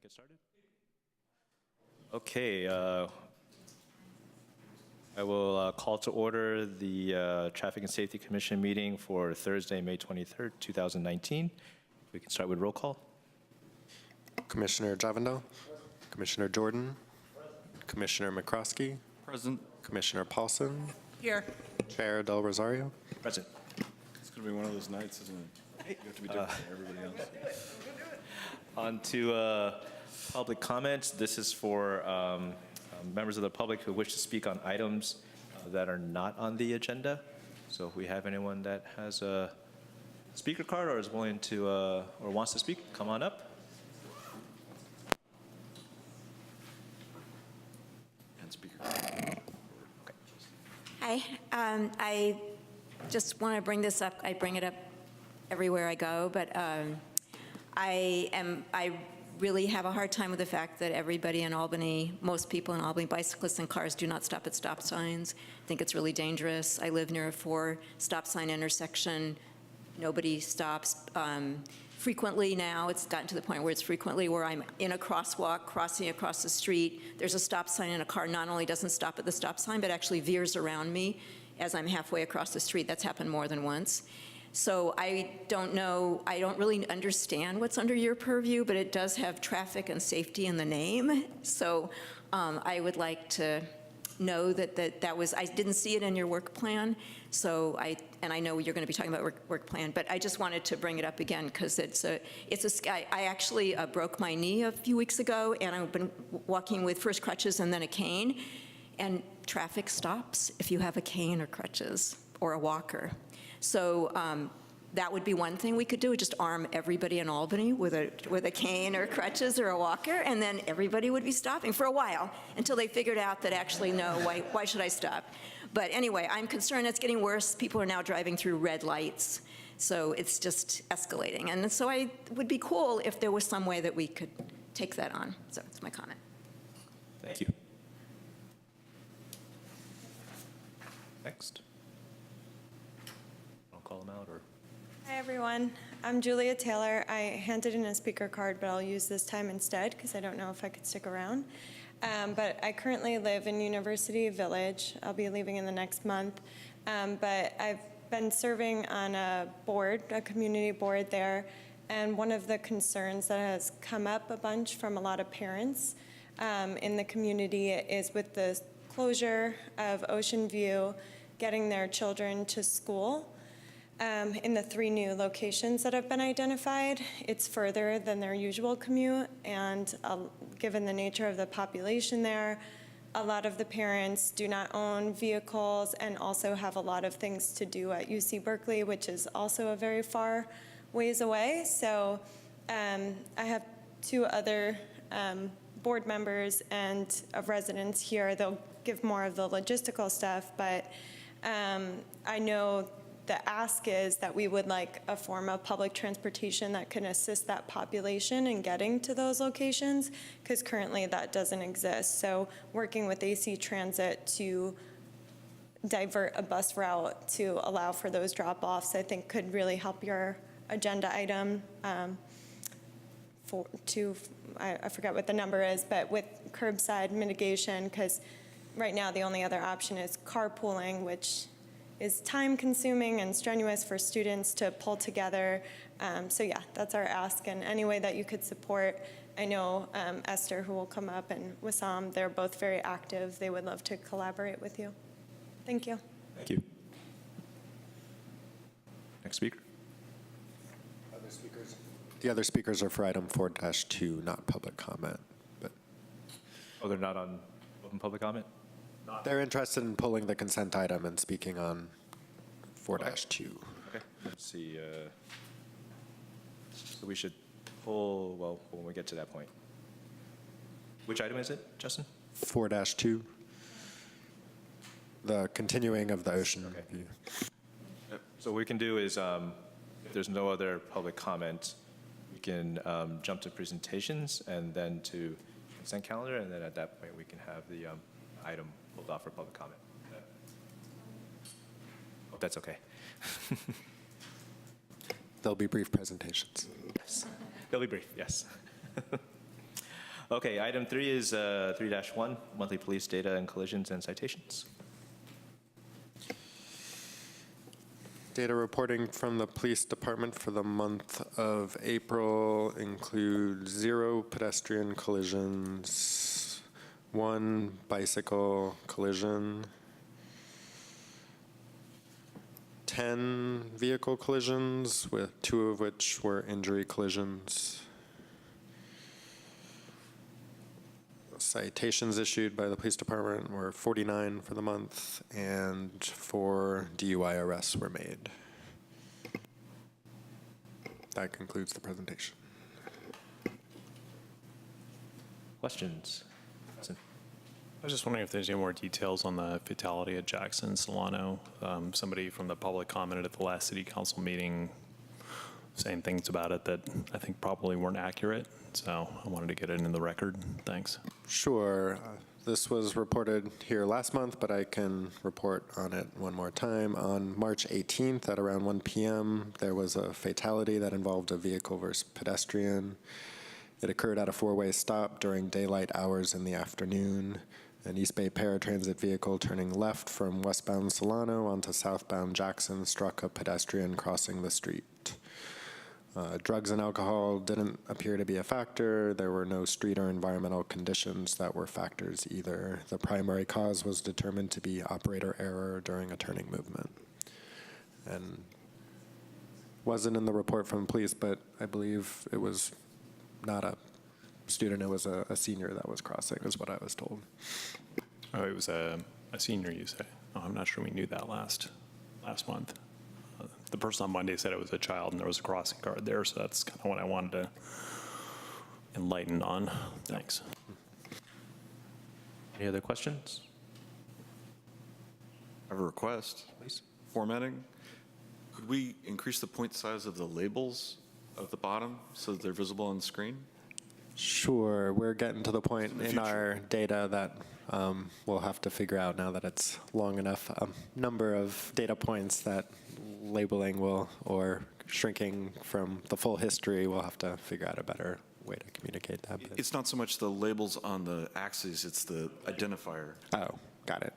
Get started? Okay, I will call to order the Traffic and Safety Commission meeting for Thursday, May 23rd, 2019. We can start with roll call. Commissioner Javando, Commissioner Jordan, Commissioner McCroskey, Present. Commissioner Paulson, Here. Chair Del Rosario. Present. It's going to be one of those nights, isn't it? You have to be different than everybody else. On to public comments. This is for members of the public who wish to speak on items that are not on the agenda. So if we have anyone that has a speaker card or is willing to or wants to speak, come on up. And speaker. Hi. I just want to bring this up. I bring it up everywhere I go, but I really have a hard time with the fact that everybody in Albany, most people in Albany, bicyclists and cars, do not stop at stop signs. I think it's really dangerous. I live near a 4-stop sign intersection. Nobody stops. Frequently now, it's gotten to the point where it's frequently where I'm in a crosswalk, crossing across the street. There's a stop sign and a car not only doesn't stop at the stop sign, but actually veers around me as I'm halfway across the street. That's happened more than once. So I don't know, I don't really understand what's under your purview, but it does have traffic and safety in the name. So I would like to know that was, I didn't see it in your work plan. So I know you're going to be talking about work plan, but I just wanted to bring it up again because I actually broke my knee a few weeks ago, and I've been walking with first crutches and then a cane. And traffic stops if you have a cane or crutches or a walker. So that would be one thing we could do, just arm everybody in Albany with a cane or crutches or a walker, and then everybody would be stopping for a while until they figured out that actually, no, why should I stop? But anyway, I'm concerned it's getting worse. People are now driving through red lights, so it's just escalating. And so it would be cool if there was some way that we could take that on. So that's my comment. Thank you. Next. I'll call them out or. Hi, everyone. I'm Julia Taylor. I handed in a speaker card, but I'll use this time instead because I don't know if I could stick around. But I currently live in University Village. I'll be leaving in the next month. But I've been serving on a board, a community board there. And one of the concerns that has come up a bunch from a lot of parents in the community is with the closure of Ocean View, getting their children to school. In the 3 new locations that have been identified, it's further than their usual commute, and given the nature of the population there, a lot of the parents do not own vehicles and also have a lot of things to do at UC Berkeley, which is also a very far ways away. So I have 2 other board members and residents here. They'll give more of the logistical stuff, but I know the ask is that we would like a form of public transportation that can assist that population in getting to those locations, because currently that doesn't exist. So working with AC Transit to divert a bus route to allow for those drop-offs, I think could really help your agenda item I forget what the number is, but with curbside mitigation, because right now the only other option is carpooling, which is time-consuming and strenuous for students to pull together. So yeah, that's our ask, and any way that you could support. I know Esther, who will come up, and Wissam, they're both very active. They would love to collaborate with you. Thank you. Thank you. Next speaker. Other speakers? The other speakers are for item 4-2, not public comment. But Oh, they're not on open public comment? they're interested in pulling the consent item and speaking on 4-2. Okay, let's see. So we should pull, well, when we get to that point. Which item is it, Justin? 4-2, the continuing of the Ocean Okay. View. So what we can do is, if there's no other public comment, we can jump to presentations and then to consent calendar, and then at that point we can have the item pulled off for public comment. Hope that's okay. There'll be brief presentations. Yes. They'll be brief, yes. Okay, item 3 is 3-1, monthly police data and collisions and citations. Data reporting from the police department for the month of April include 0 pedestrian collisions, 1 bicycle collision, 10 vehicle collisions, with 2 of which were injury collisions. Citations issued by the police department were 49 for the month, and 4 DUI arrests were made. That concludes the presentation. Questions? Justin? I was just wondering if there's any more details on the fatality at Jackson Solano. Somebody from the public commented at the last city council meeting saying things about it that I think probably weren't accurate. So I wanted to get it in the record. Thanks. Sure. This was reported here last month, but I can report on it one more time. On March 18th at around 1 p.m., there was a fatality that involved a vehicle versus pedestrian. It occurred at a 4-way stop during daylight hours in the afternoon. An East Bay paratransit vehicle turning left from westbound Solano onto southbound Jackson struck a pedestrian crossing the street. Drugs and alcohol didn't appear to be a factor. There were no street or environmental conditions that were factors either. The primary cause was determined to be operator error during a turning movement. And wasn't in the report from police, but I believe it was not a student, it was a senior that was crossing, is what I was told. Oh, it was a senior, you say? Oh, I'm not sure we knew that last month. The person on Monday said it was a child and there was a crossing guard there, so that's kind of what I wanted to enlighten on. Thanks. Any other questions? I have a request. Please. Formatting. Could we increase the point size of the labels at the bottom so that they're visible on the screen? Sure, we're getting to the point in our data that we'll have to figure out now that it's long enough number of data points that labeling will, or shrinking from the full history, we'll have to figure out a better way to communicate that. But It's not so much the labels on the axes, it's the identifier. oh, got it.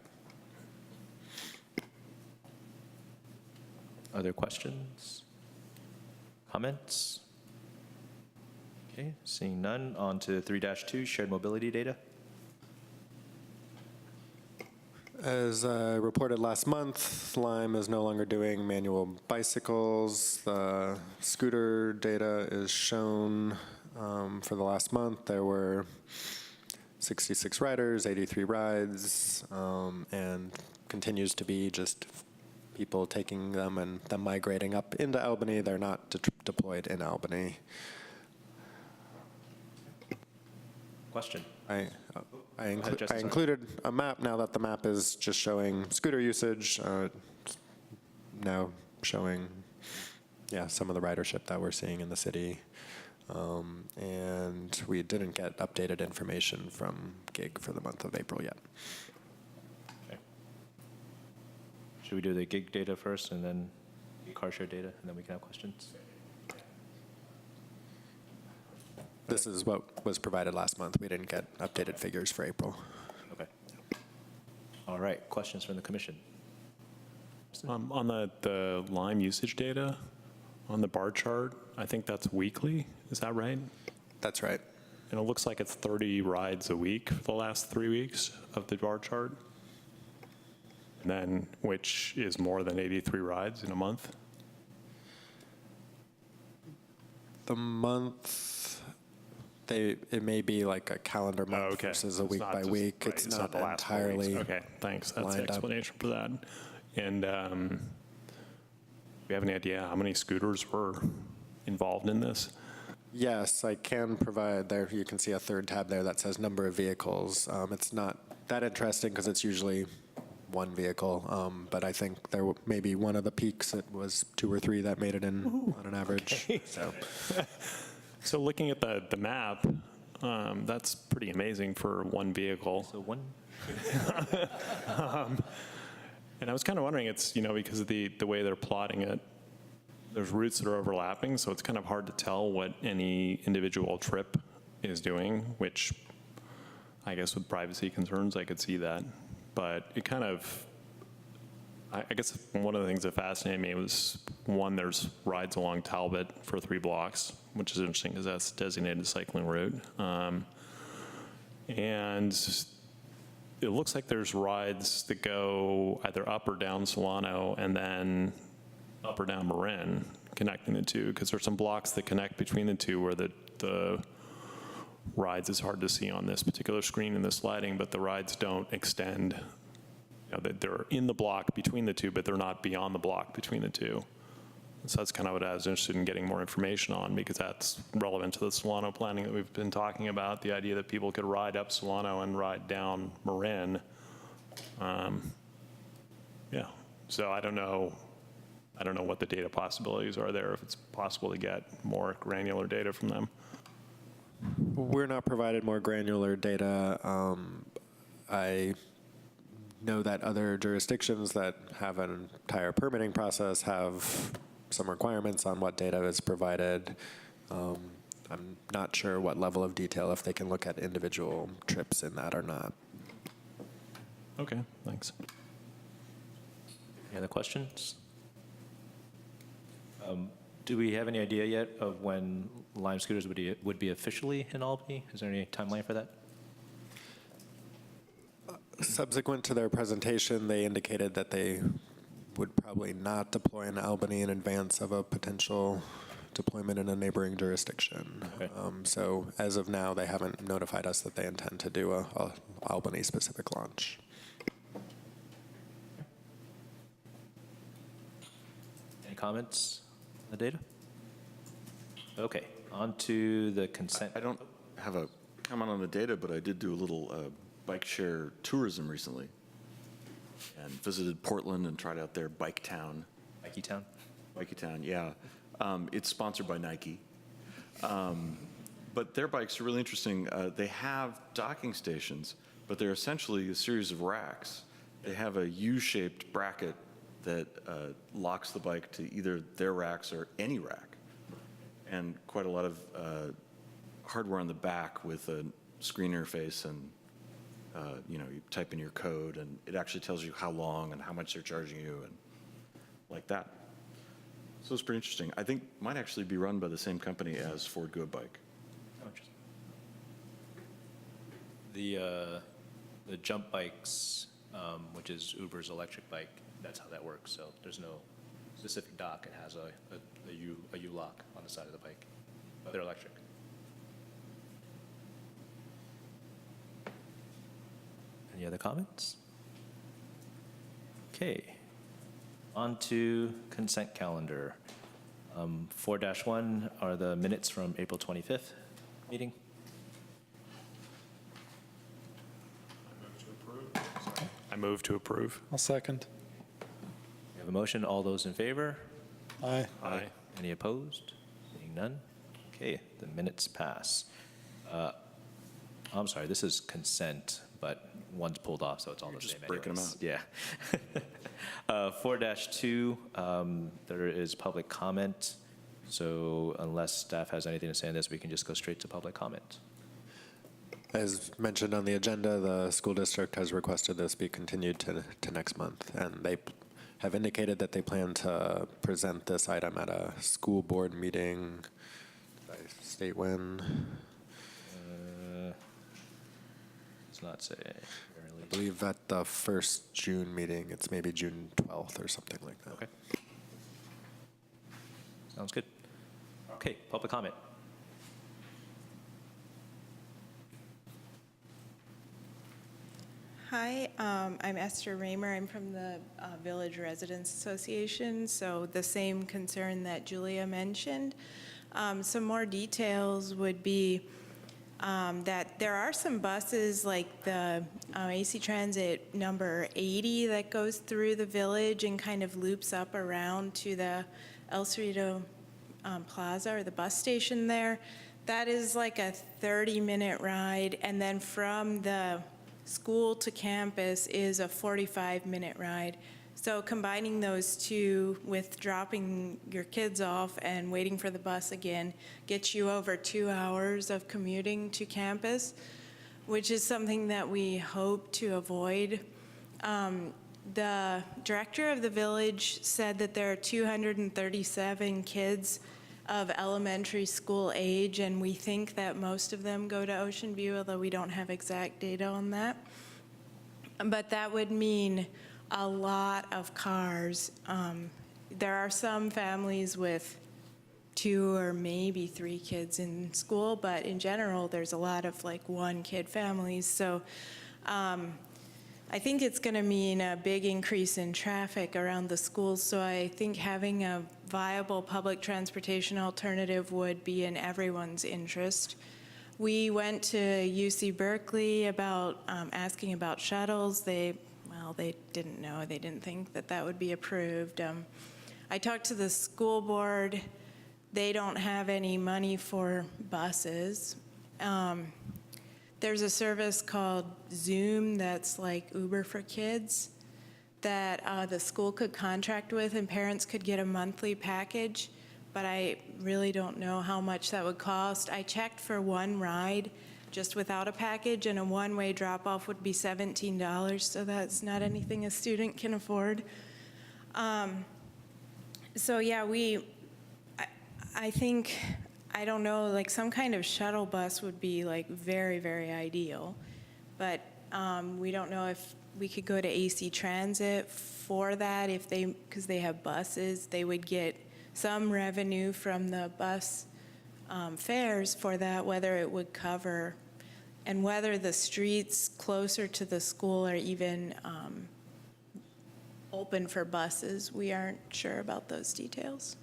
Other questions? Comments? Okay, seeing none, on to 3-2, shared mobility data. As reported last month, Lime is no longer doing manual bicycles. The scooter data is shown for the last month. There were 66 riders, 83 rides, and continues to be just people taking them and them migrating up into Albany. They're not deployed in Albany. Question? I Justin, sorry. included a map now that the map is just showing scooter usage, now showing, yeah, some of the ridership that we're seeing in the city. And we didn't get updated information from GIG for the month of April yet. Okay. Should we do the gig data first and then car share data, and then we can have questions? This is what was provided last month. We didn't get updated figures for April. Okay. All right, questions from the commission? On the Lime usage data, on the bar chart, I think that's weekly. Is that right? That's right. And it looks like it's 30 rides a week for the last 3 weeks of the bar chart. And then, which is more than 83 rides in a month. The month, it may be like a calendar month Okay. versus a It's week not by just- week. right, It's not not the last 4 weeks. entirely. Okay, thanks. That's the lined up. explanation for that. And do you have any idea how many scooters were involved in this? Yes, I can provide there. You can see a third tab there that says number of vehicles. It's not that interesting because it's usually one vehicle, but I think there may be one of the peaks. It was 2 or 3 that made it in on an average. Okay. So looking at the map, that's pretty amazing for one vehicle. So one, And I was kind of wondering, it's, because of the way they're plotting it, there's routes that are overlapping, so it's kind of hard to tell what any individual trip is doing, which I guess with privacy concerns, I could see that. But it kind of, I guess one of the things that fascinated me was, one, there's rides along Talbot for 3 blocks, which is interesting because that's a designated cycling route. And it looks like there's rides that go either up or down Solano and then up or down Marin, connecting the two, because there's some blocks that connect between the two where the rides is hard to see on this particular screen in the sliding, but the rides don't extend. You know, they're in the block between the two, but they're not beyond the block between the two. So that's kind of what I was interested in getting more information on, because that's relevant to the Solano planning that we've been talking about, the idea that people could ride up Solano and ride down Marin. Yeah, so I don't know what the data possibilities are there, if it's possible to get more granular data from them. We're not provided more granular data. I know that other jurisdictions that have an entire permitting process have some requirements on what data is provided. I'm not sure what level of detail, if they can look at individual trips in that or not. Okay, thanks. Any other questions? Do we have any idea yet of when Lime scooters would be officially in Albany? Is there any timeline for that? Subsequent to their presentation, they indicated that they would probably not deploy in Albany in advance of a potential deployment in a neighboring jurisdiction. Okay. So as of now, they haven't notified us that they intend to do a Albany-specific launch. Any comments on the data? Okay, on to the consent. I don't have a comment on the data, but I did do a little bike share tourism recently and visited Portland and tried out their Bike Town. Mikey Town? Bikey Town, yeah. It's sponsored by Nike. But their bikes are really interesting. They have docking stations, but they're essentially a series of racks. They have a U-shaped bracket that locks the bike to either their racks or any rack. And quite a lot of hardware on the back with a screen interface, and you type in your code and it actually tells you how long and how much they're charging you and like that. So it's pretty interesting. I think it might actually be run by the same company as Ford Go Bike. Oh, interesting. The jump bikes, which is Uber's electric bike, that's how that works. So there's no specific dock. It has a U-lock on the side of the bike, but they're electric. Any other comments? Okay, on to consent calendar. 4-1 are the minutes from April 25th meeting. I move to approve. I'll second. We have a motion. All those in favor? Aye. Aye. Any opposed? Seeing none? Okay, the minutes pass. I'm sorry, this is consent, but one's pulled off, so it's all the same just breaking them anyways. Yeah. 4-2, there is public comment. So unless staff has anything to say on this, we can just go straight to public comment. As mentioned on the agenda, the school district has requested this be continued to next month, and they have indicated that they plan to present this item at a school board meeting. Did I state when? It's not say. I believe at the first June meeting. It's maybe June 12th or something like that. Okay. Sounds good. Okay, public comment. Hi, I'm Esther Raymer. I'm from the Village Residents Association, so the same concern that Julia mentioned. Some more details would be that there are some buses like the AC Transit number 80 that goes through the village and kind of loops up around to the El Cerrito Plaza or the bus station there. That is like a 30-minute ride, and then from the school to campus is a 45-minute ride. So combining those two with dropping your kids off and waiting for the bus again gets you over 2 hours of commuting to campus, which is something that we hope to avoid. The director of the village said that there are 237 kids of elementary school age, and we think that most of them go to Ocean View, although we don't have exact data on that. But that would mean a lot of cars. There are some families with 2 or maybe 3 kids in school, but in general, there's a lot of like 1-kid families. So I think it's going to mean a big increase in traffic around the schools. So I think having a viable public transportation alternative would be in everyone's interest. We went to UC Berkeley about asking about shuttles. They didn't know. They didn't think that that would be approved. I talked to the school board. They don't have any money for buses. There's a service called Zoom that's like Uber for kids that the school could contract with, and parents could get a monthly package, but I really don't know how much that would cost. I checked for one ride just without a package, and a one-way drop-off would be $17, so that's not anything a student can afford. So yeah, I think, I don't know, like some kind of shuttle bus would be like very, very ideal, but we don't know if we could go to AC Transit for that. If because they have buses, they would get some revenue from the bus fares for that, whether it would cover, and whether the streets closer to the school are even open for buses. We aren't sure about those details.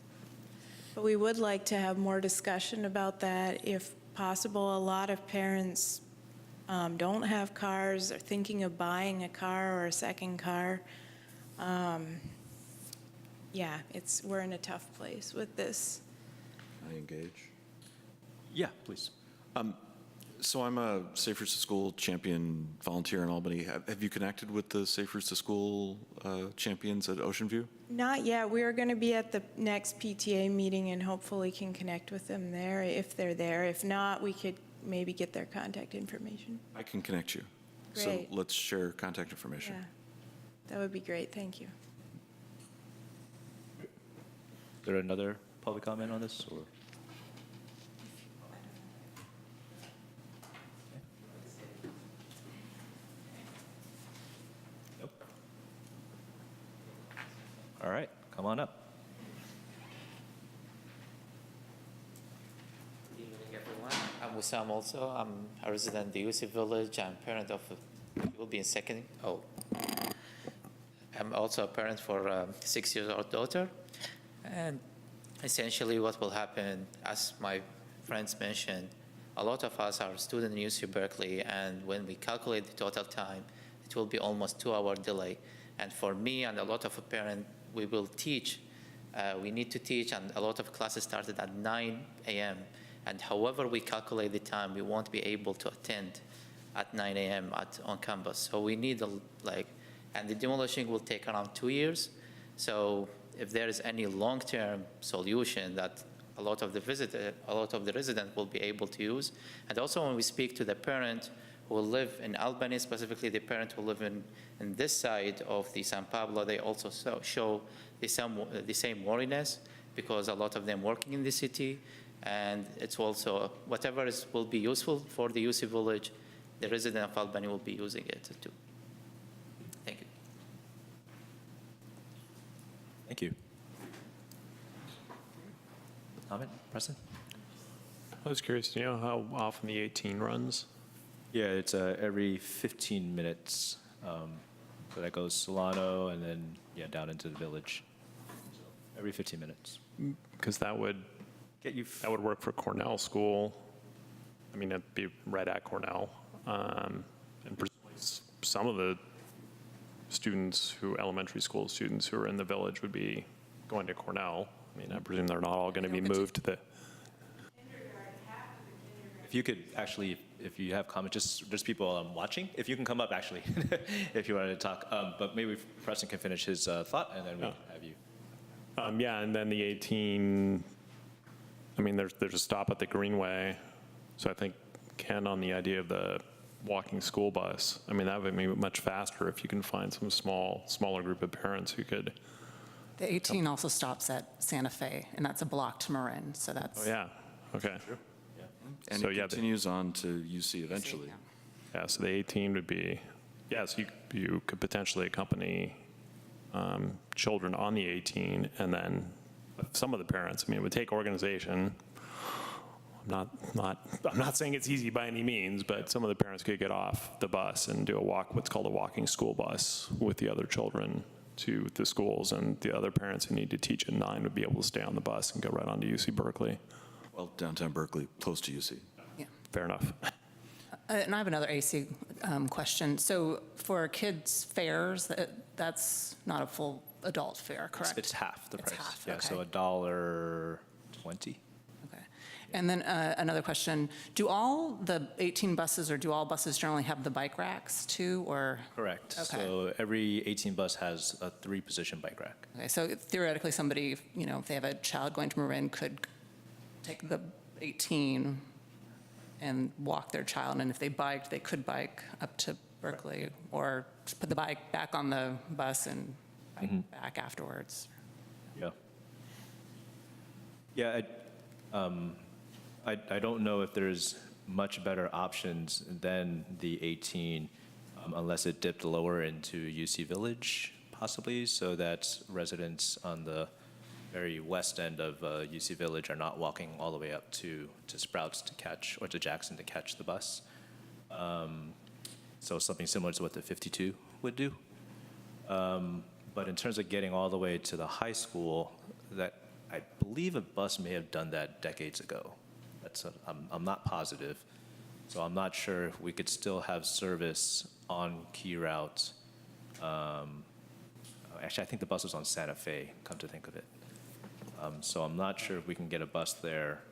But we would like to have more discussion about that if possible. A lot of parents don't have cars, are thinking of buying a car or a second car. Yeah, we're in a tough place with this. I engage. Yeah, please. So I'm a Safe Routes to School champion volunteer in Albany. Have you connected with the Safe Routes to School champions at Ocean View? Not yet. We're going to be at the next PTA meeting and hopefully can connect with them there if they're there. If not, we could maybe get their contact information. I can connect you. Great. So let's share contact information. Yeah, that would be great. Thank you. Is there another public comment on this, or? Nope. All right, come on up. Good evening, everyone. I'm Wissam also. I'm a resident of the UC Village. I'm parent of, will be in second. I'm also a parent for a 6-year-old daughter. And essentially what will happen, as my friends mentioned, a lot of us are students in UC Berkeley, and when we calculate the total time, it will be almost 2-hour delay. And for me and a lot of parents, we will teach. We need to teach, and a lot of classes started at 9 a.m. And however we calculate the time, we won't be able to attend at 9 a.m. on campus. So we need and the demolition will take around 2 years. So if there is any long-term solution that a lot of the residents will be able to use, and also when we speak to the parent who live in Albany, specifically the parent who live in this side of the San Pablo, they also show the same worriness because a lot of them working in the city, and it's also whatever will be useful for the UC Village, the resident of Albany will be using it too. Thank you. Thank you. Comment, Preston? I was curious, do you know how often the 18 runs? Yeah, it's every 15 minutes. So that goes Solano and then, down into the village. Every 15 minutes. Because that would Get you. that would work for Cornell School. I mean, it'd be right at Cornell. And some of the elementary school students who are in the village would be going to Cornell. I mean, I presume they're not all going to be moved to the. if you could actually, if you have comments, just people watching, if you can come up actually, if you wanted to talk. But maybe Preston can finish his thought, and then we have you. Yeah, and then the 18, I mean, there's a stop at the Greenway. So I think, Ken, on the idea of the walking school bus, I mean, that would be much faster if you can find some smaller group of parents who could. The 18 also stops at Santa Fe, and that's a block to Marin, so that's. Oh, yeah, okay. And So, it yeah, continues on to UC eventually. Yeah, so the 18 would be, yes, you could potentially accompany children on the 18, and then some of the parents, I mean, it would take organization. I'm not saying it's easy by any means, but some of the parents could get off the bus and do what's called a walking school bus with the other children to the schools, and the other parents who need to teach at 9 would be able to stay on the bus and go right on to UC Berkeley. Well, downtown Berkeley, close to UC. Yeah. Fair enough. And I have another AC question. So for kids' fares, that's not a full adult fare, correct? It's half the It's price. half, Yeah, okay. so $1.20. Okay. And then another question, do all the 18 buses, or do all buses generally have the bike racks too, or? Correct. Okay. So every 18 bus has a 3-position bike rack. Okay, so theoretically, somebody, if they have a child going to Marin, could take the 18 and walk their child, and if they biked, they could bike up to Berkeley, or just put the bike back on the bus and bike back afterwards. Yeah. Yeah, I don't know if there's much better options than the 18, unless it dipped lower into UC Village, possibly, so that residents on the very west end of UC Village are not walking all the way up to Sprouts to catch, or to Jackson to catch the bus. So something similar to what the 52 would do. But in terms of getting all the way to the high school, that I believe a bus may have done that decades ago. I'm not positive. So I'm not sure if we could still have service on key routes. Actually, I think the bus was on Santa Fe, come to think of it. So I'm not sure if we can get a bus there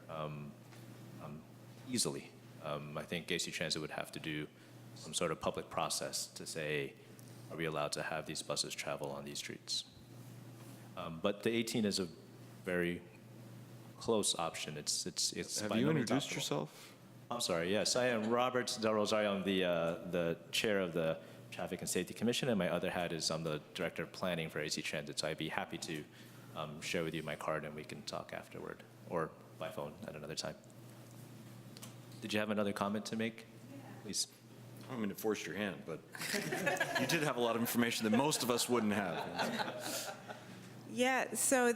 easily. I think AC Transit would have to do some sort of public process to say, are we allowed to have these buses travel on these streets? But the 18 is a very close option. It's Have by you no means introduced optimal. yourself? I'm sorry, yes, I am Robert Del Rosario. I'm the chair of the Traffic and Safety Commission, and my other hat is I'm the director of planning for AC Transit, so I'd be happy to share with you my card and we can talk afterward, or by phone at another time. Did you have another comment to make? Please. I don't mean to force your hand, but you did have a lot of information that most of us wouldn't have. Yeah, so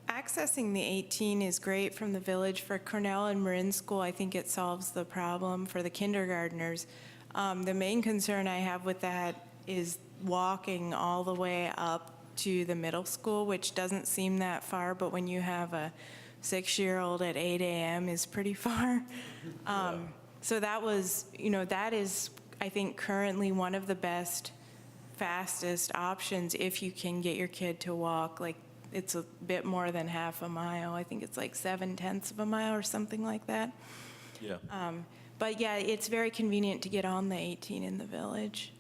accessing the 18 is great from the village. For Cornell and Marin School, I think it solves the problem for the kindergartners. The main concern I have with that is walking all the way up to the middle school, which doesn't seem that far, but when you have a 6-year-old at 8 a.m. is pretty far. So that is, I think, currently one of the best, fastest options if you can get your kid to walk. Like, it's a bit more than half a mile. I think it's like 7/10 of a mile or something like that. Yeah. But yeah, it's very convenient to get on the 18 in the village.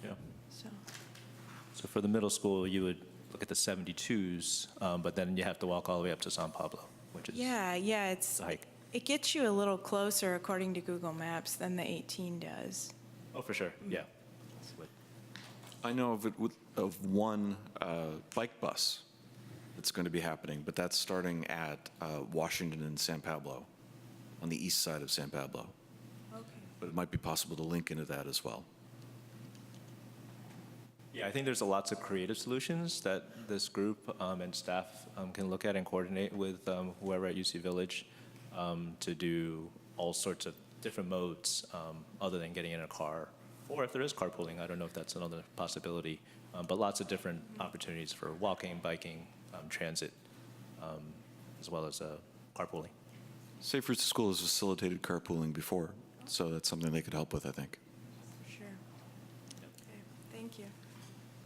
Yeah. So So for the middle school, you would look at the 72s, but then you have to walk all the way up to San Pablo, which is it's a hike. it gets you a little closer according to Google Maps than the 18 does. Oh, for sure, yeah. I know of one bike bus that's going to be happening, but that's starting at Washington and San Pablo, on the east side of San Pablo. Okay. But it might be possible to link into that as well. Yeah, I think there's lots of creative solutions that this group and staff can look at and coordinate with whoever at UC Village to do all sorts of different modes other than getting in a car. Or if there is carpooling, I don't know if that's another possibility, but lots of different opportunities for walking, biking, transit, as well as carpooling. Safe Routes to School has facilitated carpooling before, so that's something they could help with, I think. Sure. Okay. Thank you.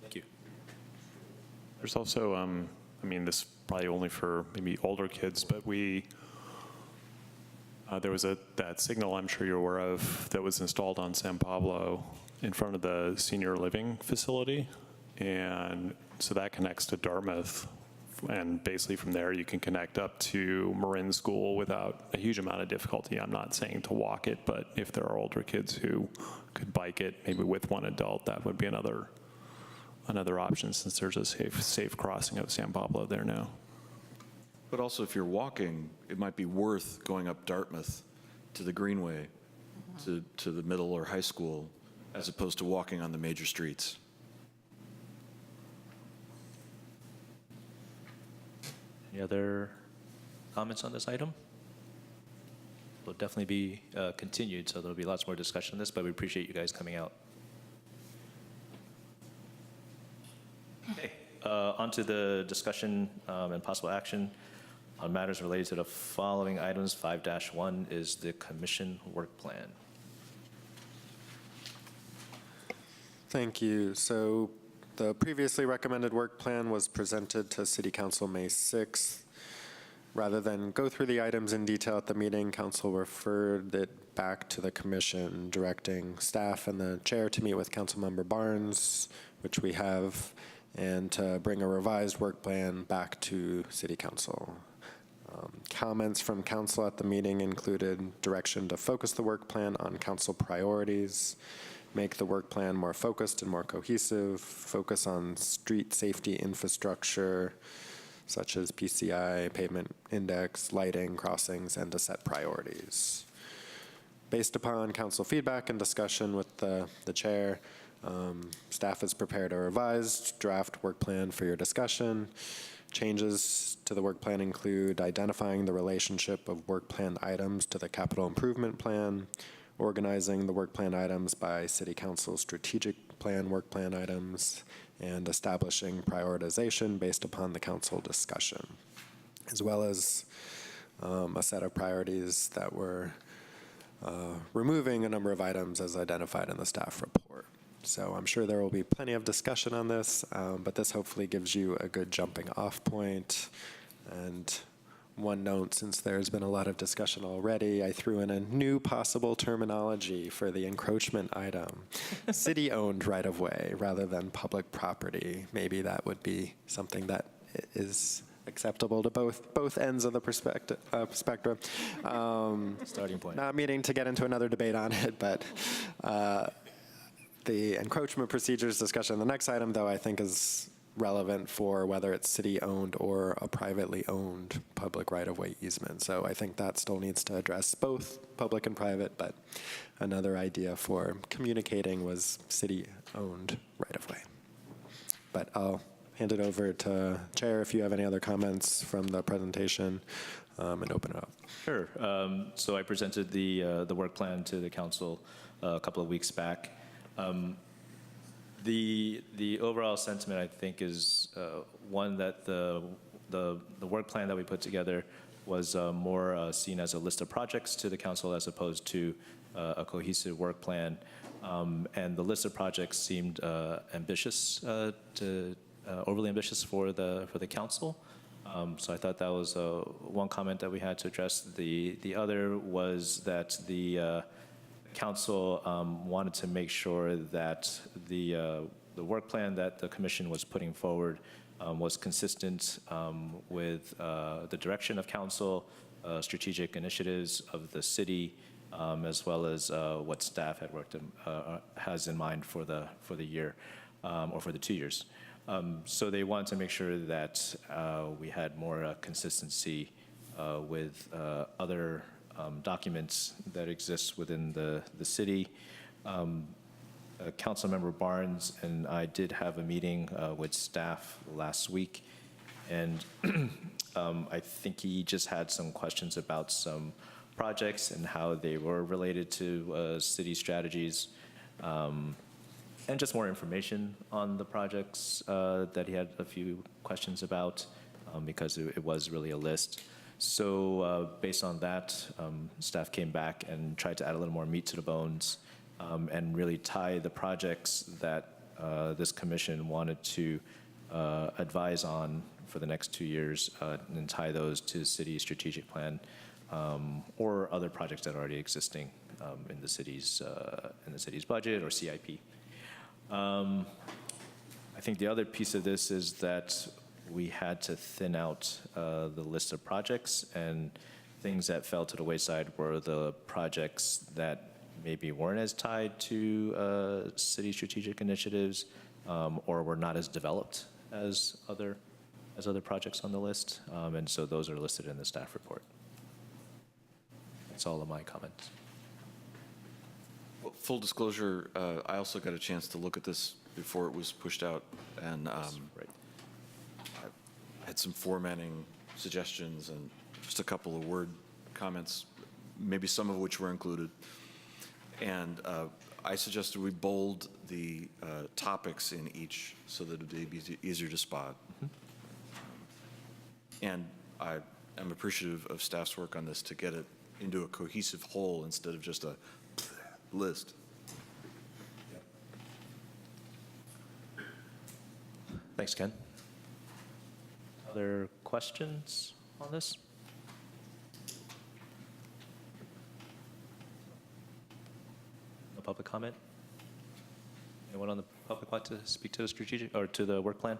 Thank you. There's also, I mean, this is probably only for maybe older kids, but There was that signal I'm sure you're aware of that was installed on San Pablo in front of the senior living facility. And so that connects to Dartmouth. And basically from there, you can connect up to Marin School without a huge amount of difficulty. I'm not saying to walk it, but if there are older kids who could bike it, maybe with one adult, that would be another option, since there's a safe crossing of San Pablo there now. But also, if you're walking, it might be worth going up Dartmouth to the Greenway, to the middle or high school, as opposed to walking on the major streets. Any other comments on this item? Will definitely be continued, so there'll be lots more discussion on this, but we appreciate you guys coming out. Okay, on to the discussion and possible action on matters related to the following items. 5-1 is the commission work plan. Thank you. So the previously recommended work plan was presented to City Council May 6th. Rather than go through the items in detail at the meeting, Council referred it back to the commission, directing staff and the chair to meet with Councilmember Barnes, which we have, and to bring a revised work plan back to City Council. Comments from Council at the meeting included direction to focus the work plan on Council priorities, make the work plan more focused and more cohesive, focus on street safety infrastructure, such as PCI, pavement index, lighting, crossings, and to set priorities. Based upon council feedback and discussion with the chair, staff has prepared a revised draft work plan for your discussion. Changes to the work plan include identifying the relationship of work plan items to the capital improvement plan, organizing the work plan items by City Council strategic plan work plan items, and establishing prioritization based upon the council discussion, as well as a set of priorities that were removing a number of items as identified in the staff report. So I'm sure there will be plenty of discussion on this, but this hopefully gives you a good jumping off point. And one note, since there's been a lot of discussion already, I threw in a new possible terminology for the encroachment item. City-owned right-of-way rather than public property. Maybe that would be something that is acceptable to both ends of the spectrum. Starting point. Not meaning to get into another debate on it, but the encroachment procedures discussion in the next item, though, I think is relevant for whether it's city-owned or a privately owned public right-of-way easement. So I think that still needs to address both public and private, but another idea for communicating was city-owned right-of-way. But I'll hand it over to Chair if you have any other comments from the presentation, and open it up. Sure. So I presented the work plan to the council a couple of weeks back. The overall sentiment, I think, is one that the work plan that we put together was more seen as a list of projects to the council as opposed to a cohesive work plan. And the list of projects seemed ambitious, overly ambitious for the council. So I thought that was one comment that we had to address. The other was that the council wanted to make sure that the work plan that the commission was putting forward was consistent with the direction of council, strategic initiatives of the city, as well as what staff had has in mind for the year or for the 2 years. So they wanted to make sure that we had more consistency with other documents that exist within the city. Councilmember Barnes and I did have a meeting with staff last week, and I think he just had some questions about some projects and how they were related to city strategies, and just more information on the projects that he had a few questions about, because it was really a list. So based on that, staff came back and tried to add a little more meat to the bones and really tie the projects that this commission wanted to advise on for the next 2 years and tie those to the city strategic plan or other projects that are already existing in the city's budget or CIP. I think the other piece of this is that we had to thin out the list of projects, and things that fell to the wayside were the projects that maybe weren't as tied to city strategic initiatives or were not as developed as other projects on the list. And so those are listed in the staff report. That's all of my comments. Well, full disclosure, I also got a chance to look at this before it was pushed out, and Right. I had some formatting suggestions and just a couple of word comments, maybe some of which were included. And I suggested we bold the topics in each so that it would be easier to spot. And I am appreciative of staff's work on this to get it into a cohesive whole instead of just a list. Thanks, Ken. Other questions on this? No public comment? Anyone on the public want to speak to the strategic or to the work plan?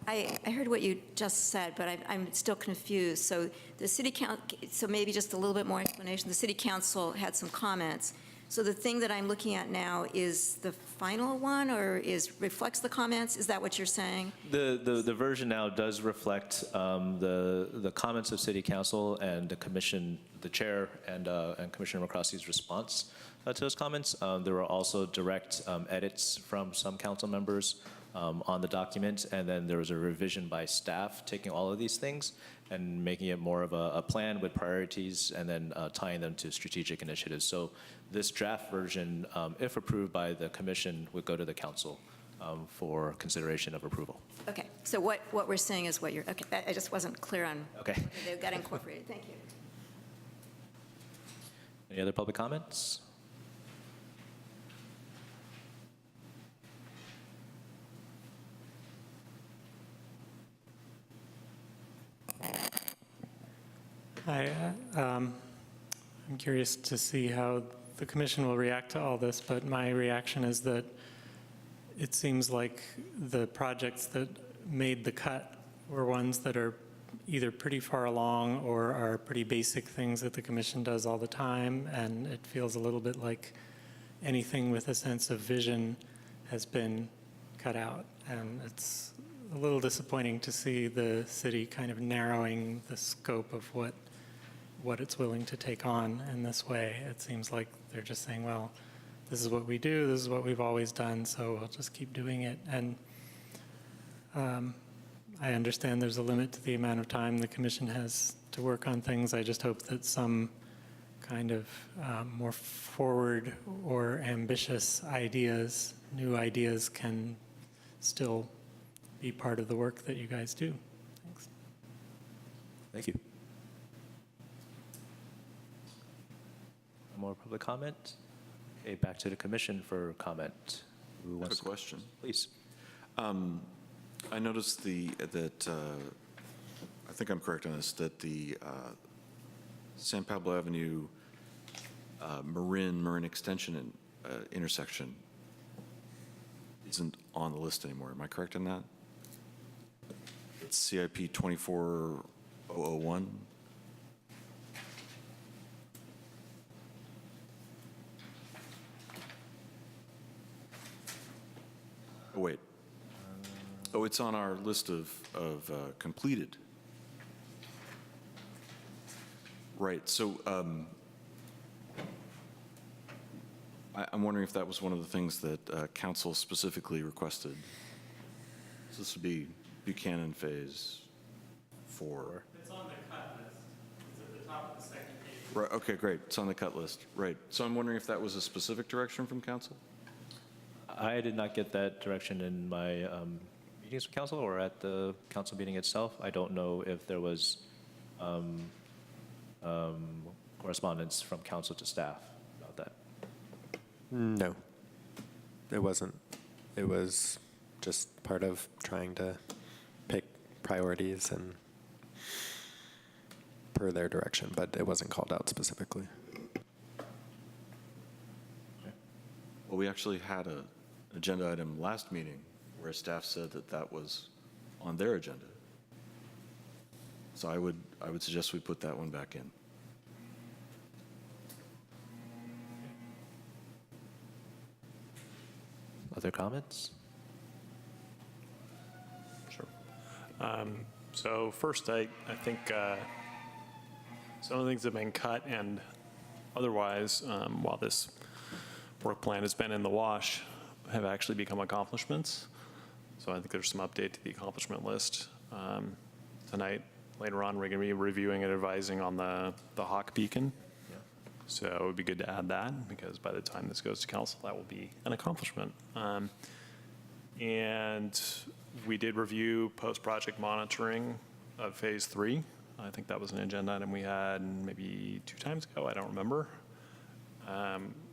I heard what you just said, but I'm still confused. So the city council, so maybe just a little bit more explanation. The city council had some comments. So the thing that I'm looking at now is the final one, or reflects the comments? Is that what you're saying? The version now does reflect the comments of city council and the commission, the chair and Commissioner McCroskey's response to those comments. There were also direct edits from some council members on the document, and then there was a revision by staff taking all of these things and making it more of a plan with priorities and then tying them to strategic initiatives. So this draft version, if approved by the commission, would go to the council for consideration of approval. Okay, so what we're saying is what you're, okay, I just wasn't clear on. Okay. They got incorporated, thank you. Any other public comments? Hi, I'm curious to see how the commission will react to all this, but my reaction is that it seems like the projects that made the cut were ones that are either pretty far along or are pretty basic things that the commission does all the time, and it feels a little bit like anything with a sense of vision has been cut out, and it's a little disappointing to see the city kind of narrowing the scope of what it's willing to take on in this way. It seems like they're just saying, well, this is what we do, this is what we've always done, so we'll just keep doing it. And I understand there's a limit to the amount of time the commission has to work on things. I just hope that some kind of more forward or ambitious ideas, new ideas, can still be part of the work that you guys do. Thanks. Thank you. More public comment? Okay, back to the commission for comment. Who I have wants a to- question. Please. I noticed that I think I'm correct on this, that the San Pablo Avenue Marin Extension intersection isn't on the list anymore. Am I correct on that? It's CIP 24001. Oh, wait. Oh, it's on our list of completed. Right, so I'm wondering if that was one of the things that council specifically requested. So this would be Buchanan Phase 4. It's on the cut list. It's at the top of the second page. Right, okay, great, it's on the cut list, right. So I'm wondering if that was a specific direction from council? I did not get that direction in my meetings with council or at the council meeting itself. I don't know if there was correspondence from council to staff about that. No, it wasn't. It was just part of trying to pick priorities and per their direction, but it wasn't called out specifically. Well, we actually had an agenda item last meeting where staff said that that was on their agenda. So I would suggest we put that one back in. Other comments? Sure. So first, I think some of the things have been cut, and otherwise, while this work plan has been in the wash, have actually become accomplishments. So I think there's some update to the accomplishment list. Tonight, later on, we're going to be reviewing and advising on the Hawk Beacon. So it would be good to add that, because by the time this goes to council, that will be an accomplishment. And we did review post-project monitoring of Phase 3. I think that was an agenda item we had maybe 2 times ago, I don't remember.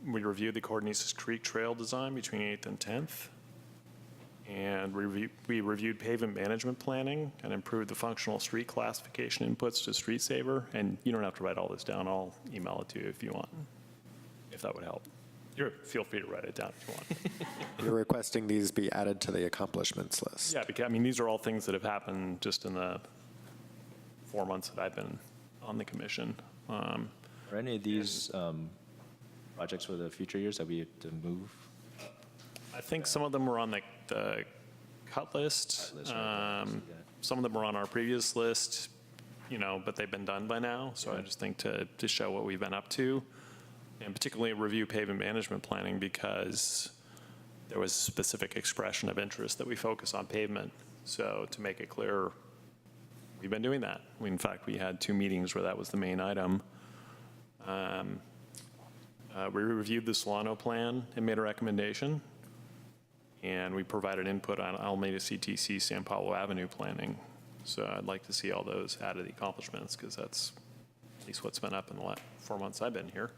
We reviewed the Cordonesis Creek Trail design between 8th and 10th. And we reviewed pavement management planning and improved the functional street classification inputs to Street Saver. And you don't have to write all this down. I'll email it to you if you want, if that would help. Feel free to write it down if you want. You're requesting these be added to the accomplishments list. Yeah, because I mean, these are all things that have happened just in the 4 months that I've been on the commission. Are any of these projects for the future years that we have to move? I think some of them were on the cut list. Some of them were on our previous list, but they've been done by now. So I just think to show what we've been up to, and particularly review pavement management planning, because there was a specific expression of interest that we focus on pavement. So to make it clear, we've been doing that. In fact, we had 2 meetings where that was the main item. We reviewed the Solano plan and made a recommendation. And we provided input on Alameda CTC San Paulo Avenue planning. So I'd like to see all those added to the accomplishments, because that's at least what's been up in the last 4 months I've been here.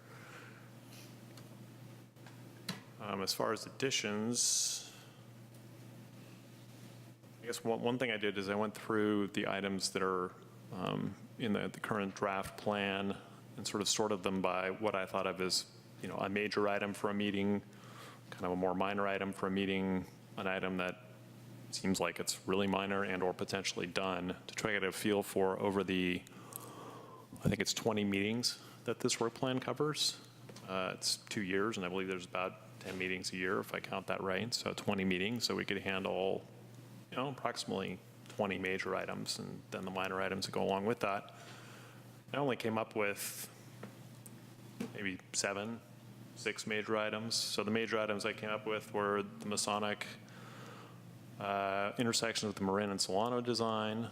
As far as additions, I guess one thing I did is I went through the items that are in the current draft plan and sort of sorted them by what I thought of as, a major item for a meeting, kind of a more minor item for a meeting, an item that seems like it's really minor and or potentially done, to try to get a feel for over the, I think it's 20 meetings that this work plan covers. It's 2 years, and I believe there's about 10 meetings a year, if I count that right. So 20 meetings, so we could handle, approximately 20 major items, and then the minor items that go along with that. I only came up with maybe 6 major items. So the major items I came up with were the Masonic intersections with the Marin and Solano design,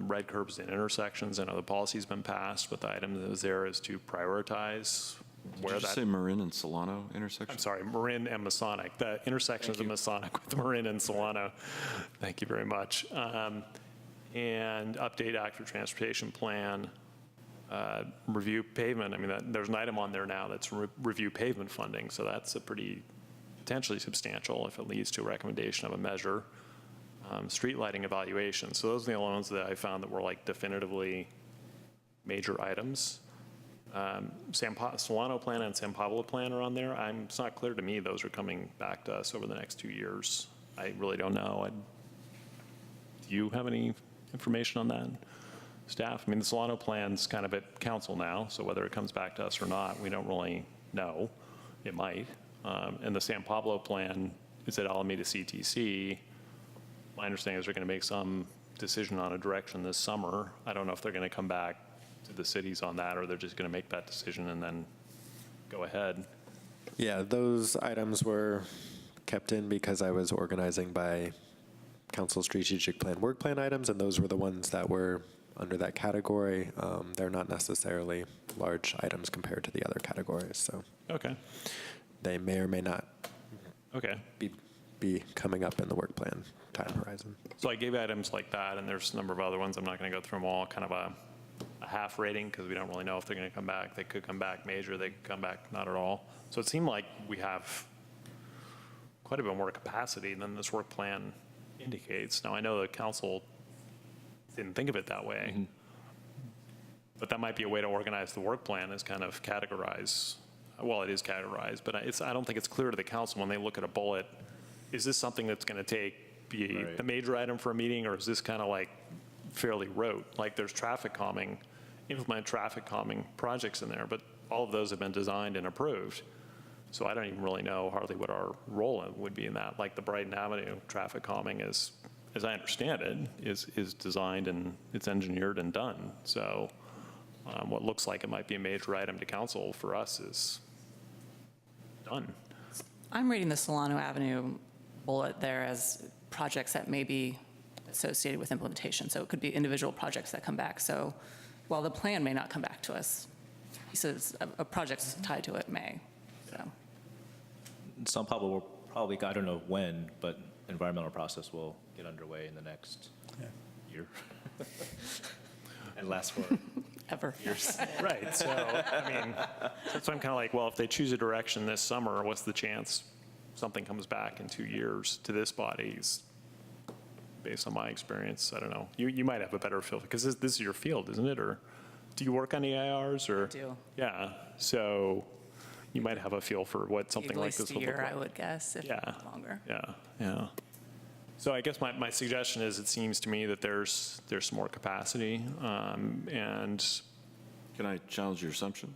red curbs and intersections. I know the policy's been passed, but the item that was there is to prioritize where Did you that. say Marin and Solano intersection? I'm sorry, Marin and Masonic. The intersections of Masonic with Marin and Solano. Thank you very much. And update active transportation plan. Review pavement. I mean, there's an item on there now that's review pavement funding, so that's a pretty potentially substantial if it leads to a recommendation of a measure. Street lighting evaluation. So those are the only ones that I found that were like definitively major items. Solano plan and San Pablo plan are on there. It's not clear to me those are coming back to us over the next 2 years. I really don't know. Do you have any information on that? Staff? I mean, the Solano plan's kind of at council now, so whether it comes back to us or not, we don't really know. It might. And the San Pablo plan is at Alameda CTC. My understanding is they're going to make some decision on a direction this summer. I don't know if they're going to come back to the cities on that, or they're just going to make that decision and then go ahead. Yeah, those items were kept in because I was organizing by council strategic plan work plan items, and those were the ones that were under that category. They're not necessarily large items compared to the other categories, so Okay. they may or may not Okay. be coming up in the work plan time horizon. So I gave items like that, and there's a number of other ones. I'm not going to go through them all. Kind of a half rating, because we don't really know if they're going to come back. They could come back major. They could come back not at all. So it seemed like we have quite a bit more capacity than this work plan indicates. Now, I know the council didn't think of it that way, but that might be a way to organize the work plan, is kind of categorize, well, it is categorized, but I don't think it's clear to the council when they look at a bullet, is this something that's going to be the major item for a meeting, or is this kind of like fairly rote? Like there's implement traffic calming projects in there, but all of those have been designed and approved. So I don't even really know hardly what our role would be in that. Like the Brighton Avenue traffic calming is, as I understand it, is designed and it's engineered and done. So what looks like it might be a major item to council for us is done. I'm reading the Solano Avenue bullet there as projects that may be associated with implementation. So it could be individual projects that come back. So while the plan may not come back to us, pieces of projects tied to it may. So. Some people will probably, I don't know when, but environmental process will get underway in the next year. And last for Ever. years. Right, so, I mean, so I'm kind of like, well, if they choose a direction this summer, what's the chance something comes back in 2 years to this body? Based on my experience, I don't know. You might have a better feel, because this is your field, isn't it? Or do you work on EIRs, or? I do. Yeah, so you might have a feel for what something like this At would least look a year, like. I would guess, if not longer. Yeah. So I guess my suggestion is, it seems to me that there's some more capacity, and Can I challenge your assumption?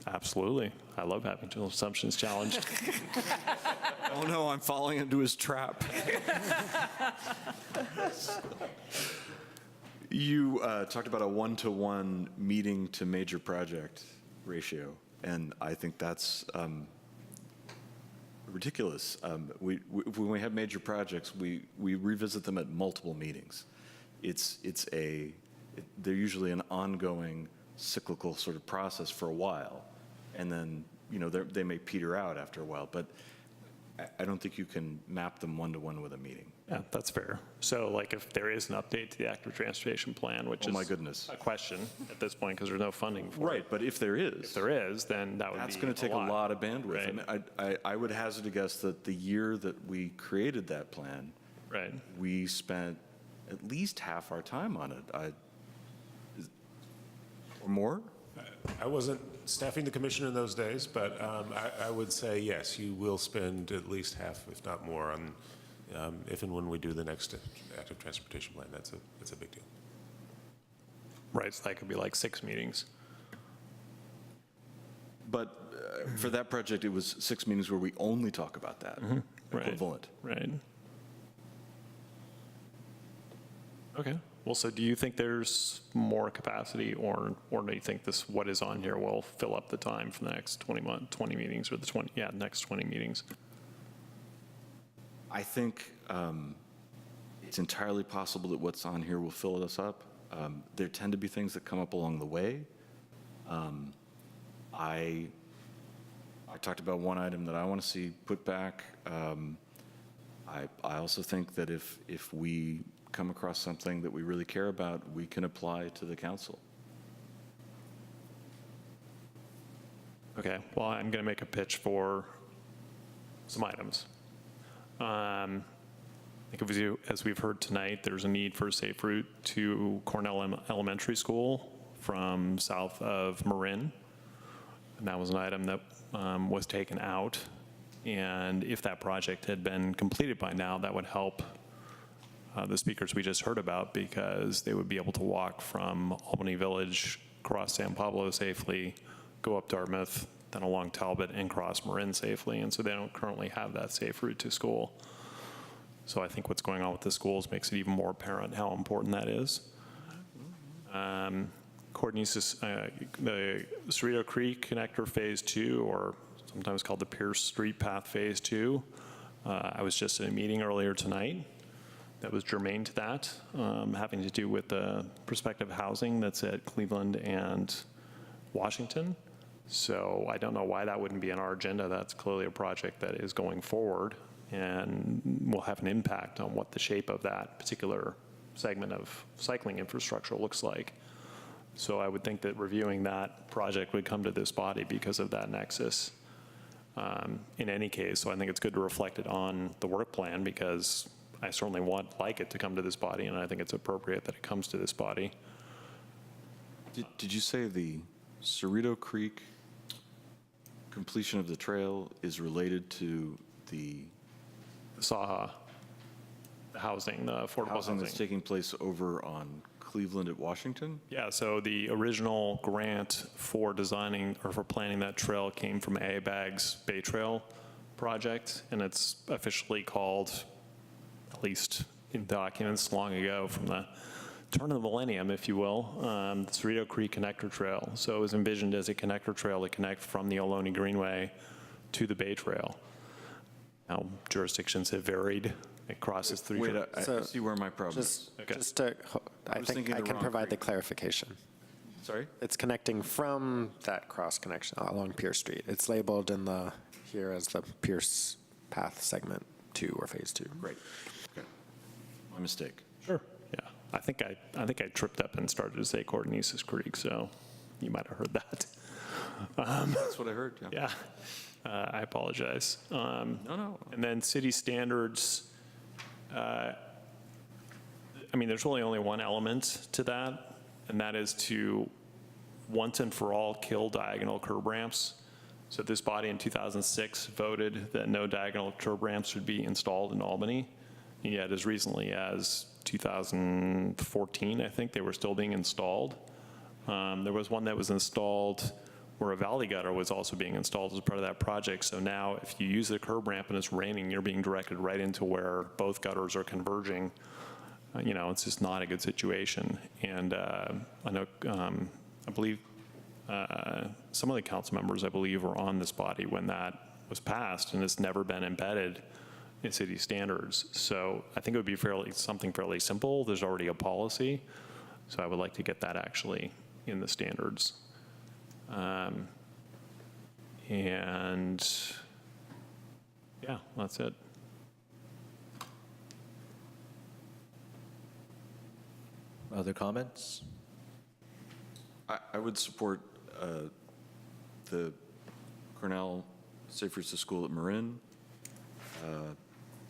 absolutely, I love having assumptions challenged. Oh no, I'm falling into his trap. You talked about a 1-to-1 meeting to major project ratio, and I think that's ridiculous. When we have major projects, we revisit them at multiple meetings. They're usually an ongoing cyclical sort of process for a while, and then they may peter out after a while, but I don't think you can map them 1-to-1 with a meeting. Yeah, that's fair. So like if there is an update to the active transportation plan, which Oh, is my goodness. a question at this point because there's no funding for it. Right, but if there is, Then that would be that's going to take a lot of bandwidth. Right. I mean, I would hazard a guess that the year that we created that plan, Right. we spent at least half our time on it. Or more? I wasn't staffing the commission in those days, but I would say yes, you will spend at least half, if not more, on if and when we do the next active transportation plan. That's a big deal. Right, so that could be like 6 meetings. But for that project, it was 6 meetings where we only talk about that, Right. equivalent. Right. Okay. Well, so do you think there's more capacity, or do you think what is on here will fill up the time for the next 20 meetings, or next 20 meetings? I think it's entirely possible that what's on here will fill us up. There tend to be things that come up along the way. I talked about one item that I want to see put back. I also think that if we come across something that we really care about, we can apply to the council. Okay, well, I'm going to make a pitch for some items. I think as we've heard tonight, there's a need for a safe route to Cornell Elementary School from south of Marin. And that was an item that was taken out. And if that project had been completed by now, that would help the speakers we just heard about, because they would be able to walk from Albany Village, cross San Pablo safely, go up Dartmouth, then along Talbot, and cross Marin safely. And so they don't currently have that safe route to school. So I think what's going on with the schools makes it even more apparent how important that is. The Cerrito Creek Connector Phase 2, or sometimes called the Pierce Street Path Phase 2. I was just in a meeting earlier tonight that was germane to that, having to do with the prospective housing that's at Cleveland and Washington. So I don't know why that wouldn't be on our agenda. That's clearly a project that is going forward and will have an impact on what the shape of that particular segment of cycling infrastructure looks like. So I would think that reviewing that project would come to this body because of that nexus. in any case. So I think it's good to reflect it on the work plan, because I certainly like it to come to this body, and I think it's appropriate that it comes to this body. Did you say the Cerrito Creek completion of the trail is related to the Saha, the housing, the affordable housing that's housing. taking place over on Cleveland at Washington? Yeah, so the original grant for designing or for planning that trail came from ABAG's Bay Trail project, and it's officially called, at least in documents long ago, from the turn of the millennium, if you will, the Cerrito Creek Connector Trail. So it was envisioned as a connector trail to connect from the Albany Greenway to the Bay Trail. Now, jurisdictions have varied. It crosses through. Wait, I So, see where my problem is. Just to, I was think thinking I the can wrong provide the creek. clarification. Sorry? It's connecting from that cross connection along Pierce Street. It's labeled in the, here as the Pierce Path Segment 2 or Phase 2. Great. Okay. My mistake. Sure. Yeah, I think I tripped up and started to say Cordonesis Creek, so you might have heard that. That's what I heard, yeah. Yeah, I apologize. No. And then city standards, I mean, there's really only one element to that, and that is to once and for all kill diagonal curb ramps. So this body in 2006 voted that no diagonal curb ramps should be installed in Albany, and yet as recently as 2014, I think, they were still being installed. There was one that was installed where a valley gutter was also being installed as part of that project. So now if you use the curb ramp and it's raining, you're being directed right into where both gutters are converging. You know, it's just not a good situation. And I know, I believe some of the council members, I believe, were on this body when that was passed, and it's never been embedded in city standards. So I think it would be something fairly simple. There's already a policy. So I would like to get that actually in the standards. And yeah, that's it. Other comments? I would support the Cornell Safe Routes to School at Marin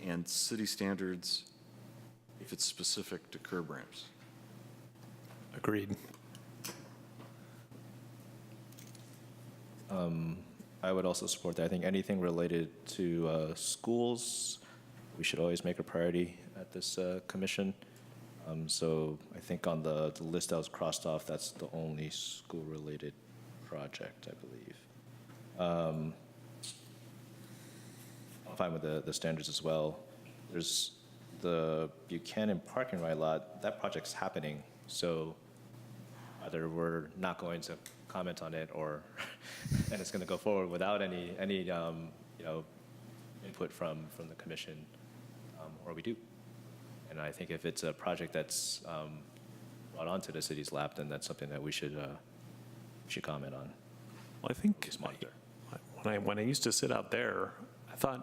and city standards if it's specific to curb ramps. Agreed. I would also support that. I think anything related to schools, we should always make a priority at this commission. So I think on the list that was crossed off, that's the only school-related project, I believe. I'm fine with the standards as well. There's the Buchanan parking right lot, that project's happening. So either we're not going to comment on it, or and it's going to go forward without any input from the commission, or we do. And I think if it's a project that's brought onto the city's lap, then that's something that we should comment on. Well, I think Just monitor. when I used to sit out there, I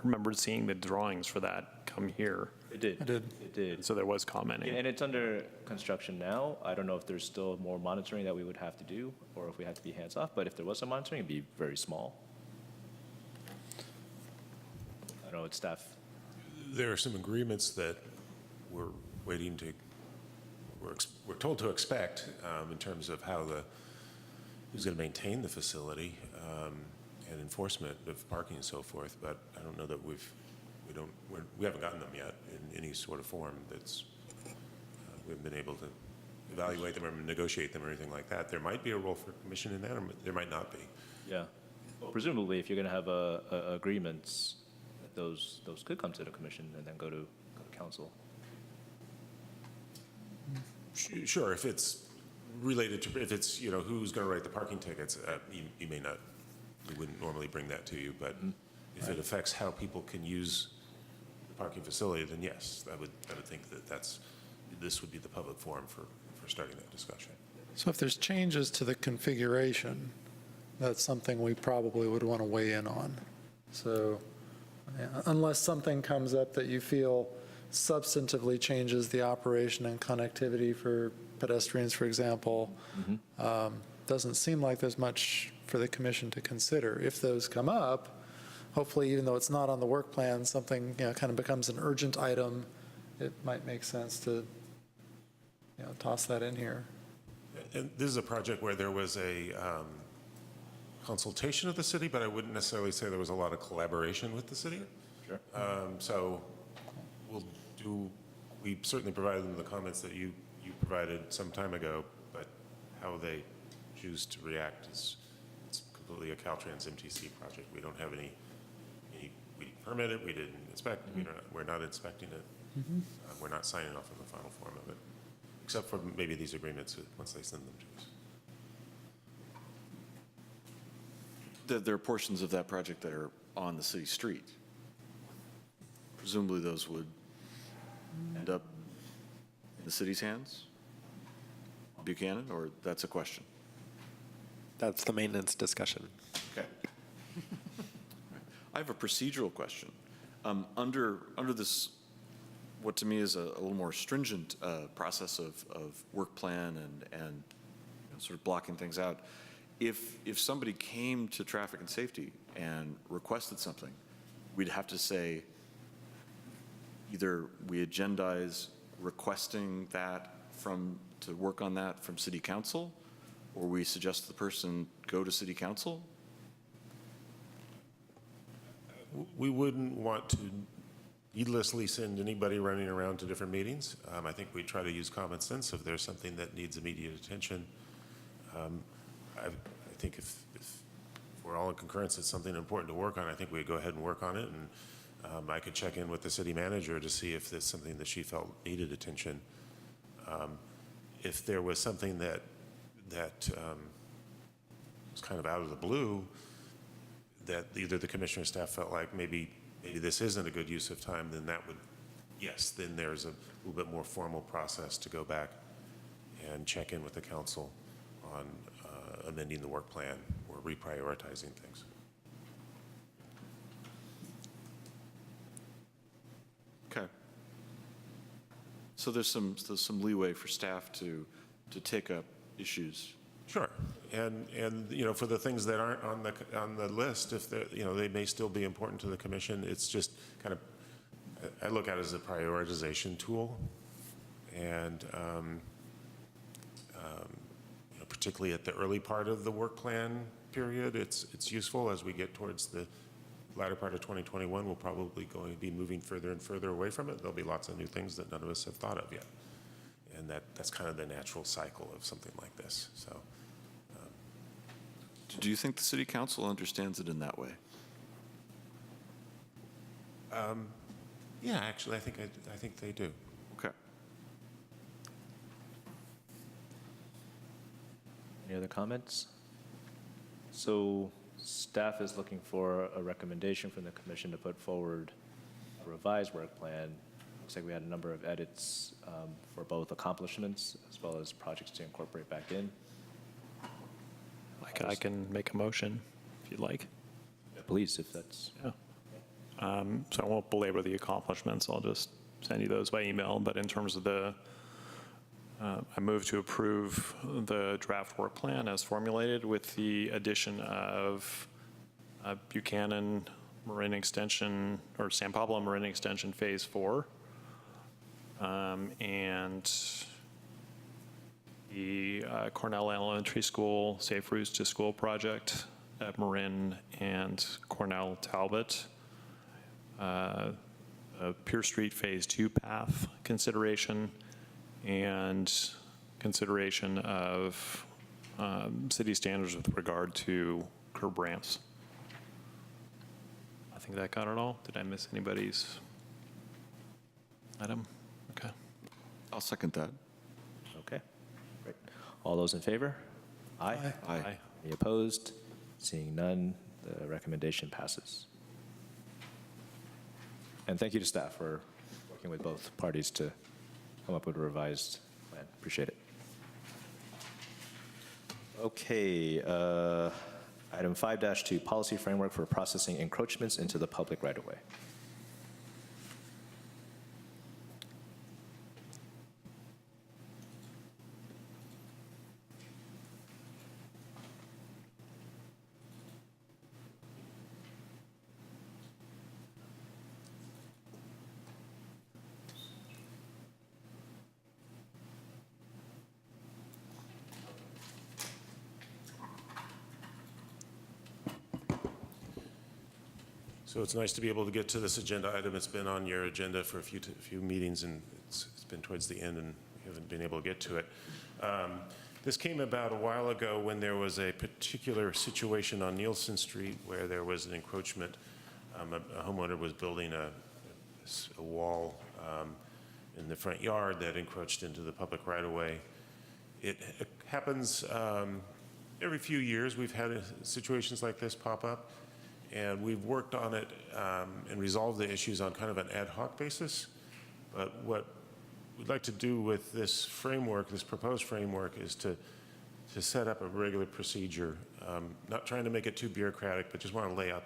remembered seeing the drawings for that come here. It did. It did. So there was commenting. And it's under construction now. I don't know if there's still more monitoring that we would have to do, or if we have to be hands off. But if there was some monitoring, it'd be very small. I don't know. It's staff. There are some agreements that we're waiting to, we're told to expect in terms of how who's going to maintain the facility and enforcement of parking and so forth. But I don't know that we haven't gotten them yet in any sort of form that's we haven't been able to evaluate them or negotiate them or anything like that. There might be a role for commission in that, or there might not be. Yeah. Well, presumably, if you're going to have agreements, those could come to the commission and then go to council. Sure, if it's related to, if it's, who's going to write the parking tickets, you may not, we wouldn't normally bring that to you, but if it affects how people can use the parking facility, then yes, I would think that this would be the public forum for starting that discussion. So if there's changes to the configuration, that's something we probably would want to weigh in on. So unless something comes up that you feel substantively changes the operation and connectivity for pedestrians, for example, doesn't seem like there's much for the commission to consider. If those come up, hopefully, even though it's not on the work plan, something, kind of becomes an urgent item, it might make sense to, toss that in here. And this is a project where there was a consultation of the city, but I wouldn't necessarily say there was a lot of collaboration with the city. Sure. So we certainly provided them the comments that you provided some time ago, but how they choose to react is, it's completely a Caltrans MTC project. We don't have any we permit it, we didn't inspect, we're not inspecting it. We're not signing off on the final form of it, except for maybe these agreements once they send them to us. There are portions of that project that are on the city street. Presumably those would end up in the city's hands? Buchanan, or that's a question? That's the maintenance discussion. Okay. I have a procedural question. Under this, what to me is a little more stringent process of work plan and sort of blocking things out, if somebody came to traffic and safety and requested something, we'd have to say either we agendize requesting that to work on that from city council, or we suggest the person go to city council. We wouldn't want to needlessly send anybody running around to different meetings. I think we try to use common sense. If there's something that needs immediate attention, I think if we're all in concurrence, it's something important to work on, I think we'd go ahead and work on it. And I could check in with the city manager to see if there's something that she felt needed attention. If there was something that was kind of out of the blue, that either the commissioner staff felt like maybe this isn't a good use of time, then that would, yes, then there's a little bit more formal process to go back and check in with the council on amending the work plan or reprioritizing things. Okay. So there's some leeway for staff to take up issues. Sure, and for the things that aren't on the list, if they may still be important to the commission. It's just kind of, I look at it as a prioritization tool, and particularly at the early part of the work plan period, it's useful. As we get towards the latter part of 2021, we'll probably going to be moving further and further away from it. There'll be lots of new things that none of us have thought of yet, and that's kind of the natural cycle of something like this. So. Do you think the city council understands it in that way? Yeah, actually, I think they do. Okay. Any other comments? So staff is looking for a recommendation from the commission to put forward a revised work plan. Looks like we had a number of edits for both accomplishments as well as projects to incorporate back in. I can make a motion if you'd like. Please, if that's. Yeah. So I won't belabor the accomplishments. I'll just send you those by email. But in terms of I move to approve the draft work plan as formulated with the addition of Buchanan Marin Extension, or San Pablo Marin Extension Phase 4, and the Cornell Elementary School Safe Routes to School project at Marin and Cornell Talbot, a Pierce Street Phase 2 path consideration, and consideration of city standards with regard to curb ramps. I think that got it all. Did I miss anybody's item? Okay. I'll second that. Okay, great. All those in favor? Aye. Aye. Any opposed? Seeing none, the recommendation passes. And thank you to staff for working with both parties to come up with a revised plan. Appreciate it. Okay, item 5-2, policy framework for processing encroachments into the public right-of-way. So it's nice to be able to get to this agenda item. It's been on your agenda for a few meetings, and it's been towards the end, and we haven't been able to get to it. This came about a while ago when there was a particular situation on Nielsen Street where there was an encroachment. A homeowner was building a wall in the front yard that encroached into the public right-of-way. It happens every few years. We've had situations like this pop up, and we've worked on it and resolved the issues on kind of an ad hoc basis. But what we'd like to do with this framework, this proposed framework, is to set up a regular procedure, not trying to make it too bureaucratic, but just want to lay out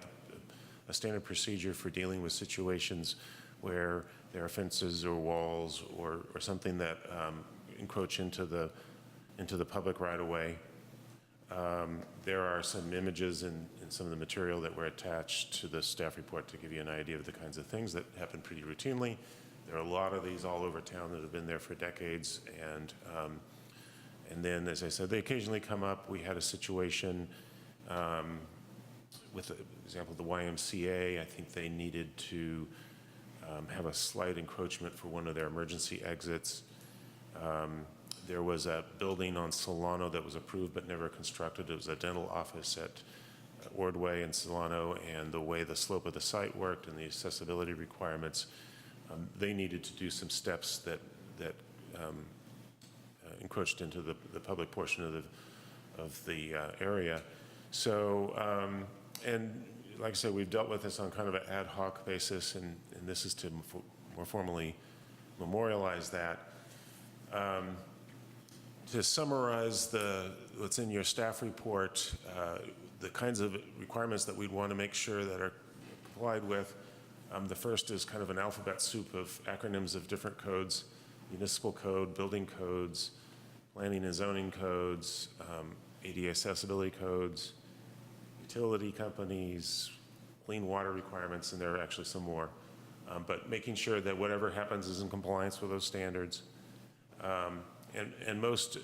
a standard procedure for dealing with situations where there are fences or walls or something that encroach into the public right-of-way. There are some images in some of the material that were attached to the staff report to give you an idea of the kinds of things that happen pretty routinely. There are a lot of these all over town that have been there for decades, and then, as I said, they occasionally come up. We had a situation with, for example, the YMCA. I think they needed to have a slight encroachment for one of their emergency exits. There was a building on Solano that was approved but never constructed. It was a dental office at Ordway in Solano, and the way the slope of the site worked and the accessibility requirements, they needed to do some steps that encroached into the public portion of the area. So, and like I said, we've dealt with this on kind of an ad hoc basis, and this is to more formally memorialize that. To summarize what's in your staff report, the kinds of requirements that we'd want to make sure that are complied with. The first is kind of an alphabet soup of acronyms of different codes: municipal code, building codes, planning and zoning codes, ADA accessibility codes, utility companies, clean water requirements, and there are actually some more. But making sure that whatever happens is in compliance with those standards. And most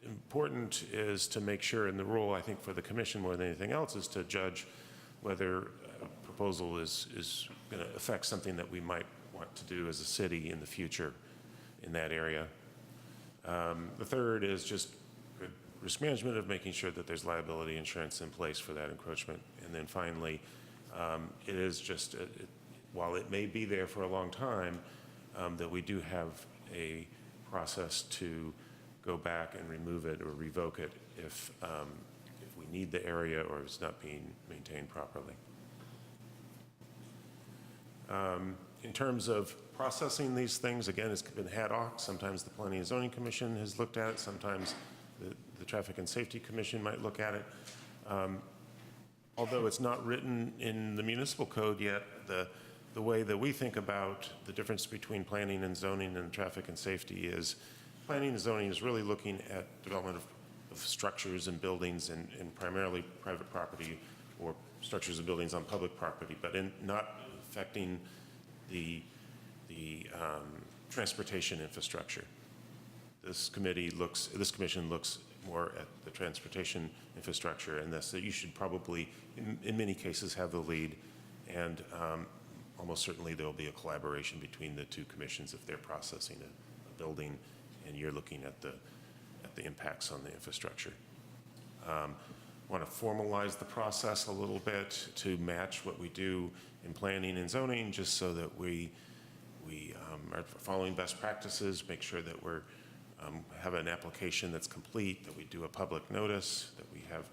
important is to make sure, in the role, I think, for the commission more than anything else, is to judge whether a proposal is going to affect something that we might want to do as a city in the future in that area. The third is just good risk management of making sure that there's liability insurance in place for that encroachment. And then finally, it is just, while it may be there for a long time, that we do have a process to go back and remove it or revoke it if we need the area or if it's not being maintained properly. In terms of processing these things, again, it's been ad hoc. Sometimes the Planning and Zoning Commission has looked at it. Sometimes the Traffic and Safety Commission might look at it. Although it's not written in the municipal code yet, the way that we think about the difference between planning and zoning and traffic and safety is planning and zoning is really looking at development of structures and buildings and primarily private property or structures and buildings on public property, but in not affecting the transportation infrastructure. This commission looks more at the transportation infrastructure, and thus that you should probably, in many cases, have the lead, and almost certainly there will be a collaboration between the two commissions if they're processing a building and you're looking at the impacts on the infrastructure. Want to formalize the process a little bit to match what we do in planning and zoning, just so that we are following best practices, make sure that we're have an application that's complete, that we do a public notice, that we have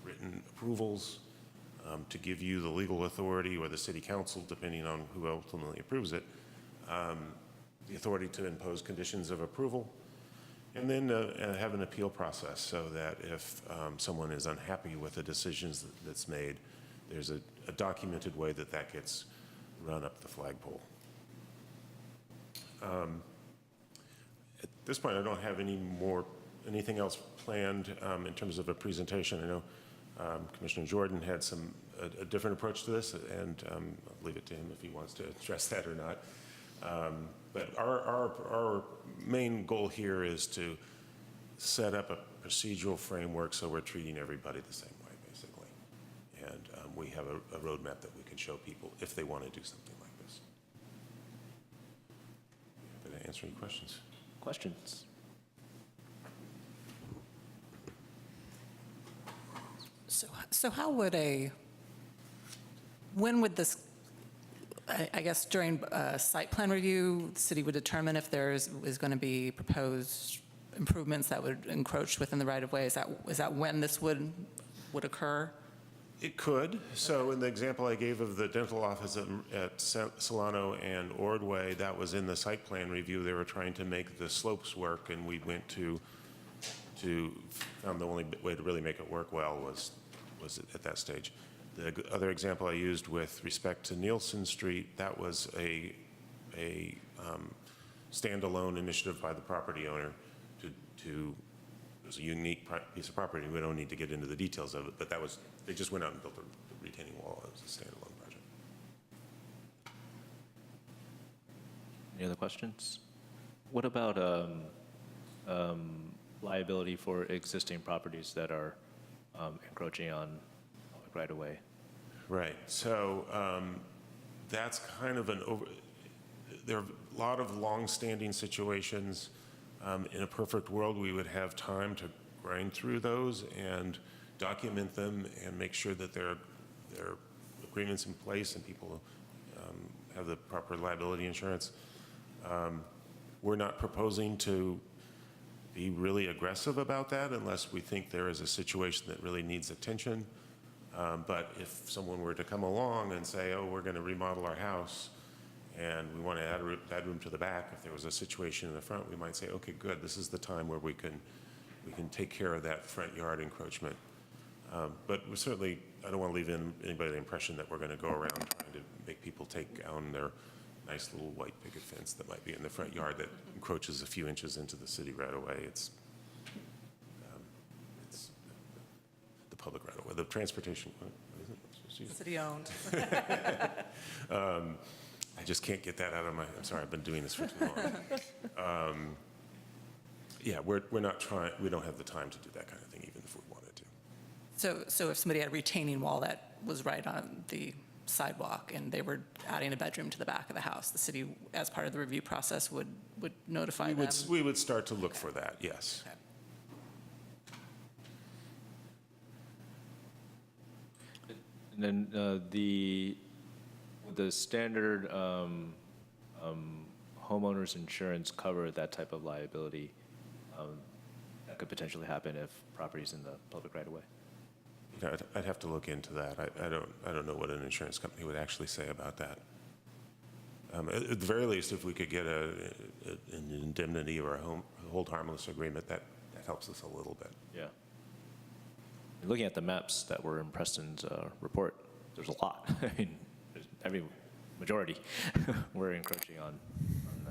written approvals to give you the legal authority, or the city council, depending on who ultimately approves it, the authority to impose conditions of approval, and then have an appeal process so that if someone is unhappy with the decisions that's made, there's a documented way that gets run up the flagpole. At this point, I don't have anything else planned in terms of a presentation. I know Commissioner Jordan had a different approach to this, and I'll leave it to him if he wants to address that or not. But our main goal here is to set up a procedural framework so we're treating everybody the same way, basically. And we have a roadmap that we can show people if they want to do something like this. Happy to answer any questions. Questions? So how would when would this, I guess during site plan review, the city would determine if there is going to be proposed improvements that would encroach within the right-of-way? Is that when this would occur? It could. So in the example I gave of the dental office at Solano and Ordway, that was in the site plan review. They were trying to make the slopes work, and we went to found the only way to really make it work well was at that stage. The other example I used with respect to Nielsen Street, that was a standalone initiative by the property owner to it was a unique piece of property. We don't need to get into the details of it, but they just went out and built a retaining wall as a standalone project. Any other questions? What about liability for existing properties that are encroaching on public right-of-way? Right. So that's kind of there are a lot of long-standing situations. In a perfect world, we would have time to grind through those and document them and make sure that there are agreements in place and people have the proper liability insurance. We're not proposing to be really aggressive about that unless we think there is a situation that really needs attention. But if someone were to come along and say, oh, we're going to remodel our house and we want to add a bedroom to the back, if there was a situation in the front, we might say, okay, good, this is the time where we can take care of that front yard encroachment. But we certainly, I don't want to leave anybody the impression that we're going to go around trying to make people take down their nice little white picket fence that might be in the front yard that encroaches a few inches into the city right away. It's the public right away, the transportation. What is it? City-owned. I just can't get that out of I'm sorry, I've been doing this for too long. Yeah, we're not trying, we don't have the time to do that kind of thing, even if we wanted to. So if somebody had a retaining wall that was right on the sidewalk and they were adding a bedroom to the back of the house, the city, as part of the review process, would notify them? We would start to look for that, yes. Okay. And then the standard homeowners insurance cover that type of liability that could potentially happen if property's in the public right of way? You know, I'd have to look into that. I don't know what an insurance company would actually say about that. At the very least, if we could get an indemnity or a hold harmless agreement, that helps us a little bit. Yeah. And looking at the maps that were in Preston's report, there's a lot. I mean, every majority we're encroaching on.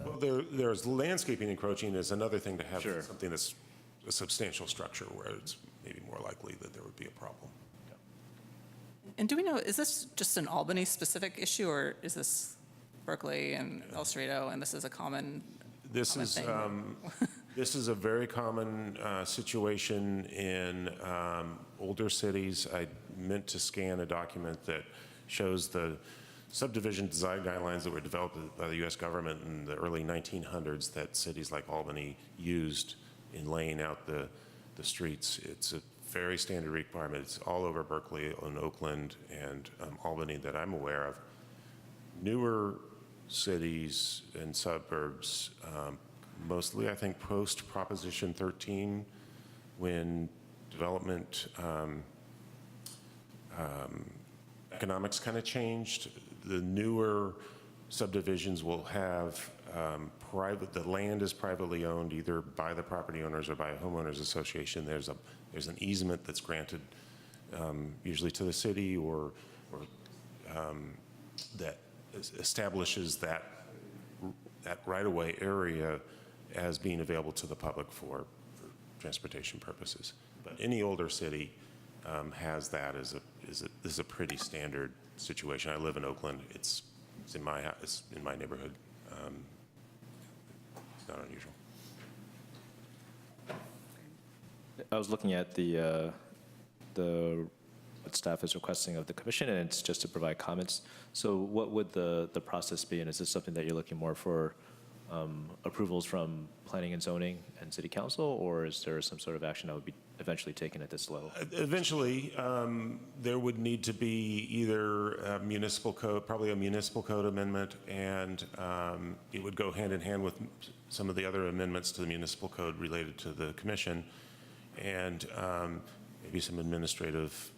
Well, there's landscaping encroaching is another thing to have Sure. something that's a substantial structure where it's maybe more likely that there would be a problem. And do we know, is this just an Albany-specific issue, or is this Berkeley and El Cerrito, and this is a common This common is thing? this is a very common situation in older cities. I meant to scan a document that shows the subdivision design guidelines that were developed by the U.S. government in the early 1900s that cities like Albany used in laying out the streets. It's a very standard requirement. It's all over Berkeley and Oakland and Albany that I'm aware of. Newer cities and suburbs, mostly I think post Proposition 13, when development economics kind of changed, the newer subdivisions will have the land is privately owned either by the property owners or by a homeowners association. There's an easement that's granted usually to the city or that establishes that right-of-way area as being available to the public for transportation purposes. But any older city has that as a pretty standard situation. I live in Oakland. It's in my house. It's in my neighborhood. It's not unusual. I was looking at the what staff is requesting of the commission, and it's just to provide comments. So what would the process be, and is this something that you're looking more for approvals from planning and zoning and city council, or is there some sort of action that would be eventually taken at this level? Eventually, there would need to be either a municipal code, probably a municipal code amendment, and it would go hand in hand with some of the other amendments to the municipal code related to the commission, and maybe some administrative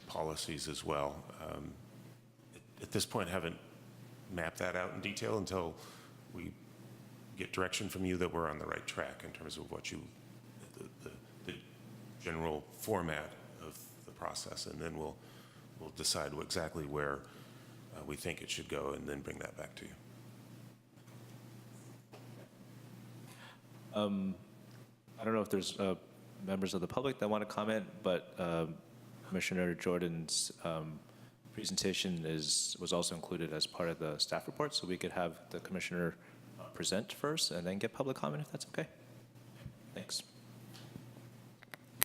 policies as well. At this point, haven't mapped that out in detail until we get direction from you that we're on the right track in terms of what you, the general format of the process, and then we'll decide exactly where we think it should go, and then bring that back to you. I don't know if there's members of the public that want to comment, but Commissioner Jordan's presentation was also included as part of the staff report, so we could have the commissioner present first and then get public comment, if that's okay. Thanks.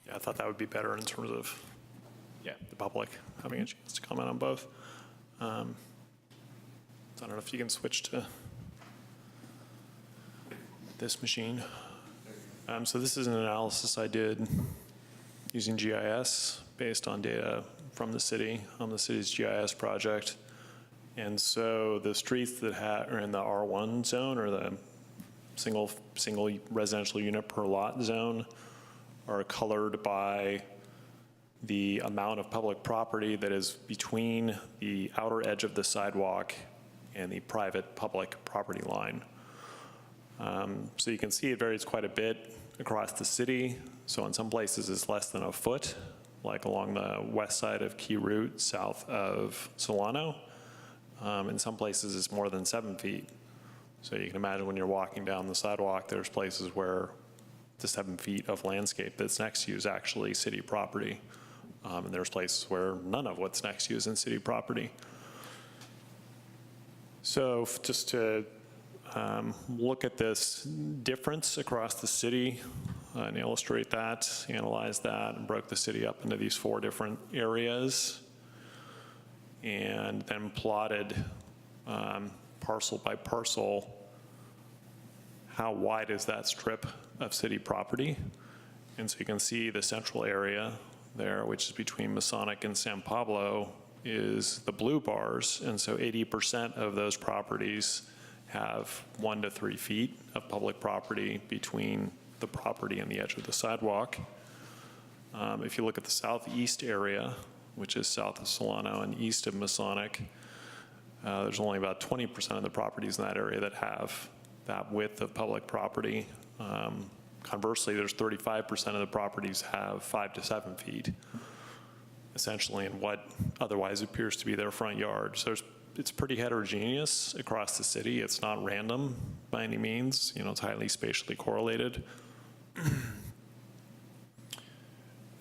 Yeah, I thought that would be better in terms of the public having a chance to comment on both. So I don't know if you can switch to this machine. So this is an analysis I did using GIS based on data from the city on the city's GIS project. And so the streets that are in the R1 zone, or the single residential unit per lot zone, are colored by the amount of public property that is between the outer edge of the sidewalk and the private public property line. So you can see it varies quite a bit across the city. So in some places it's less than a foot, like along the west side of Key Route, south of Solano. In some places it's more than 7 feet. So you can imagine when you're walking down the sidewalk, there's places where the 7 feet of landscape that's next to you is actually city property. And there's places where none of what's next to you is in city property. So just to look at this difference across the city and illustrate that, analyze that, and broke the city up into these 4 different areas, and then plotted parcel by parcel how wide is that strip of city property. And so you can see the central area there, which is between Masonic and San Pablo, is the blue bars. And so 80% of those properties have 1 to 3 feet of public property between the property and the edge of the sidewalk. If you look at the southeast area, which is south of Solano and east of Masonic, there's only about 20% of the properties in that area that have that width of public property. Conversely, there's 35% of the properties have 5 to 7 feet, essentially in what otherwise appears to be their front yard. So it's pretty heterogeneous across the city. It's not random by any means. It's highly spatially correlated.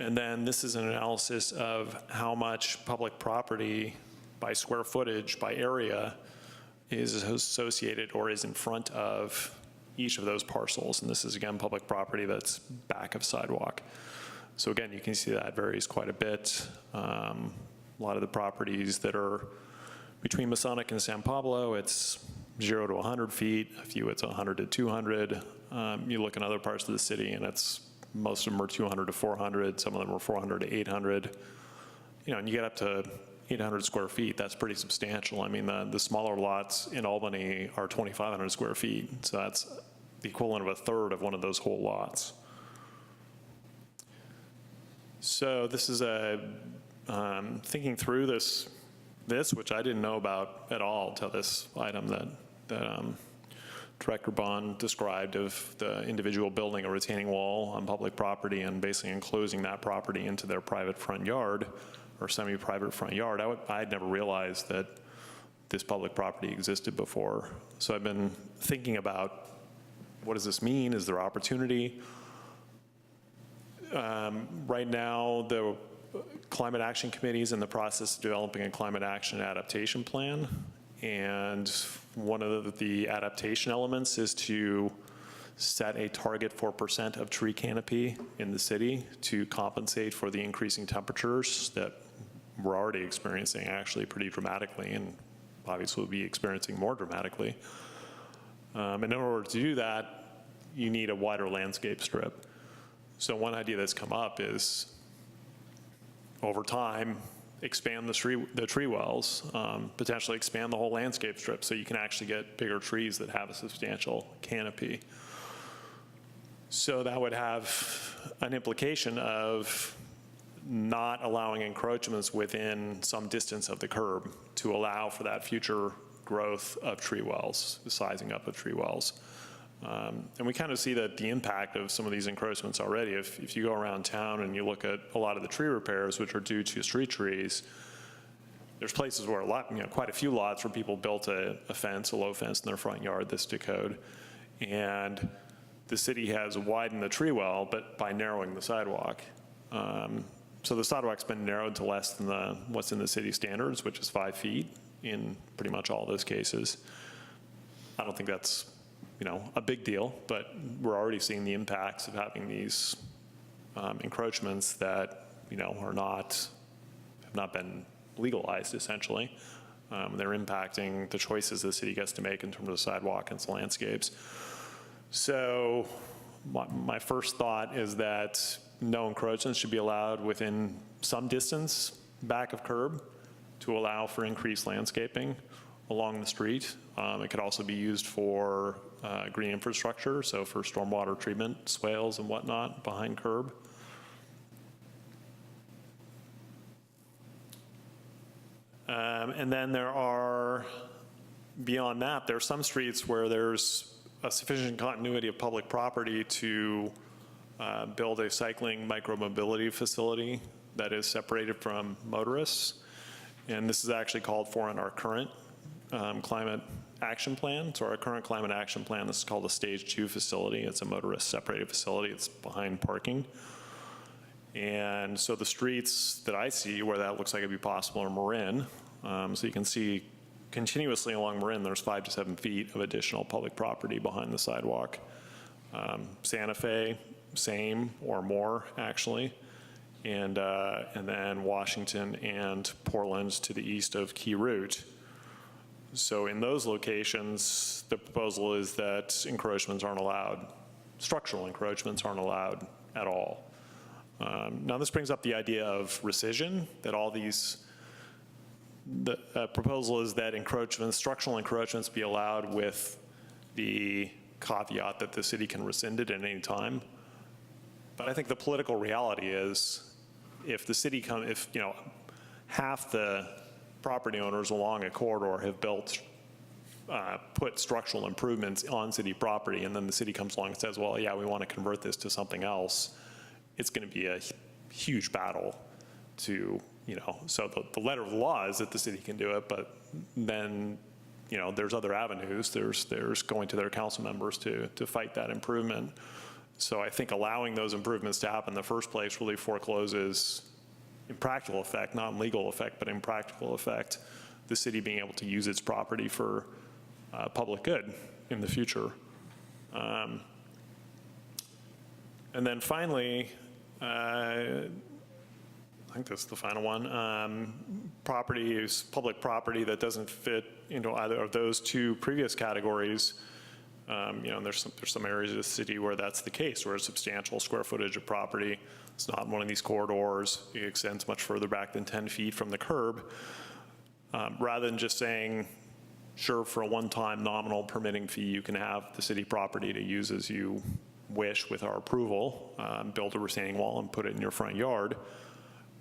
And then this is an analysis of how much public property by square footage, by area, is associated or is in front of each of those parcels. And this is, again, public property that's back of sidewalk. So again, you can see that varies quite a bit. A lot of the properties that are between Masonic and San Pablo, it's 0 to 100 feet. A few, it's 100 to 200. You look in other parts of the city, and most of them are 200 to 400. Some of them are 400 to 800. And you get up to 800 square feet. That's pretty substantial. I mean, the smaller lots in Albany are 2,500 square feet. So that's the equivalent of a third of one of those whole lots. So this is thinking through this, which I didn't know about at all till this item that Director Bond described of the individual building a retaining wall on public property and basically enclosing that property into their private front yard or semi-private front yard. I'd never realized that this public property existed before. So I've been thinking about, what does this mean? Is there opportunity? Right now, the Climate Action Committee is in the process of developing a climate action adaptation plan. And one of the adaptation elements is to set a target for % of tree canopy in the city to compensate for the increasing temperatures that we're already experiencing actually pretty dramatically, and obviously will be experiencing more dramatically. And in order to do that, you need a wider landscape strip. So one idea that's come up is, over time, expand the tree wells, potentially expand the whole landscape strip so you can actually get bigger trees that have a substantial canopy. So that would have an implication of not allowing encroachments within some distance of the curb to allow for that future growth of tree wells, the sizing up of tree wells. And we kind of see that the impact of some of these encroachments already. If you go around town and you look at a lot of the tree repairs, which are due to street trees, there's places where quite a few lots where people built a fence, a low fence in their front yard that's to code. And the city has widened the tree well, but by narrowing the sidewalk. So the sidewalk's been narrowed to less than what's in the city standards, which is 5 feet in pretty much all those cases. I don't think that's a big deal, but we're already seeing the impacts of having these encroachments that have not been legalized essentially. They're impacting the choices the city gets to make in terms of sidewalk and landscapes. So my first thought is that no encroachments should be allowed within some distance back of curb to allow for increased landscaping along the street. It could also be used for green infrastructure, so for stormwater treatment, swales and whatnot behind curb. And then beyond that, there are some streets where there's a sufficient continuity of public property to build a cycling micromobility facility that is separated from motorists. And this is actually called for in our current climate action plan. So our current climate action plan, this is called a stage 2 facility. It's a motorist separated facility. It's behind parking. And so the streets that I see where that looks like it'd be possible are Marin. So you can see continuously along Marin, there's 5 to 7 feet of additional public property behind the sidewalk. Santa Fe, same or more actually. And then Washington and Portland to the east of Key Route. So in those locations, the proposal is that encroachments aren't allowed. Structural encroachments aren't allowed at all. Now this brings up the idea of rescission, that the proposal is that structural encroachments be allowed with the caveat that the city can rescind it at any time. But I think the political reality is if the city half the property owners along a corridor have put structural improvements on city property, and then the city comes along and says, well, yeah, we want to convert this to something else, it's going to be a huge battle to, so the letter of the law is that the city can do it, but then, there's other avenues. There's going to their council members to fight that improvement. So I think allowing those improvements to happen in the first place really forecloses, in practical effect, not in legal effect, but in practical effect, the city being able to use its property for public good in the future. And then finally, I think that's the final one, property is public property that doesn't fit into either of those two previous categories. There's some areas of the city where that's the case, where a substantial square footage of property, it's not in one of these corridors, it extends much further back than 10 feet from the curb. Rather than just saying, sure, for a one-time nominal permitting fee, you can have the city property to use as you wish with our approval, build a retaining wall and put it in your front yard,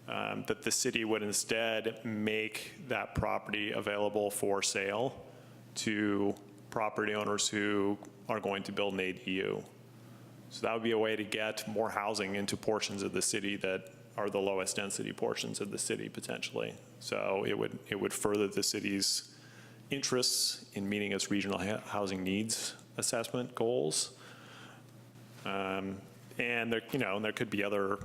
that the city would instead make that property available for sale to property owners who are going to build an ADU. So that would be a way to get more housing into portions of the city that are the lowest density portions of the city potentially. So it would further the city's interests in meeting its regional housing needs assessment goals. And there could be other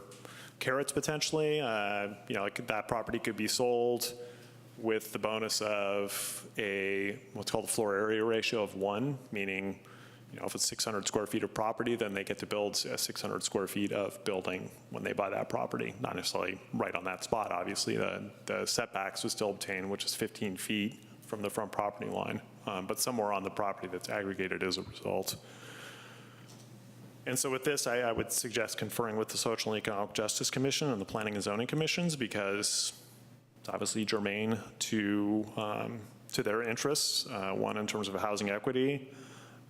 carrots potentially. That property could be sold with the bonus of what's called a floor area ratio of 1, meaning if it's 600 square feet of property, then they get to build 600 square feet of building when they buy that property. Not necessarily right on that spot, obviously. The setbacks would still obtain, which is 15 feet from the front property line, but somewhere on the property that's aggregated as a result. And so with this, I would suggest conferring with the Social and Economic Justice Commission and the Planning and Zoning Commissions, because it's obviously germane to their interests, one in terms of housing equity,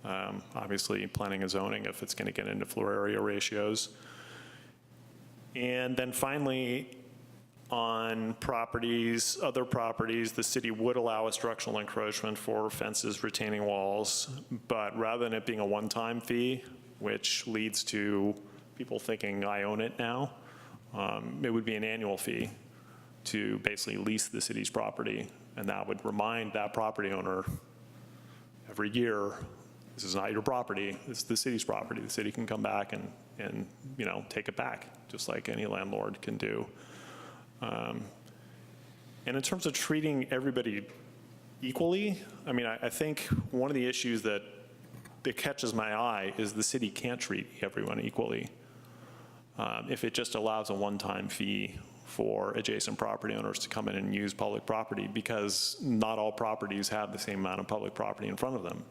obviously planning and zoning if it's going to get into floor area ratios. And then finally, on properties, other properties, the city would allow a structural encroachment for fences, retaining walls, but rather than it being a one-time fee, which leads to people thinking I own it now, it would be an annual fee to basically lease the city's property. And that would remind that property owner every year, this is not your property, this is the city's property. The city can come back and take it back, just like any landlord can do. And in terms of treating everybody equally, I mean, I think one of the issues that catches my eye is the city can't treat everyone equally. If it just allows a one-time fee for adjacent property owners to come in and use public property, because not all properties have the same amount of public property in front of them.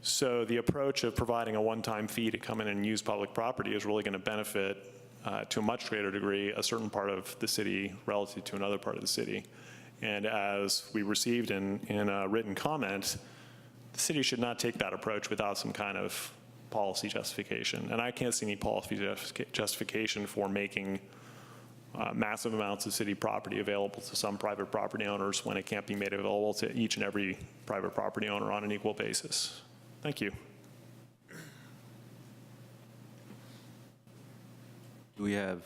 So the approach of providing a one-time fee to come in and use public property is really going to benefit to a much greater degree a certain part of the city relative to another part of the city. And as we received in a written comment, the city should not take that approach without some kind of policy justification. And I can't see any policy justification for making massive amounts of city property available to some private property owners when it can't be made available to each and every private property owner on an equal basis. Thank you. Do we have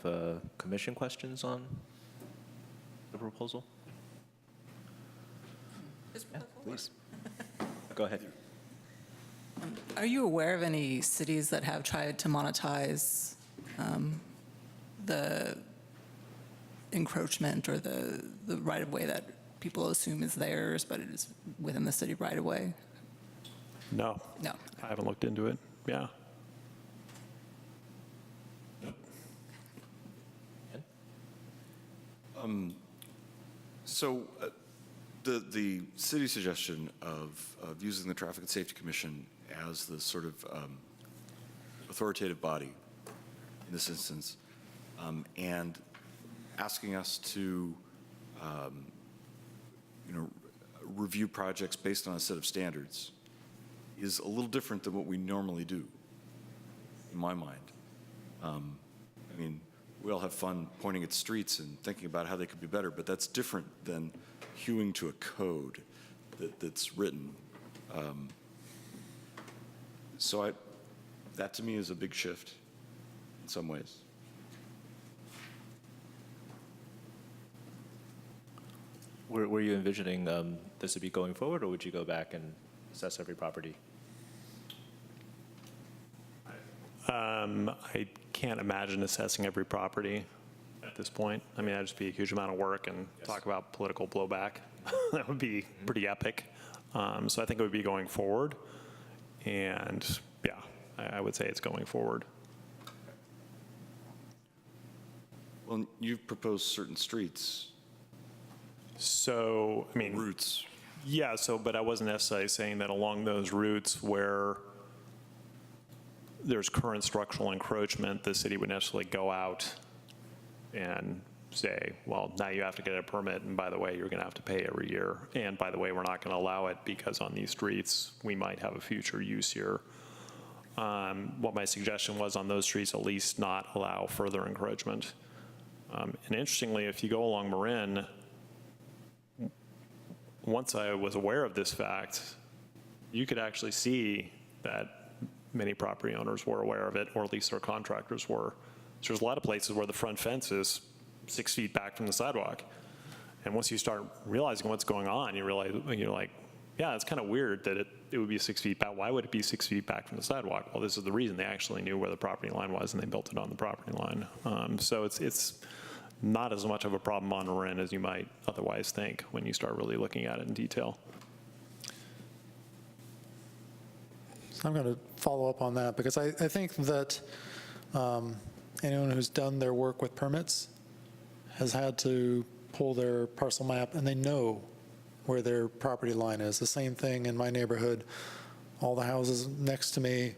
commission questions on the proposal? Yeah, please. Go ahead. Are you aware of any cities that have tried to monetize the encroachment or the right-of-way that people assume is theirs, but it is within the city right-of-way? No. No. I haven't looked into it. Yeah. So the city suggestion of using the Traffic and Safety Commission as the sort of authoritative body in this instance, and asking us to review projects based on a set of standards is a little different than what we normally do, in my mind. I mean, we all have fun pointing at streets and thinking about how they could be better, but that's different than hewing to a code that's written. So that to me is a big shift in some ways. Were you envisioning this to be going forward, or would you go back and assess every property? I can't imagine assessing every property at this point. I mean, that'd just be a huge amount of work, and talk about political blowback. That would be pretty epic. So I think it would be going forward. And yeah, I would say it's going forward. Well, you've proposed certain streets. So, I mean, routes. Yeah, but I wasn't necessarily saying that along those routes where there's current structural encroachment, the city would necessarily go out and say, well, now you have to get a permit, and by the way, you're going to have to pay every year. And by the way, we're not going to allow it because on these streets, we might have a future use here. What my suggestion was on those streets, at least not allow further encroachment. And interestingly, if you go along Marin, once I was aware of this fact, you could actually see that many property owners were aware of it, or at least their contractors were. So there's a lot of places where the front fence is 6 feet back from the sidewalk. And once you start realizing what's going on, you realize, you're like, yeah, it's kind of weird that it would be 6 feet back. Why would it be 6 feet back from the sidewalk? Well, this is the reason. They actually knew where the property line was, and they built it on the property line. So it's not as much of a problem on Marin as you might otherwise think when you start really looking at it in detail. So I'm going to follow up on that because I think that anyone who's done their work with permits has had to pull their parcel map and they know where their property line is. The same thing in my neighborhood. All the houses next to me,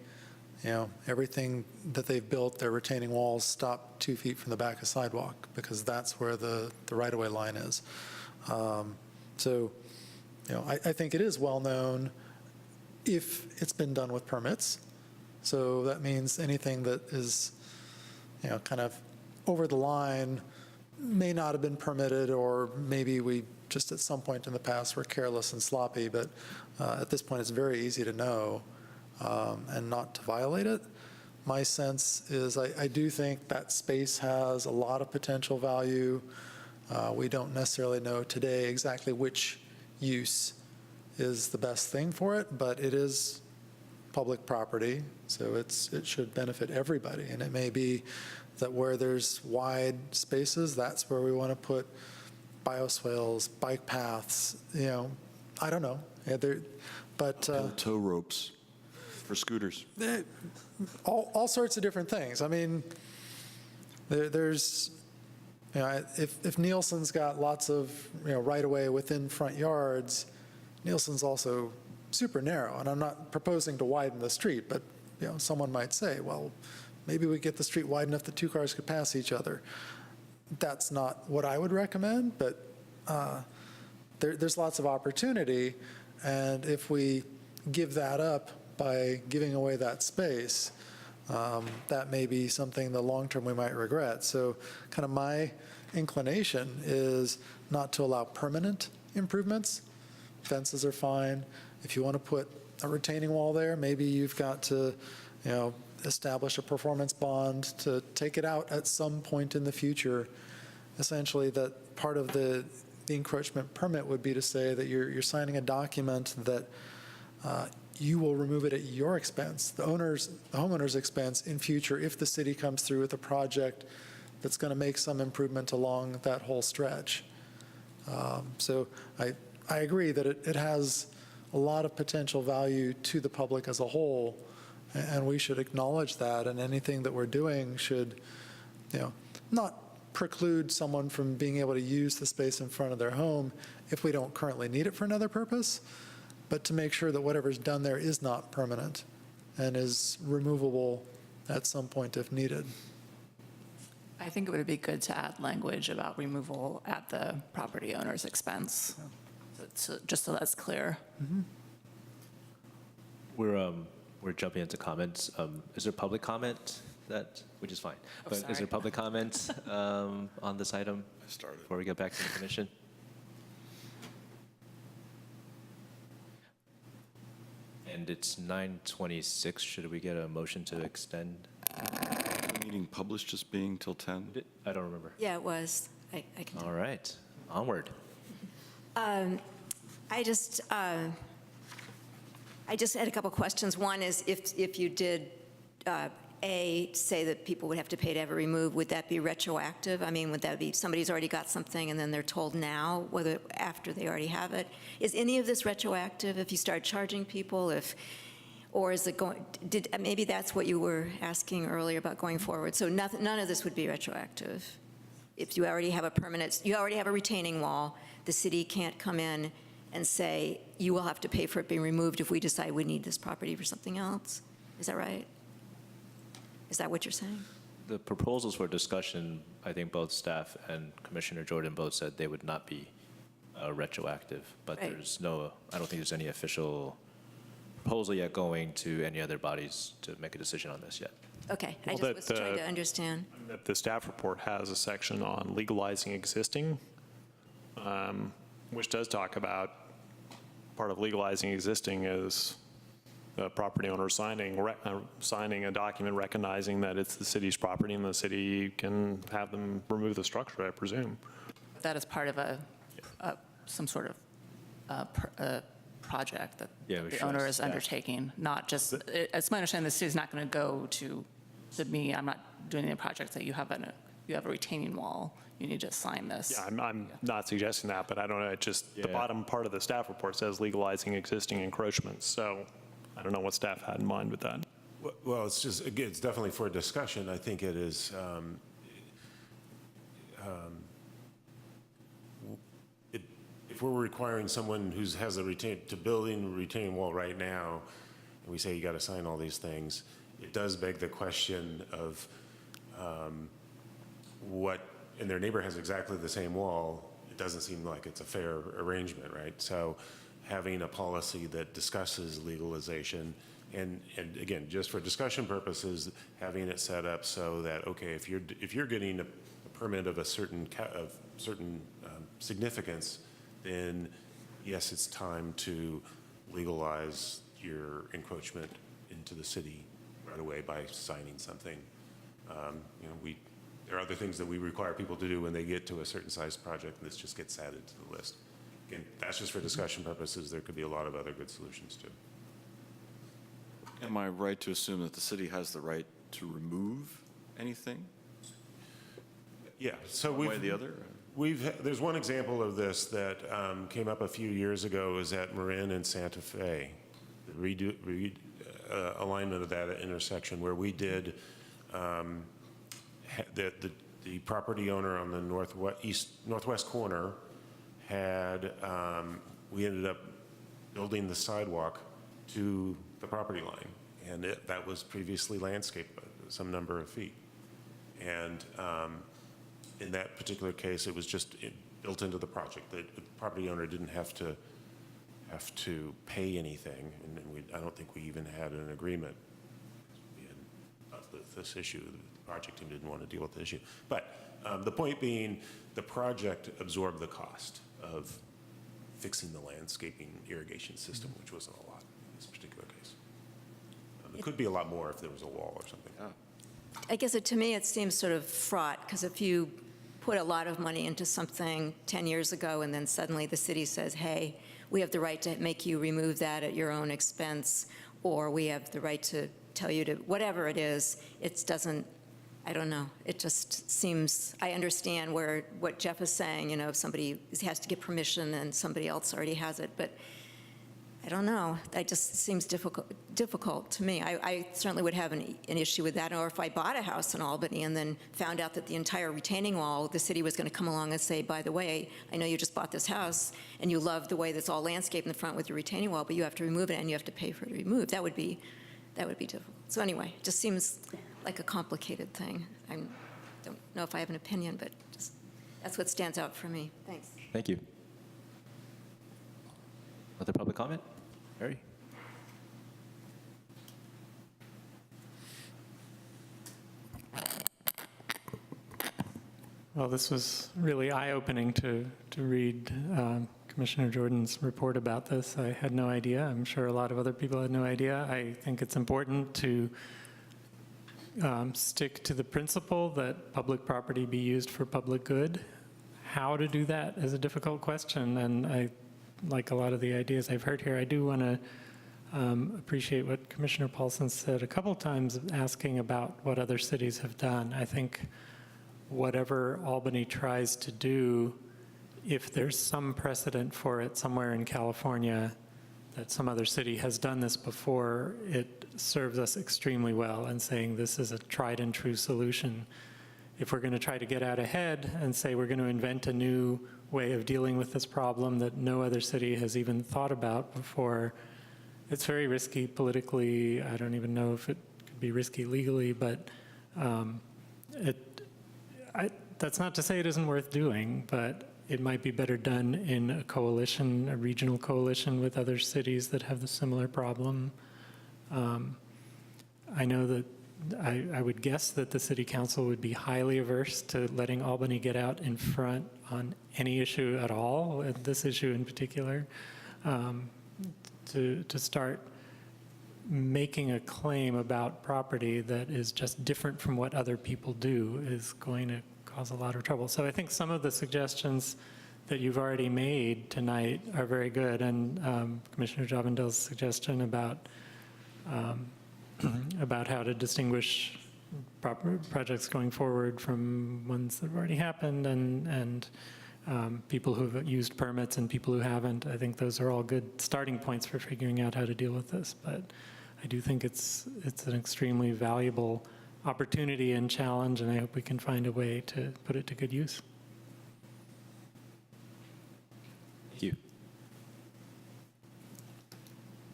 you know, everything that they've built, their retaining walls stop 2 feet from the back of sidewalk because that's where the right-of-way line is. So, you know, I think it is well-known if it's been done with permits. So that means anything that is, you know, kind of over the line may not have been permitted, or maybe we just at some point in the past were careless and sloppy, but at this point it's very easy to know and not to violate it. My sense is I do think that space has a lot of potential value. We don't necessarily know today exactly which use is the best thing for it, but it is public property, so it should benefit everybody. And it may be that where there's wide spaces, that's where we want to put bioswales, bike paths, you know, I don't know. Yeah, but tow ropes for scooters. all sorts of different things. I mean, there's, you know, if Nielsen's got lots of, you know, right-of-way within front yards, Nielsen's also super narrow. And I'm not proposing to widen the street, but, you know, someone might say, well, maybe we get the street wide enough that 2 cars could pass each other. That's not what I would recommend, but there's lots of opportunity. And if we give that up by giving away that space, that may be something in the long term we might regret. So kind of my inclination is not to allow permanent improvements. Fences are fine. If you want to put a retaining wall there, maybe you've got to, you know, establish a performance bond to take it out at some point in the future. Essentially, that part of the encroachment permit would be to say that you're signing a document that you will remove it at your expense, the homeowner's expense in future if the city comes through with a project that's going to make some improvement along that whole stretch. So I agree that it has a lot of potential value to the public as a whole, and we should acknowledge that, and anything that we're doing should, you know, not preclude someone from being able to use the space in front of their home if we don't currently need it for another purpose, but to make sure that whatever's done there is not permanent and is removable at some point if needed. I think it would be good to add language about removal at the property owner's expense, just so that's clear. Mm-hmm. We're jumping into comments. Is there public comment? Which is fine. Oh, But sorry. is there public comment on this item before we get back to the commission? And it's 9:26. Should we get a motion to extend? Meeting published as being till 10? I don't remember. Yeah, it was. I can. All right, onward. I just had a couple questions. One is if you did, say that people would have to pay to have it removed, would that be retroactive? I mean, would that be somebody's already got something and then they're told now, whether after they already have it? Is any of this retroactive if you start charging people? Or is it going, maybe that's what you were asking earlier about going forward. So none of this would be retroactive. If you already have you already have a retaining wall, the city can't come in and say, you will have to pay for it being removed if we decide we need this property for something else. Is that right? Is that what you're saying? The proposals for discussion, I think both staff and Commissioner Jordan both said they would not be retroactive, but Right. there's no, I don't think there's any official proposal yet going to any other bodies to make a decision on this yet. Okay, I Well, just was trying to understand. The staff report has a section on legalizing existing, which does talk about part of legalizing existing is the property owner signing a document recognizing that it's the city's property and the city can have them remove the structure, I presume. That is part of some sort of project that Yeah, we the should owner ask is staff. undertaking, not just, it's my understanding the city's not going to go to me, I'm not doing any projects that you have a retaining wall, you need to sign this. Yeah, I'm not suggesting that, but I don't know, it just, the Yeah. bottom part of the staff report says legalizing existing encroachments, so I don't know what staff had in mind with that. Well, it's just, again, it's definitely for discussion. I think it is, if we're requiring someone who has to build in a retaining wall right now, and we say you got to sign all these things, it does beg the question of what, and their neighbor has exactly the same wall, it doesn't seem like it's a fair arrangement, right? So having a policy that discusses legalization, and again, just for discussion purposes, having it set up so that, okay, if you're getting a permit of a certain significance, then yes, it's time to legalize your encroachment into the city right away by signing something. There are other things that we require people to do when they get to a certain size project, and this just gets added to the list. Again, that's just for discussion purposes. There could be a lot of other good solutions too. Am I right to assume that the city has the right to remove anything? Yeah, so One way or the other? there's one example of this that came up a few years ago, is at Marin and Santa Fe, the alignment of that intersection, where we did, the property owner on the northwest corner had, we ended up building the sidewalk to the property line, and that was previously landscaped some number of feet. And in that particular case, it was just built into the project. The property owner didn't have to pay anything, and I don't think we even had an agreement with this issue. The project team didn't want to deal with the issue. But the point being, the project absorbed the cost of fixing the landscaping irrigation system, which wasn't a lot in this particular case. It could be a lot more if there was a wall or something. I guess to me, it seems sort of fraught, because if you put a lot of money into something 10 years ago, and then suddenly the city says, hey, we have the right to make you remove that at your own expense, or we have the right to tell you to, whatever it is, it doesn't, I don't know. It just seems, I understand what Jeff is saying, if somebody has to get permission and somebody else already has it, but I don't know. That just seems difficult to me. I certainly would have an issue with that. Or if I bought a house in Albany and then found out that the entire retaining wall, the city was going to come along and say, by the way, I know you just bought this house and you love the way that's all landscaped in the front with your retaining wall, but you have to remove it and you have to pay for it to remove. That would be difficult. So anyway, it just seems like a complicated thing. I don't know if I have an opinion, but just, that's what stands out for me. Thanks. Thank you. Other public comment? Harry? Well, this was really eye-opening to read Commissioner Jordan's report about this. I had no idea. I'm sure a lot of other people had no idea. I think it's important to stick to the principle that public property be used for public good. How to do that is a difficult question, and I, like a lot of the ideas I've heard here, I do want to appreciate what Commissioner Paulson said a couple times, asking about what other cities have done. I think whatever Albany tries to do, if there's some precedent for it somewhere in California that some other city has done this before, it serves us extremely well in saying this is a tried and true solution. If we're going to try to get out ahead and say we're going to invent a new way of dealing with this problem that no other city has even thought about before, it's very risky politically. I don't even know if it could be risky legally, but that's not to say it isn't worth doing, but it might be better done in a coalition, a regional coalition with other cities that have the similar problem. I know that I would guess that the city council would be highly averse to letting Albany get out in front on any issue at all, this issue in particular. To start making a claim about property that is just different from what other people do is going to cause a lot of trouble. So I think some of the suggestions that you've already made tonight are very good, and Commissioner Jovindal's suggestion about how to distinguish projects going forward from ones that have already happened, and people who've used permits and people who haven't. I think those are all good starting points for figuring out how to deal with this. But I do think it's an extremely valuable opportunity and challenge, and I hope we can find a way to put it to good use. Thank you.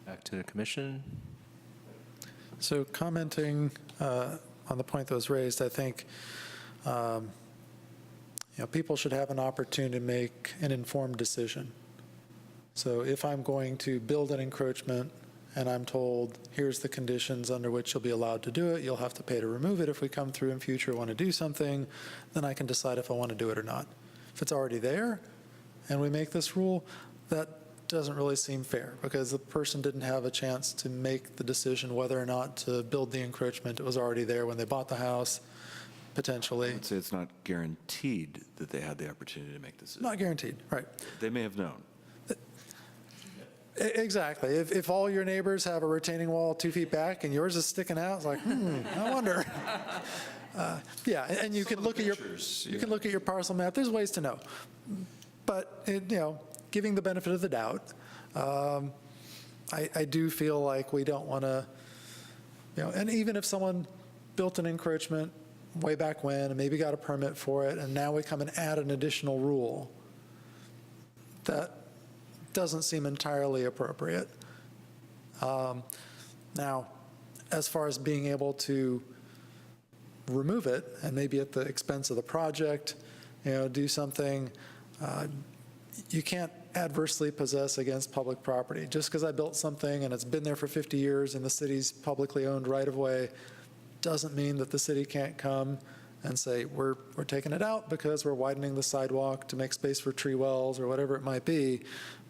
Back to the commission. So commenting on the point that was raised, I think people should have an opportunity to make an informed decision. So if I'm going to build an encroachment and I'm told, here's the conditions under which you'll be allowed to do it, you'll have to pay to remove it if we come through in future want to do something, then I can decide if I want to do it or not. If it's already there and we make this rule, that doesn't really seem fair because the person didn't have a chance to make the decision whether or not to build the encroachment. It was already there when they bought the house, potentially. I'd say it's not guaranteed that they had the opportunity to make this decision. Not guaranteed, right. They may have known. Exactly. If all your neighbors have a retaining wall 2 feet back and yours is sticking out, it's like, I wonder. Yeah, and you can look at your parcel map. There's ways to know. But, giving the benefit of the doubt, I do feel like we don't want to, and even if someone built an encroachment way back when and maybe got a permit for it, and now we come and add an additional rule, that doesn't seem entirely appropriate. Now, as far as being able to remove it, and maybe at the expense of the project, do something, you can't adversely possess against public property. Just because I built something and it's been there for 50 years in the city's publicly owned right-of-way doesn't mean that the city can't come and say, we're taking it out because we're widening the sidewalk to make space for tree wells or whatever it might be.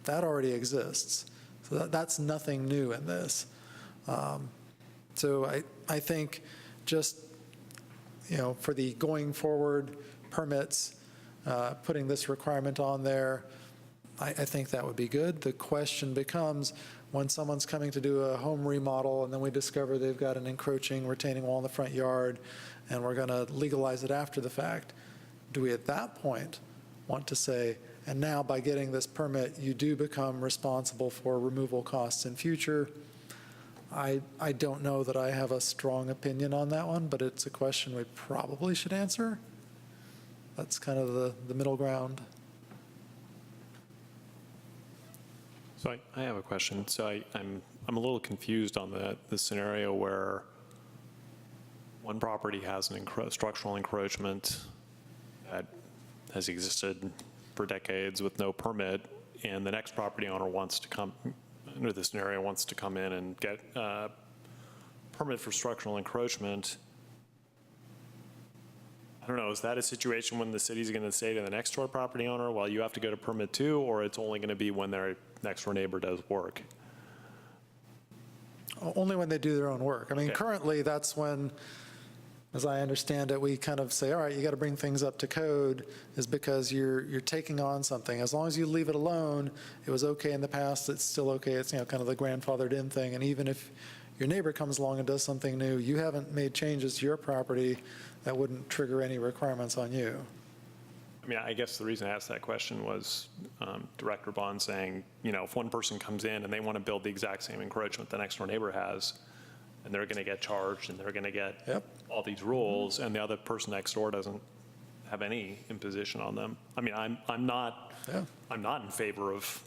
That already exists. So that's nothing new in this. So I think just, for the going forward permits, putting this requirement on there, I think that would be good. The question becomes when someone's coming to do a home remodel and then we discover they've got an encroaching retaining wall in the front yard and we're going to legalize it after the fact, do we at that point want to say, and now by getting this permit, you do become responsible for removal costs in future? I don't know that I have a strong opinion on that one, but it's a question we probably should answer. That's kind of the middle ground. So I have a question. So I'm a little confused on the scenario where one property has an structural encroachment that has existed for decades with no permit, and the next property owner wants to come, under the scenario, wants to come in and get a permit for structural encroachment. I don't know, is that a situation when the city's going to say to the next door property owner, well, you have to go to permit too, or it's only going to be when their next door neighbor does work? Only when they do their own work. I mean, Okay. currently, that's when, as I understand it, we kind of say, all right, you got to bring things up to code, is because you're taking on something. As long as you leave it alone, it was okay in the past, it's still okay. It's, kind of the grandfathered in thing. And even if your neighbor comes along and does something new, you haven't made changes to your property, that wouldn't trigger any requirements on you. I mean, I guess the reason I asked that question was Director Bond saying, if one person comes in and they want to build the exact same encroachment the next door neighbor has, and they're going to get charged and they're going to get all these rules, and the other person next door doesn't have any imposition on them. I mean, I'm not in favor of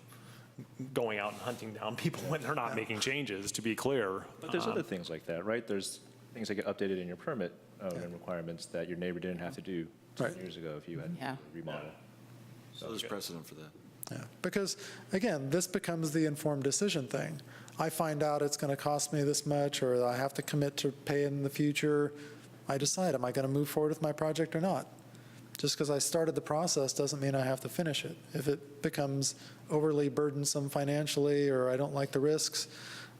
going out and hunting down people when they're not making changes, to be clear. But there's other things like that, right? There's things that get updated in your permit and requirements that your neighbor didn't have to do 10 years ago if you had to remodel. So there's precedent for that. Yeah, because again, this becomes the informed decision thing. I find out it's going to cost me this much, or I have to commit to pay in the future. I decide, am I going to move forward with my project or not? Just because I started the process doesn't mean I have to finish it. If it becomes overly burdensome financially, or I don't like the risks,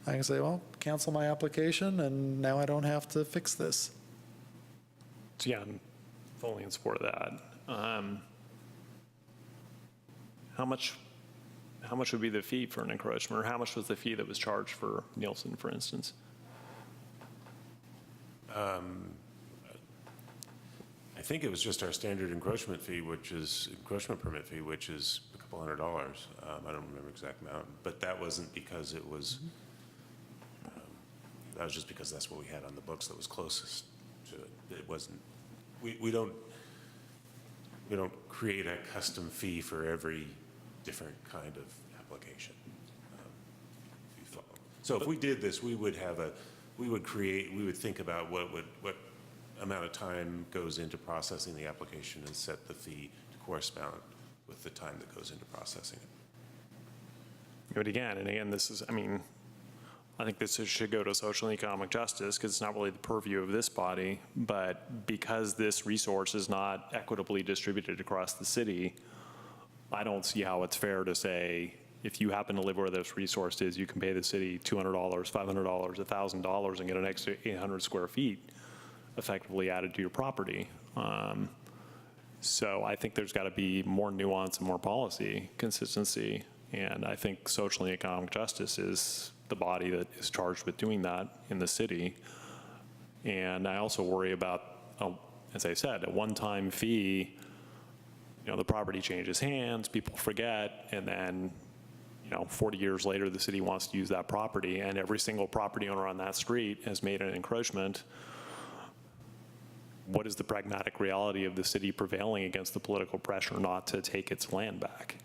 I can say, well, cancel my application, and now I don't have to fix this. So yeah, I'm fully in support of that. How much would be the fee for an encroachment, or how much was the fee that was charged for Nielsen, for instance? I I think it was just our standard encroachment fee, which is, encroachment permit fee, which is a couple $100. I don't remember exact amount, but that wasn't because it was, that was just because that's what we had on the books that was closest to it. It wasn't, we don't create a custom fee for every different kind of application. If you follow. So if we did this, we would think about what amount of time goes into processing the application and set the fee to correspond with the time that goes into processing it. But again, this is, I mean, I think this should go to social and economic justice because it's not really the purview of this body, but because this resource is not equitably distributed across the city, I don't see how it's fair to say, if you happen to live where this resource is, you can pay the city $200, $500, $1,000 and get an extra 800 square feet effectively added to your property. So I think there's got to be more nuance and more policy consistency. And I think social and economic justice is the body that is charged with doing that in the city. And I also worry about, as I said, a one-time fee. You know, the property changes hands, people forget, and then 40 years later, the city wants to use that property, and every single property owner on that street has made an encroachment. What is the pragmatic reality of the city prevailing against the political pressure not to take its land back?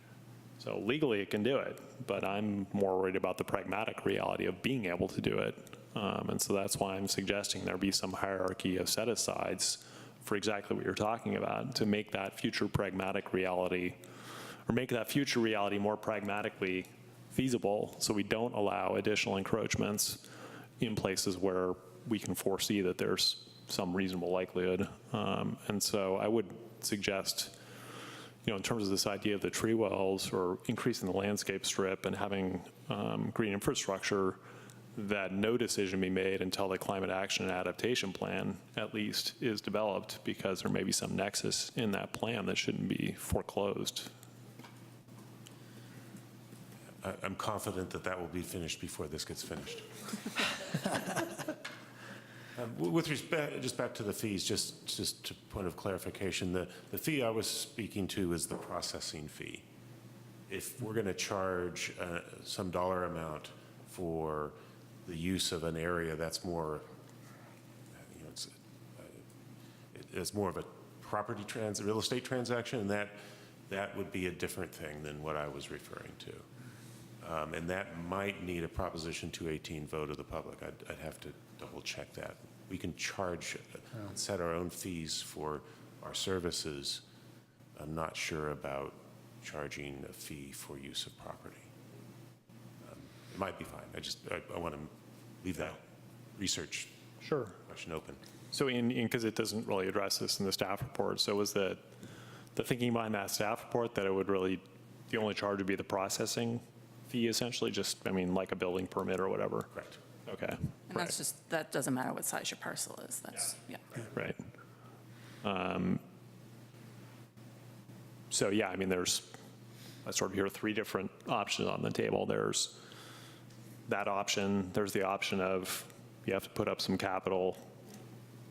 So legally it can do it, but I'm more worried about the pragmatic reality of being able to do it. And so that's why I'm suggesting there be some hierarchy of set-asides for exactly what you're talking about, to make that future pragmatic reality, or make that future reality more pragmatically feasible, so we don't allow additional encroachments in places where we can foresee that there's some reasonable likelihood. And so I would suggest, in terms of this idea of the tree wells or increasing the landscape strip and having green infrastructure, that no decision be made until the climate action and adaptation plan at least is developed, because there may be some nexus in that plan that shouldn't be foreclosed. I'm confident that that will be finished before this gets finished. With respect, just back to the fees, just to point of clarification, the fee I was speaking to is the processing fee. If we're going to charge some dollar amount for the use of an area that's more, it's more of a real estate transaction, and that would be a different thing than what I was referring to. And that might need a Proposition 218 vote of the public. I'd have to double check that. We can charge, set our own fees for our services. I'm not sure about charging a fee for use of property. It might be fine. I want to leave that research question open. So because it doesn't really address this in the staff report, so was the thinking behind that staff report that it would really, the only charge would be the processing fee essentially, just, like a building permit or whatever? Correct. Okay. And that's just, that doesn't matter what size your parcel is. That's, yeah. Right. So yeah, there's, I sort of hear three different options on the table. There's that option, there's the option of you have to put up some capital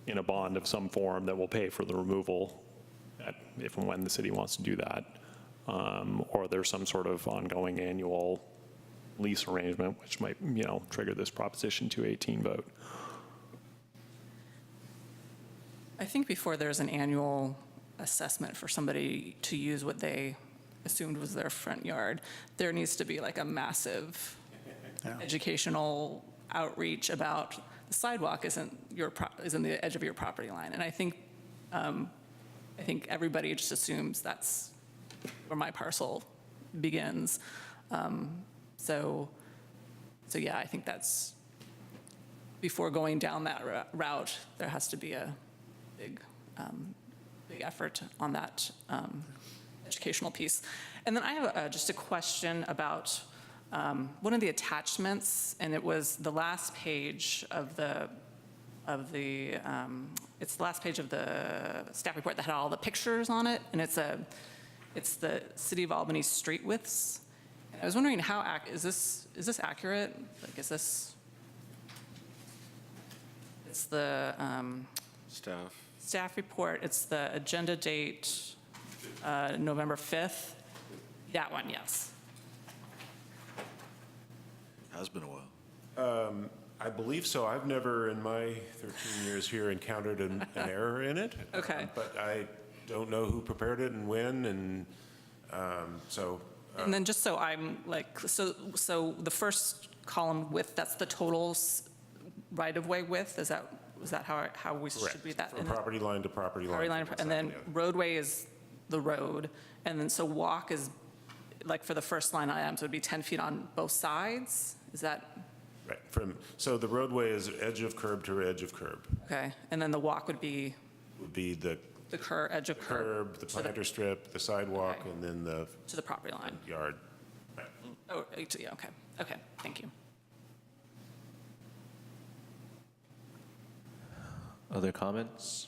in a bond of some form that will pay for the removal if and when the city wants to do that. Or there's some sort of ongoing annual lease arrangement, which might, trigger this Proposition 218 vote. I think before there's an annual assessment for somebody to use what they assumed was their front yard, there needs to be like a massive educational outreach about the sidewalk isn't the edge of your property line. And I think everybody just assumes that's where my parcel begins. So yeah, I think that's, before going down that route, there has to be a big effort on that educational piece. And then I have just a question about one of the attachments, and it was the last page of it's the last page of the staff report that had all the pictures on it, and it's the City of Albany street widths. And I was wondering is this accurate? Like, is this? It's the Staff. Staff report, it's the agenda date, November 5th. That one, yes. Has been a while. I believe so. I've never, in my 13 years here, encountered an error in it. Okay. But I don't know who prepared it and when, and so. And then just so I'm like, so the first column width, that's the total right-of-way width? Is that how we should read that? From property line to property line. Property line, and then roadway is the road, and then so walk is, like for the first line items, would be 10 feet on both sides? Is that, Right, so the roadway is edge of curb to edge of curb. okay, and then the walk would be The edge of curb curb, the planter strip, the sidewalk, Okay. and then the to the property line? yard. Right. Oh, yeah, okay, thank you. Other comments?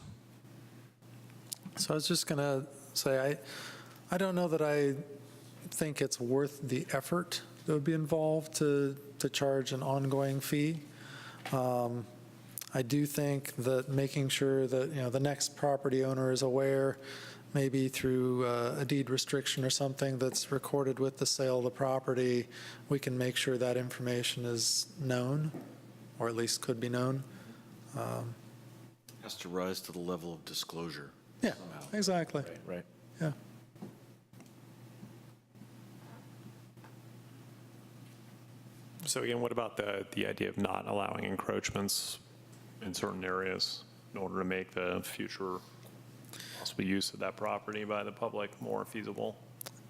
So I was just going to say, I don't know that I think it's worth the effort that would be involved to charge an ongoing fee. I do think that making sure that, the next property owner is aware, maybe through a deed restriction or something that's recorded with the sale of the property, we can make sure that information is known, or at least could be known. Has to rise to the level of disclosure. Yeah, somehow. exactly. Right. Yeah. So again, what about the idea of not allowing encroachments in certain areas in order to make the future possible use of that property by the public more feasible?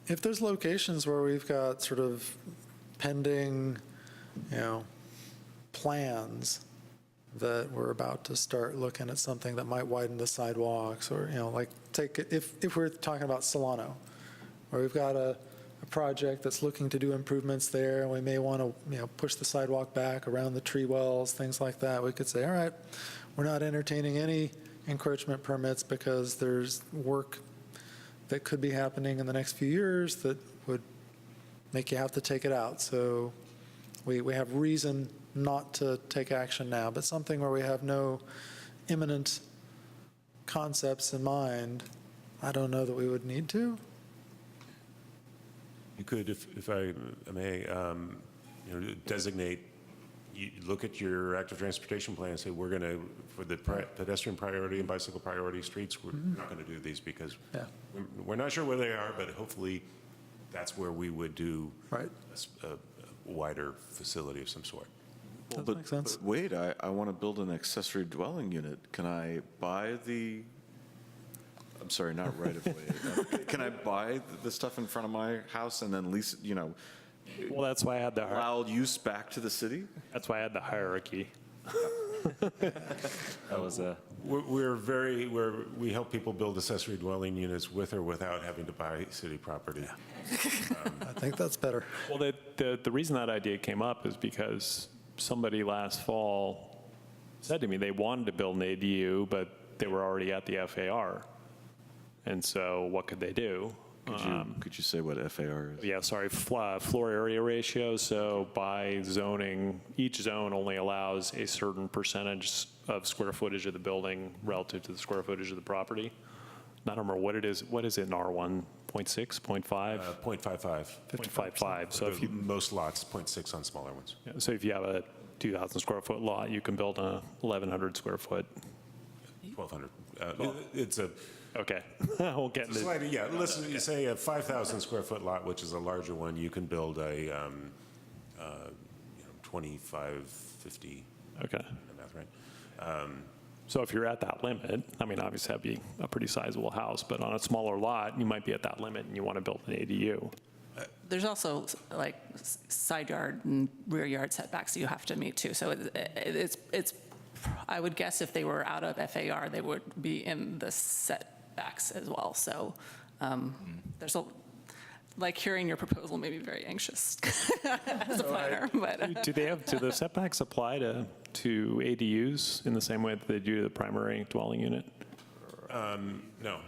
If there's locations where we've got sort of pending, plans that we're about to start looking at something that might widen the sidewalks, or, like if we're talking about Solano, where we've got a project that's looking to do improvements there, and we may want to, push the sidewalk back around the tree wells, things like that, we could say, all right, we're not entertaining any encroachment permits because there's work that could be happening in the next few years that would make you have to take it out. So we have reason not to take action now, but something where we have no imminent concepts in mind, I don't know that we would need to. You could, if I may, designate, you look at your active transportation plan and say, we're going to, for the pedestrian priority and bicycle priority streets, we're not going to do these because we're not sure where they are, but hopefully that's where we would do Right. a wider facility of some sort. Does that make sense? But wait, I want to build an accessory dwelling unit. Can I buy I'm sorry, not right away. Can I buy the stuff in front of my house and then lease it, Well, that's why I had the allow use back to the city? that's why I had the hierarchy. That was a. We help people build accessory dwelling units with or without having to buy city property. I think that's better. Well, the reason that idea came up is because somebody last fall said to me they wanted to build an ADU, but they were already at the FAR. And so what could they do? Could you say what FAR is? Yeah, sorry, floor area ratio. So by zoning, each zone only allows a certain percentage of square footage of the building relative to the square footage of the property. I don't remember what it is. What is it in R1? 0.6, 0.5? 0.55. 0.55. So if you, Most lots, 0.6 on smaller ones. so if you have a 2,000 square foot lot, you can build a 1,100 square foot. 1,200. It's a Okay, I won't get into. slightly, yeah, listen, you say a 5,000 square foot lot, which is a larger one, you can build a 25, 50. Okay. Math right. So if you're at that limit, I mean, obviously that'd be a pretty sizable house, but on a smaller lot, you might be at that limit and you want to build an ADU. There's also like side yard and rear yard setbacks that you have to meet too. So it's I would guess if they were out of FAR, they would be in the setbacks as well. So there's like hearing your proposal made me very anxious as a planner. But Do the setbacks apply to ADUs in the same way that they do to the primary dwelling unit? No.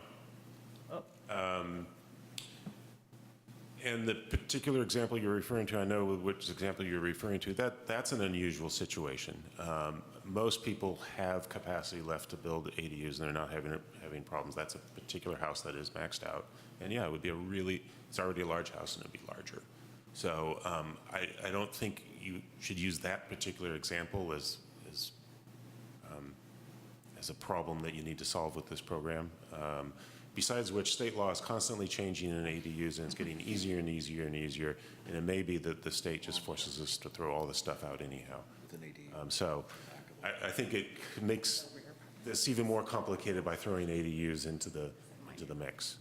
And the particular example you're referring to, I know which example you're referring to, that's an unusual situation. most people have capacity left to build ADUs, and they're not having problems. That's a particular house that is maxed out. And yeah, it would be it's already a large house, and it'd be larger. So I don't think you should use that particular example as a problem that you need to solve with this program. Besides which, state law is constantly changing in ADUs, and it's getting easier and easier and easier. And it may be that the state just forces us to throw all this stuff out anyhow. So I think it makes this even more complicated by throwing ADUs into the mix.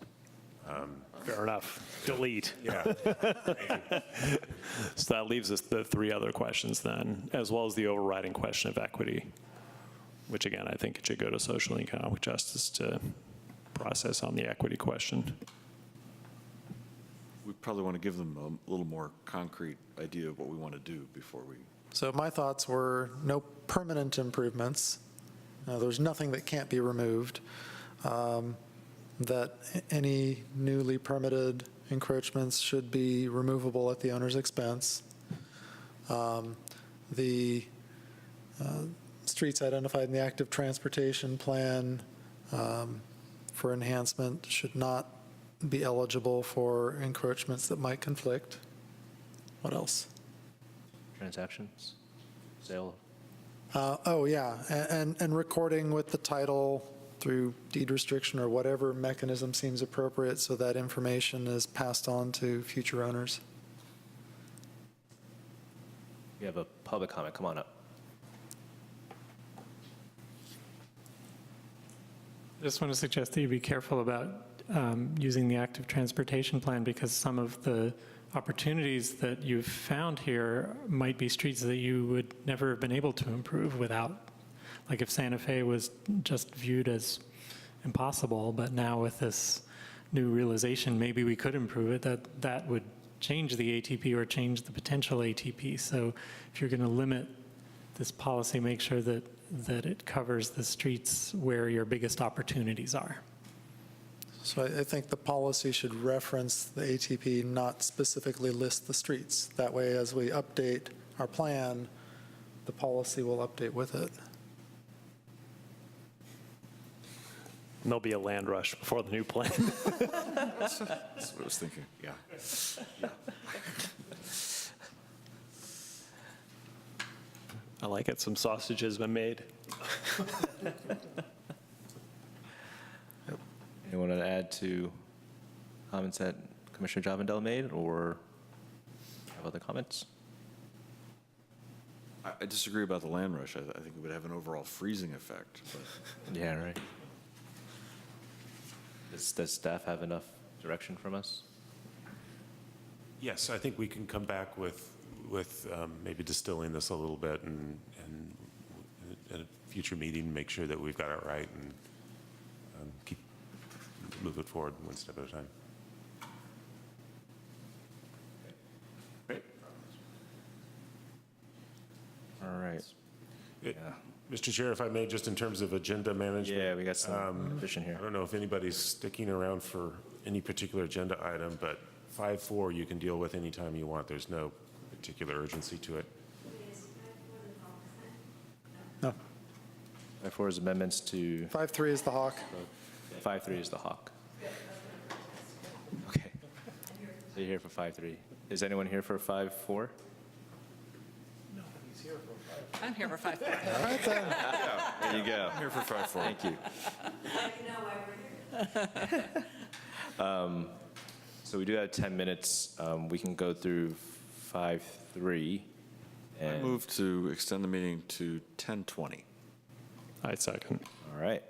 Fair enough. Delete. Yeah. So that leaves us the three other questions then, as well as the overriding question of equity, which again, I think it should go to social and economic justice to process on the equity question. We probably want to give them a little more concrete idea of what we want to do before we. So my thoughts were no permanent improvements. There's nothing that can't be removed. That any newly permitted encroachments should be removable at the owner's expense. The streets identified in the active transportation plan for enhancement should not be eligible for encroachments that might conflict. What else? Transactions, sale. Oh, yeah, and recording with the title through deed restriction or whatever mechanism seems appropriate so that information is passed on to future owners. You have a public comment, come on up. I just want to suggest that you be careful about using the active transportation plan, because some of the opportunities that you've found here might be streets that you would never have been able to improve without. Like if Santa Fe was just viewed as impossible, but now with this new realization, maybe we could improve it, that would change the ATP or change the potential ATP. So if you're going to limit this policy, make sure that it covers the streets where your biggest opportunities are. So I think the policy should reference the ATP, not specifically list the streets. That way, as we update our plan, the policy will update with it. And there'll be a land rush before the new plan. That's what I was thinking, yeah. I like it. Some sausage has been made. Anyone want to add to comments that Commissioner Javandel made, or have other comments? I disagree about the land rush. I think it would have an overall freezing effect. But Yeah, right. Does staff have enough direction from us? Yes, I think we can come back with maybe distilling this a little bit and at a future meeting, make sure that we've got it right and move it forward one step at a time. Great. All right. Yeah. Mr. Chair, if I may, just in terms of agenda management. Yeah, we got some efficient here. I don't know if anybody's sticking around for any particular agenda item, but 5.4 you can deal with anytime you want. There's no particular urgency to it. No. 5.4 is amendments to, 5.3 is the Hawk. 5.3 is the Hawk. Okay. So you're here for 5.3. Is anyone here for 5.4? I'm here for 5. All right, then. There you go. I'm here for 5.4. Thank you. So we do have 10 minutes. We can go through 5.3. I move to extend the meeting to 10:20. I second. All right.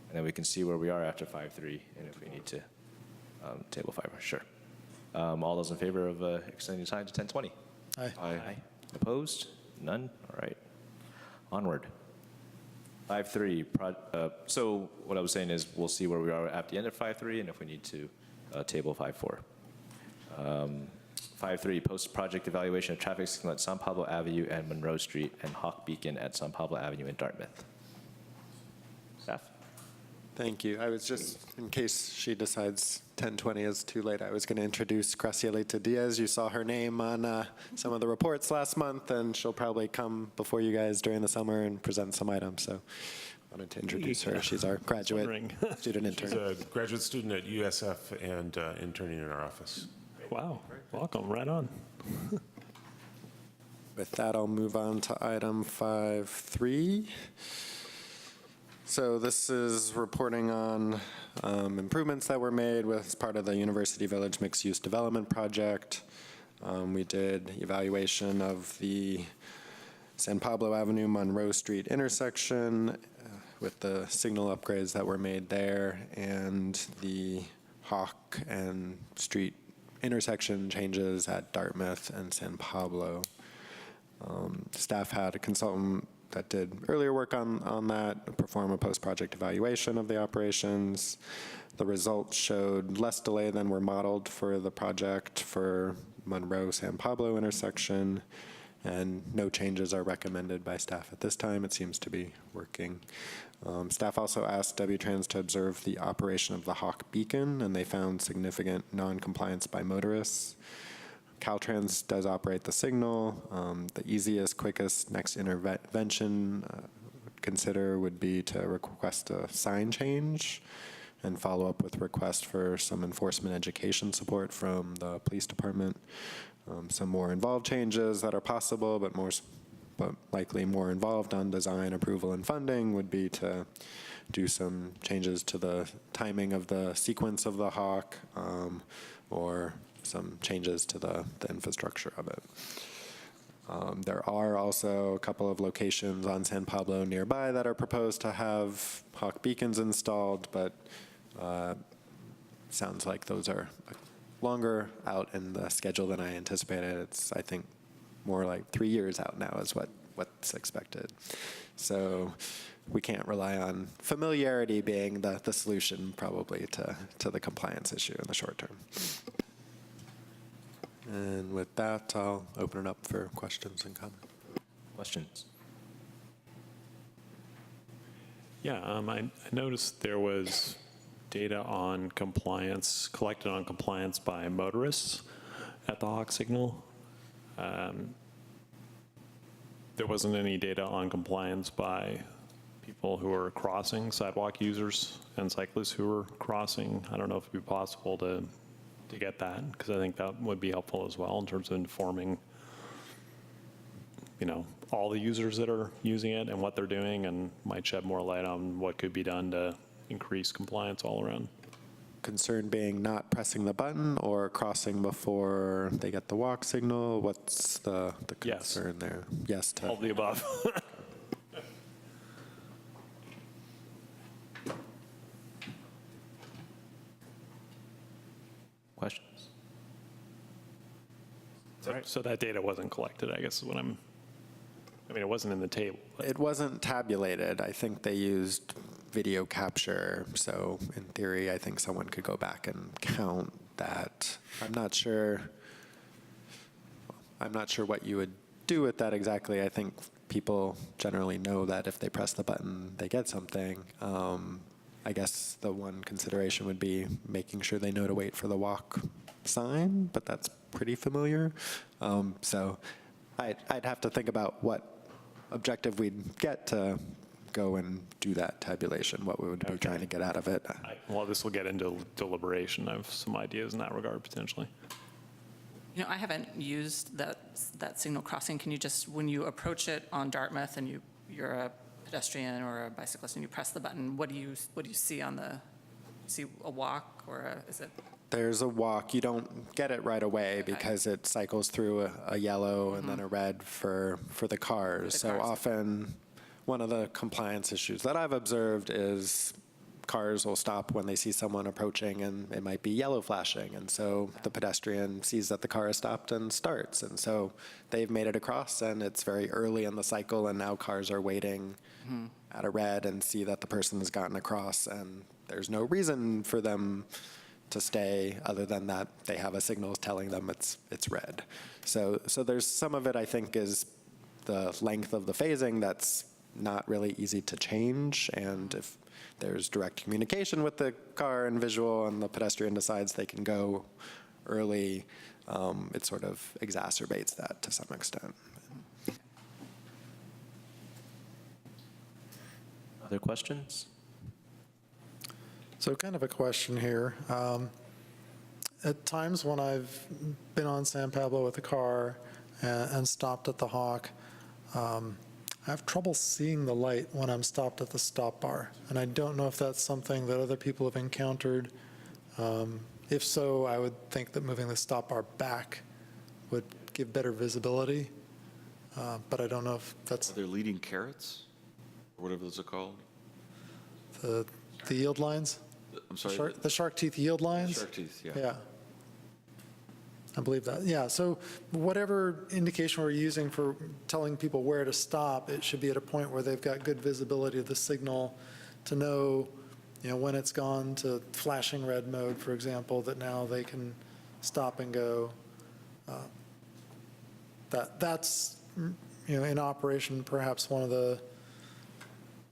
And then we can see where we are after 5.3, and if we need to table 5, sure. All those in favor of extending the time to 10:20? Aye. Aye. Opposed? None? All right. Onward. 5.3. So what I was saying is we'll see where we are at the end of 5.3, and if we need to table 5.4. 5.3, post-project evaluation of traffic signal at San Pablo Avenue and Monroe Street and Hawk Beacon at San Pablo Avenue in Dartmouth. Staff? Thank you. I was just, in case she decides 10:20 is too late, I was going to introduce Gracielita Diaz. You saw her name on some of the reports last month, and she'll probably come before you guys during the summer and present some items. So I wanted to introduce her. She's our graduate student intern. She's a graduate student at USF and interning in our office. Wow, welcome, right on. With that, I'll move on to item 5.3. So this is reporting on improvements that were made as part of the University Village Mixed-Use Development Project. We did evaluation of the San Pablo Avenue, Monroe Street intersection with the signal upgrades that were made there and the Hawk and Street intersection changes at Dartmouth and San Pablo. Staff had a consultant that did earlier work on that, perform a post-project evaluation of the operations. The results showed less delay than were modeled for the project for Monroe-San Pablo intersection, and no changes are recommended by staff at this time. It seems to be working. Staff also asked W-Trans to observe the operation of the Hawk beacon, and they found significant non-compliance by motorists. Caltrans does operate the signal. The easiest, quickest next intervention consider would be to request a sign change and follow up with request for some enforcement education support from the police department. Some more involved changes that are possible, but likely more involved on design, approval, and funding would be to do some changes to the timing of the sequence of the Hawk, or some changes to the infrastructure of it. There are also a couple of locations on San Pablo nearby that are proposed to have Hawk beacons installed, but sounds like those are longer out in the schedule than I anticipated. It's, I think, more like 3 years out now is what's expected. So we can't rely on familiarity being the solution probably to the compliance issue in the short term. And with that, I'll open it up for questions and comments. Questions? Yeah, I noticed there was data on compliance, collected on compliance by motorists at the Hawk signal. There wasn't any data on compliance by people who are crossing, sidewalk users and cyclists who are crossing. I don't know if it would be possible to get that, because I think that would be helpful as well in terms of informing, all the users that are using it and what they're doing, and might shed more light on what could be done to increase compliance all around. Concern being not pressing the button or crossing before they get the walk signal. What's the concern there? Yes, to All of the above. Questions? So that data wasn't collected, I guess is what it wasn't in the table. But It wasn't tabulated. I think they used video capture. So in theory, I think someone could go back and count that. I'm not sure what you would do with that exactly. I think people generally know that if they press the button, they get something. I guess the one consideration would be making sure they know to wait for the walk sign, but that's pretty familiar. So I'd have to think about what objective we'd get to go and do that tabulation, what we would be trying to get out of it. well, this will get into deliberation. I have some ideas in that regard potentially. I haven't used that signal crossing. Can you just, when you approach it on Dartmouth and you're a pedestrian or a bicyclist and you press the button, what do you see on see a walk or is it? There's a walk. You don't get it right away because it cycles through a yellow and then a red for the cars. So often one of the compliance issues that I've observed is cars will stop when they see someone approaching and it might be yellow flashing. And so the pedestrian sees that the car has stopped and starts. And so they've made it across and it's very early in the cycle and now cars are waiting at a red and see that the person has gotten across and there's no reason for them to stay other than that they have a signal telling them it's red. So there's some of it I think is the length of the phasing that's not really easy to change, and if there's direct communication with the car and visual and the pedestrian decides they can go early, it sort of exacerbates that to some extent. Other questions? So kind of a question here. At times when I've been on San Pablo with a car and stopped at the Hawk, I have trouble seeing the light when I'm stopped at the stop bar. And I don't know if that's something that other people have encountered. If so, I would think that moving the stop bar back would give better visibility. But I don't know if that's Are there leading carrots, or whatever those are called? the yield lines. I'm sorry? The shark teeth yield lines? Shark teeth, yeah. Yeah. I believe that. Yeah, so whatever indication we're using for telling people where to stop, it should be at a point where they've got good visibility of the signal to know, when it's gone to flashing red mode, for example, that now they can stop and go. That's, in operation, perhaps one of the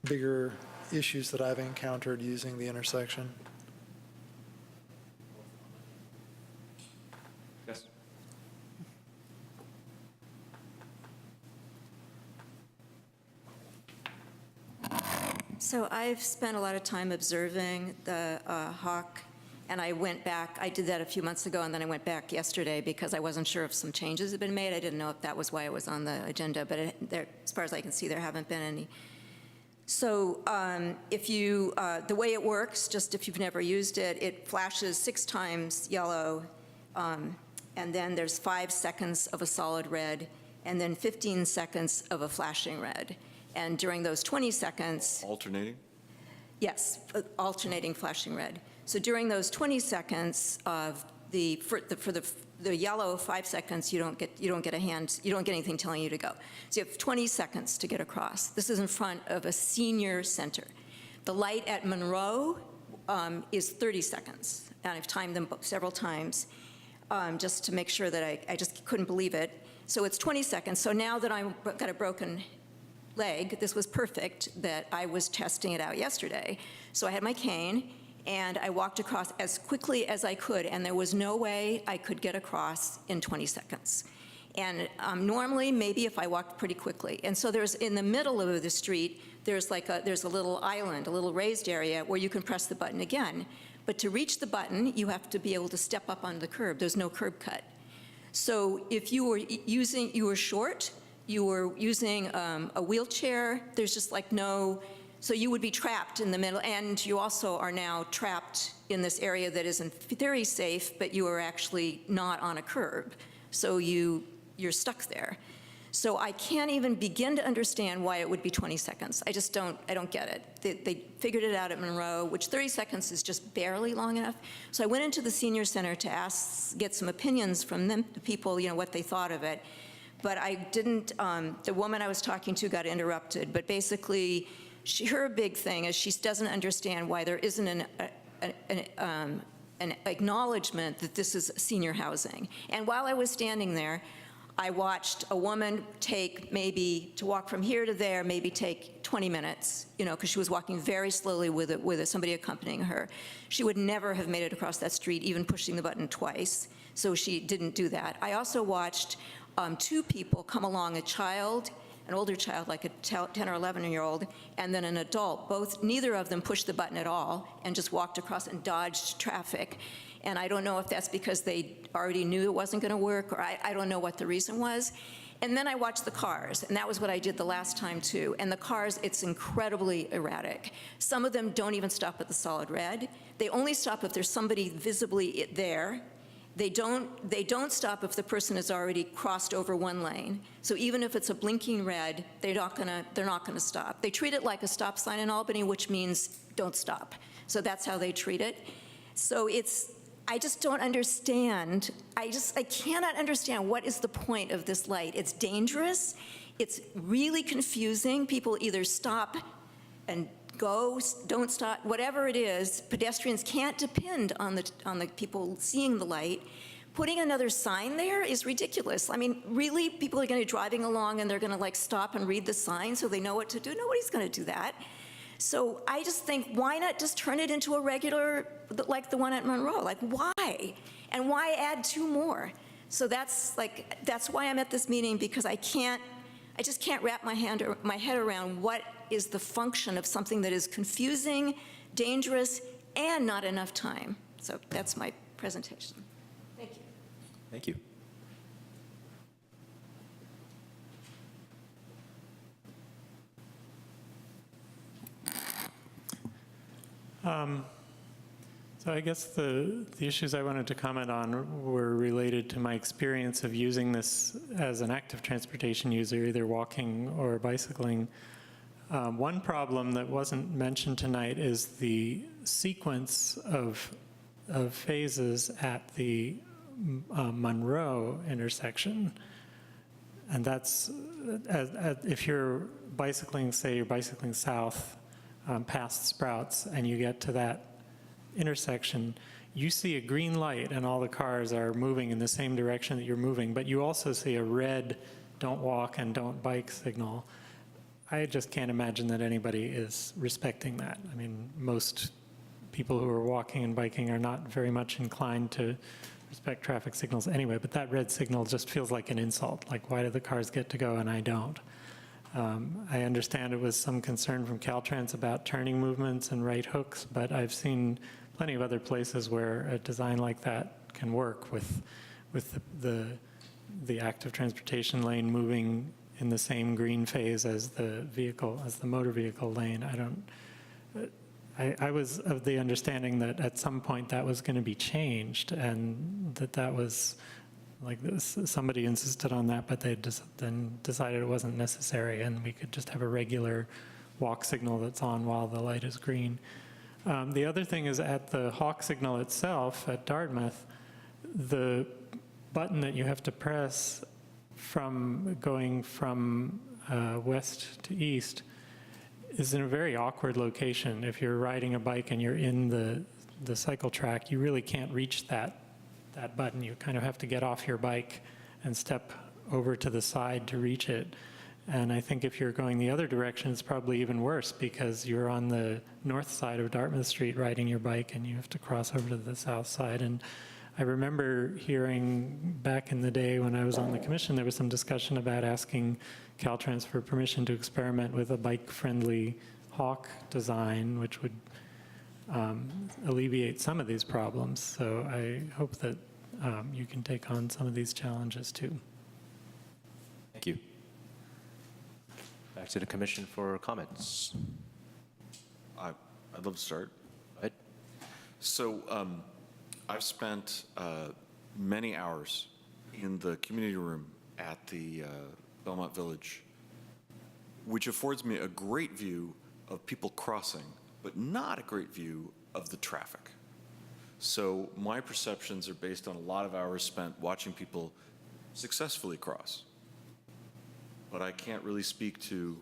bigger issues that I've encountered using the intersection. Yes. So I've spent a lot of time observing the Hawk, and I went back. I did that a few months ago, and then I went back yesterday because I wasn't sure if some changes had been made. I didn't know if that was why it was on the agenda, but as far as I can see, there haven't been any. So if you, the way it works, just if you've never used it, it flashes 6 times yellow, and then there's 5 seconds of a solid red, and then 15 seconds of a flashing red. And during those 20 seconds... Alternating? Yes, alternating flashing red. So during those 20 seconds of for the yellow 5 seconds, you don't get anything telling you to go. So you have 20 seconds to get across. This is in front of a senior center. The light at Monroe is 30 seconds, and I've timed them several times just to make sure that I just couldn't believe it. So it's 20 seconds. So now that I've got a broken leg, this was perfect that I was testing it out yesterday. So I had my cane, and I walked across as quickly as I could, and there was no way I could get across in 20 seconds. And normally, maybe if I walked pretty quickly. And so there's, in the middle of the street, there's a little island, a little raised area where you can press the button again. But to reach the button, you have to be able to step up on the curb. There's no curb cut. So if you were short, you were using a wheelchair, there's just like no, so you would be trapped in the middle, and you also are now trapped in this area that is in theory safe, but you are actually not on a curb. So you're stuck there. So I can't even begin to understand why it would be 20 seconds. I don't get it. They figured it out at Monroe, which 30 seconds is just barely long enough. So I went into the senior center to get some opinions from them, the people, what they thought of it. But I didn't, the woman I was talking to got interrupted, but basically her big thing is she doesn't understand why there isn't an acknowledgement that this is senior housing. And while I was standing there, I watched a woman to walk from here to there, maybe take 20 minutes, because she was walking very slowly with somebody accompanying her. She would never have made it across that street, even pushing the button twice, so she didn't do that. I also watched 2 people come along, an older child, like a 10 or 11-year-old, and then an adult. Neither of them pushed the button at all and just walked across and dodged traffic. And I don't know if that's because they already knew it wasn't going to work, or I don't know what the reason was. And then I watched the cars, and that was what I did the last time too. And the cars, it's incredibly erratic. Some of them don't even stop at the solid red. They only stop if there's somebody visibly there. They don't stop if the person has already crossed over one lane. So even if it's a blinking red, they're not gonna stop. They treat it like a stop sign in Albany, which means don't stop. So that's how they treat it. So I just don't understand. I cannot understand what is the point of this light. It's dangerous. It's really confusing. People either stop and go, don't stop, whatever it is. Pedestrians can't depend on the people seeing the light, putting another sign there is ridiculous. I mean, really, people are going to be driving along and they're going to like stop and read the sign so they know what to do? Nobody's going to do that. So I just think, why not just turn it into a regular, like the one at Monroe? Like, why? And why add 2 more? So that's why I'm at this meeting, because I just can't wrap my head around what is the function of something that is confusing, dangerous, and not enough time. So that's my presentation. Thank you. Thank you. So I guess the issues I wanted to comment on were related to my experience of using this as an active transportation user, either walking or bicycling. One problem that wasn't mentioned tonight is the sequence of phases at the Monroe intersection. And that's, if you're bicycling, say you're bicycling south past Sprouts and you get to that intersection, you see a green light and all the cars are moving in the same direction that you're moving, but you also see a red don't walk and don't bike signal. I just can't imagine that anybody is respecting that. I mean, most people who are walking and biking are not very much inclined to respect traffic signals anyway, but that red signal just feels like an insult. Like, why do the cars get to go and I don't? I understand it was some concern from Caltrans about turning movements and right hooks, but I've seen plenty of other places where a design like that can work with the active transportation lane moving in the same green phase as the motor vehicle lane. I was of the understanding that at some point that was going to be changed, and that was like this, somebody insisted on that, but they then decided it wasn't necessary and we could just have a regular walk signal that's on while the light is green. The other thing is, at the hawk signal itself at Dartmouth, the button that you have to press from going from west to east is in a very awkward location. If you're riding a bike and you're in the cycle track, you really can't reach that button. You kind of have to get off your bike and step over to the side to reach it. And I think if you're going the other direction, it's probably even worse, because you're on the north side of Dartmouth Street riding your bike and you have to cross over to the south side. And I remember hearing back in the day when I was on the commission, there was some discussion about asking Caltrans for permission to experiment with a bike-friendly hawk design, which would alleviate some of these problems. So I hope that you can take on some of these challenges too. Thank you. Back to the commission for comments. I'd love to start. Go ahead. So I've spent many hours in the community room at the Belmont Village, which affords me a great view of people crossing, but not a great view of the traffic. So my perceptions are based on a lot of hours spent watching people successfully cross. But I can't really speak to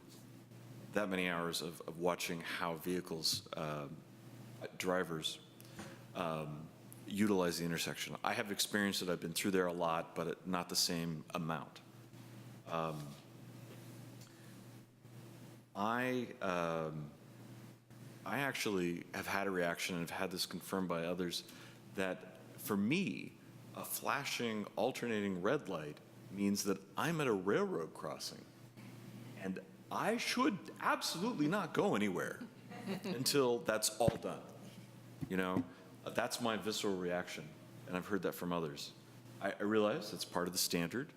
that many hours of watching how vehicles, drivers, utilize the intersection. I have experienced it. I've been through there a lot, but not the same amount. I actually have had a reaction, and have had this confirmed by others, that for me, a flashing, alternating red light means that I'm at a railroad crossing, and I should absolutely not go anywhere until that's all done. You know, that's my visceral reaction, and I've heard that from others. I realize it's part of the standard,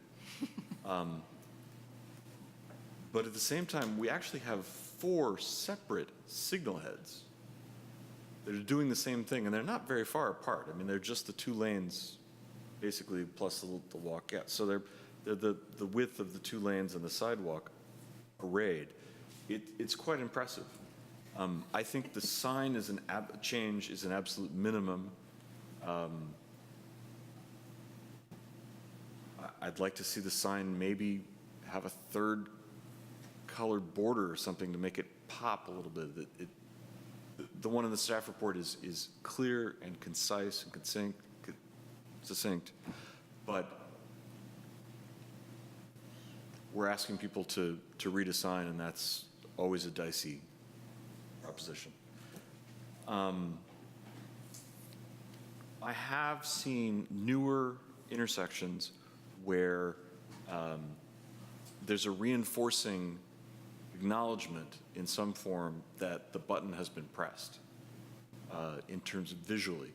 but at the same time, we actually have 4 separate signal heads that are doing the same thing, and they're not very far apart. I mean, they're just the 2 lanes, basically, plus the walk. Yeah, so they're the width of the 2 lanes and the sidewalk arrayed. It's quite impressive. I think the sign is change is an absolute minimum. I'd like to see the sign maybe have a 3rd colored border or something to make it pop a little bit. The one in the staff report is clear and concise and succinct, but we're asking people to read a sign, and that's always a dicey proposition. I have seen newer intersections where there's a reinforcing acknowledgement in some form that the button has been pressed in terms of visually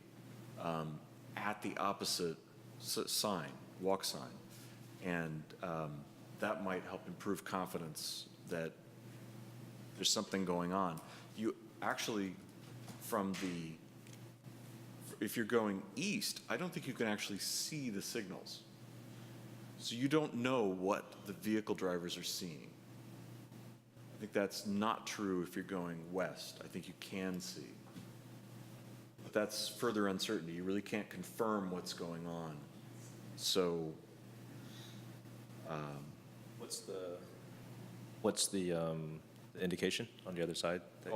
at the opposite sign, walk sign. And that might help improve confidence that there's something going on. You actually, if you're going east, I don't think you can actually see the signals. So you don't know what the vehicle drivers are seeing. I think that's not true if you're going west. I think you can see. But that's further uncertainty. You really can't confirm what's going on. So, what's the indication on the other side? That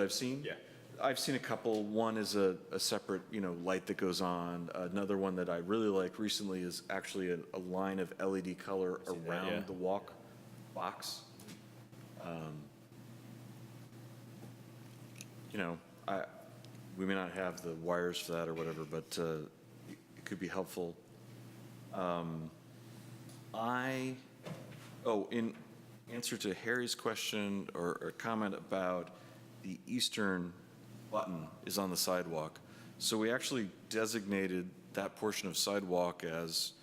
I've seen? Yeah. I've seen a couple. One is a separate, light that goes on. Another one that I really like recently is actually a line of LED color around the walk box. We may not have the wires for that or whatever, but it could be helpful. In answer to Harry's question or comment about the eastern button is on the sidewalk. So we actually designated that portion of sidewalk as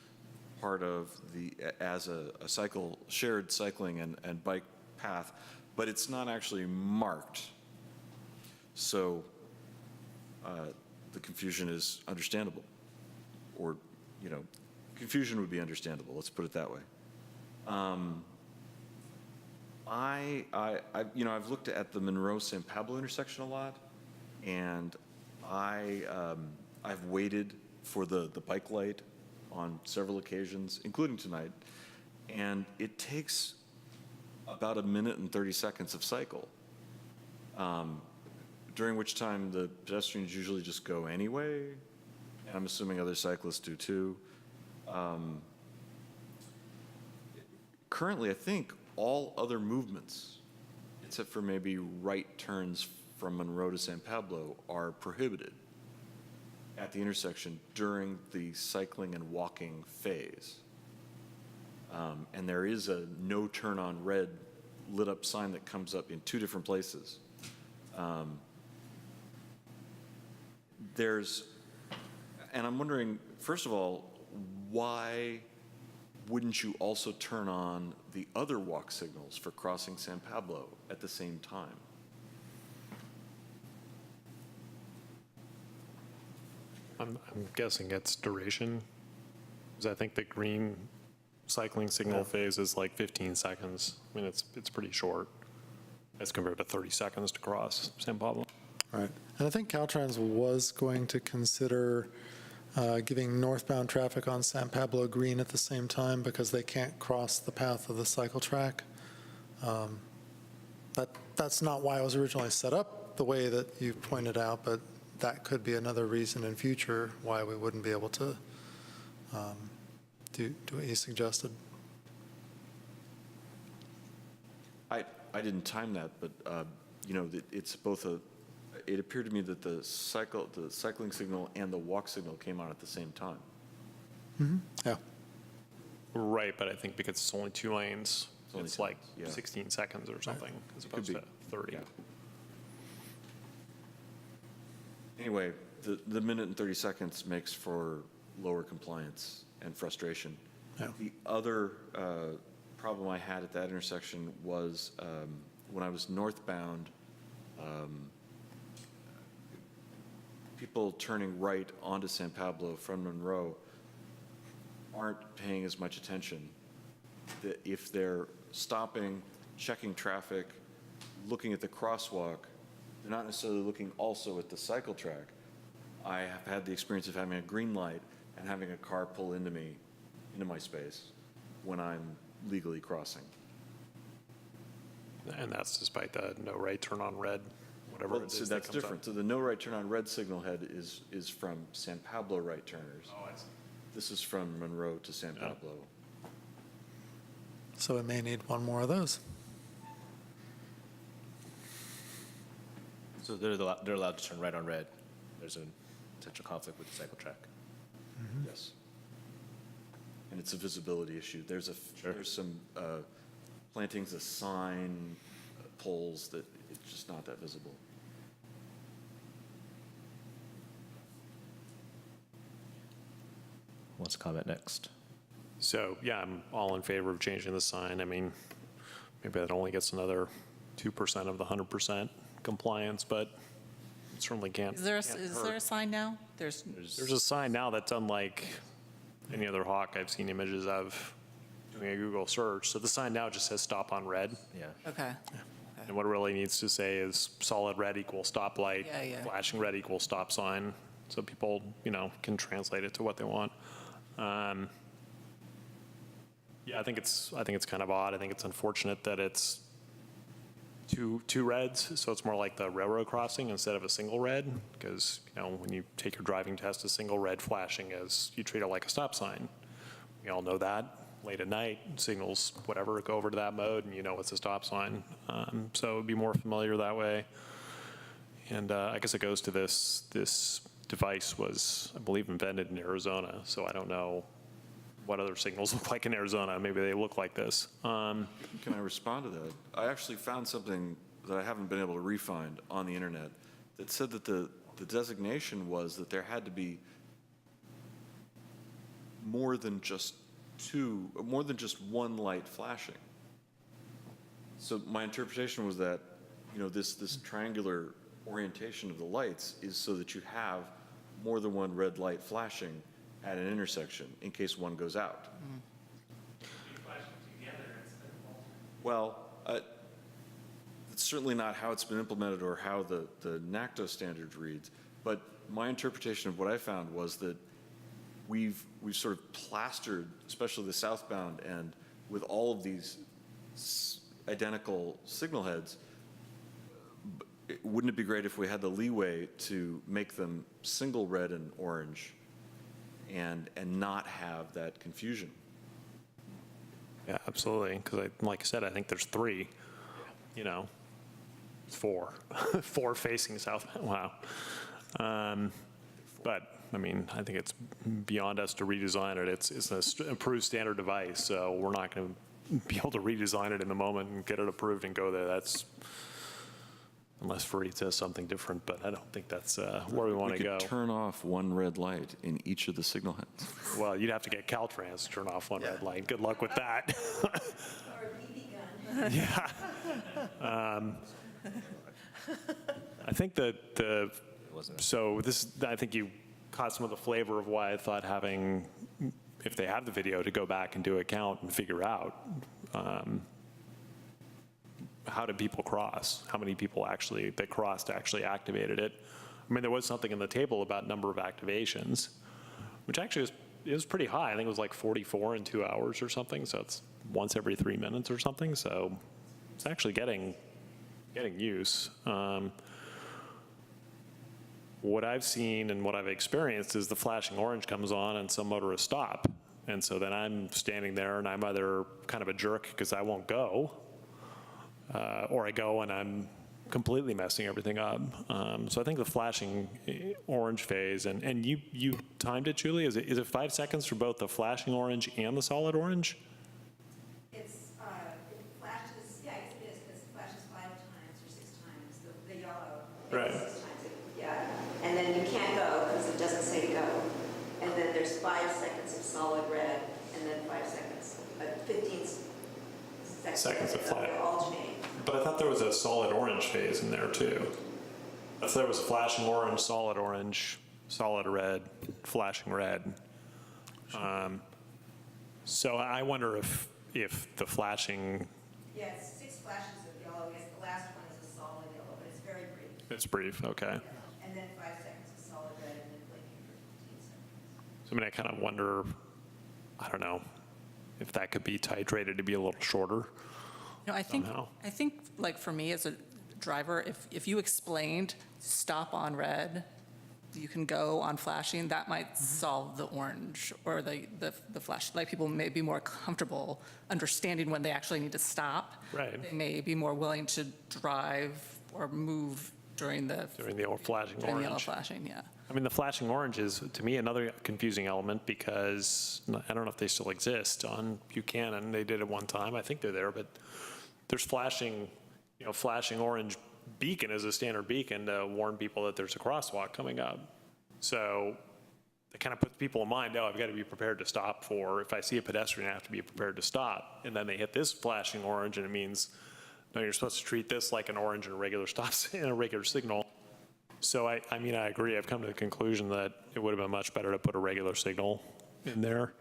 part of as a shared cycling and bike path, but it's not actually marked. So the confusion is understandable, or, confusion would be understandable. Let's put it that way. I've looked at the Monroe-San Pablo intersection a lot, and I've waited for the bike light on several occasions, including tonight, and it takes about 1 minute and 30 seconds of cycle, during which time the pedestrians usually just go anyway, and I'm assuming other cyclists do too. Currently, I think all other movements, except for maybe right turns from Monroe to San Pablo, are prohibited at the intersection during the cycling and walking phase. And there is a no turn on red lit up sign that comes up in 2 different places. And I'm wondering, first of all, why wouldn't you also turn on the other walk signals for crossing San Pablo at the same time? I'm guessing it's duration, because I think the green cycling signal phase is like 15 seconds. I mean, it's pretty short as compared to 30 seconds to cross San Pablo. Right. And I think Caltrans was going to consider giving northbound traffic on San Pablo green at the same time because they can't cross the path of the cycle track. That's not why it was originally set up the way that you pointed out, but that could be another reason in future why we wouldn't be able to do what you suggested. I didn't time that, but it's both it appeared to me that the cycling signal and the walk signal came on at the same time. Mm-hmm. Yeah. Right, but I think because it's only 2 lanes, it's like 2 16 seconds or something, as opposed to 30. Yeah. Anyway, the minute and 30 seconds makes for lower compliance and frustration. Yeah. The other problem I had at that intersection was when I was northbound, people turning right onto San Pablo from Monroe aren't paying as much attention. If they're stopping, checking traffic, looking at the crosswalk, they're not necessarily looking also at the cycle track. I have had the experience of having a green light and having a car pull into my space when I'm legally crossing. And that's despite the no right turn on red whatever Well, it so is that that's comes up. different. So the no right turn on red signal head is from San Pablo right turners. Oh, I see. This is from Monroe to San Yeah. Pablo. So we may need one more of those. So they're allowed to turn right on red. There's a potential conflict with the cycle track. Yes. And it's a visibility issue. There's some plantings of sign poles that it's just not that visible. Who wants to comment next? So, yeah, I'm all in favor of changing the sign. I mean, maybe that only gets another 2% of the 100% compliance, but it certainly can't. Is there can't is there a hurt. sign now? There's a sign now that's unlike any other hawk I've seen images of doing a Google search. So the sign now just says stop on red. Yeah. Okay. And what it really needs to say is solid red equals stoplight, Yeah. flashing red equals stop sign. So people, can translate it to what they want. Yeah, I think it's kind of odd. I think it's unfortunate that it's two reds, so it's more like the railroad crossing instead of a single red, because, when you take your driving test, a single red flashing is, you treat it like a stop sign. We all know that. Late at night, signals, whatever, go over to that mode, and it's a stop sign. So it would be more familiar that way. And I guess it goes to this device was, I believe, invented in Arizona, so I don't know what other signals look like in Arizona. Maybe they look like this. Can I respond to that? I actually found something that I haven't been able to re-find on the internet that said that the designation was that there had to be more than just one light flashing. So my interpretation was that, this triangular orientation of the lights is so that you have more than one red light flashing at an intersection in case one goes out. Well, it's certainly not how it's been implemented or how the NACTO standards reads, but my interpretation of what I found was that we've sort of plastered, especially the southbound end, with all of these identical signal heads. Wouldn't it be great if we had the leeway to make them single red and orange and not have that confusion? Yeah, absolutely, because like I said, I think there's 3, 4, 4 facing southbound, wow. But, I mean, I think it's beyond us to redesign it. It's an approved standard device, so we're not going to be able to redesign it in the moment and get it approved and go there. That's, unless Fareed says something different, but I don't think that's where we want to go. We could turn off one red light in each of the signal heads. Well, you'd have to get Caltrans to turn off one red light. Good luck with that. Or a BB gun. Yeah. I think that I think you caught some of the flavor of why I thought having, if they have the video, to go back and do a count and figure out how did people cross? How many people that crossed actually activated it? I mean, there was something in the table about number of activations, which actually was pretty high. I think it was like 44 in 2 hours or something. So it's once every 3 minutes or something. So it's actually getting use. What I've seen and what I've experienced is the flashing orange comes on and some motorists stop. And so then I'm standing there and I'm either kind of a jerk because I won't go, or I go and I'm completely messing everything up. So I think the flashing orange phase, and you timed it, Julie? Is it 5 seconds for both the flashing orange and the solid orange? It flashes, yeah, it is, because it flashes 5 times or 6 times, the yellow. Right. 6 times, yeah. And then you can't go because it doesn't say to go. And then there's 5 seconds of solid red, and then 5 seconds, 15 Seconds of flash. They're all changed. But I thought there was a solid orange phase in there too. I thought there was a flashing orange, solid red, flashing red. So I wonder if the flashing. Yeah, it's 6 flashes of yellow. I guess the last one is a solid yellow, but it's very brief. It's brief, okay. Yeah. And then 5 seconds of solid red, and then blinking for 15 seconds. So I mean, I kind of wonder, I don't know, if that could be titrated to be a little shorter. I think somehow. like for me, driver, if you explained, stop on red, you can go on flashing, that might solve the orange or the flash. Like, people may be more comfortable understanding when they actually need to stop. Right. They may be more willing to drive or move during the flashing during the yellow orange. flashing, yeah. I mean, the flashing orange is, to me, another confusing element because I don't know if they still exist. On Buchanan, they did it one time. I think they're there, but there's flashing orange beacon is a standard beacon to warn people that there's a crosswalk coming up. So it kind of puts people in mind, oh, I've got to be prepared to stop for, if I see a pedestrian, I have to be prepared to stop. And then they hit this flashing orange, and it means, no, you're supposed to treat this like an orange and a regular stop and a regular signal. So I mean, I agree. I've come to the conclusion that it would have been much better to put a regular signal in there.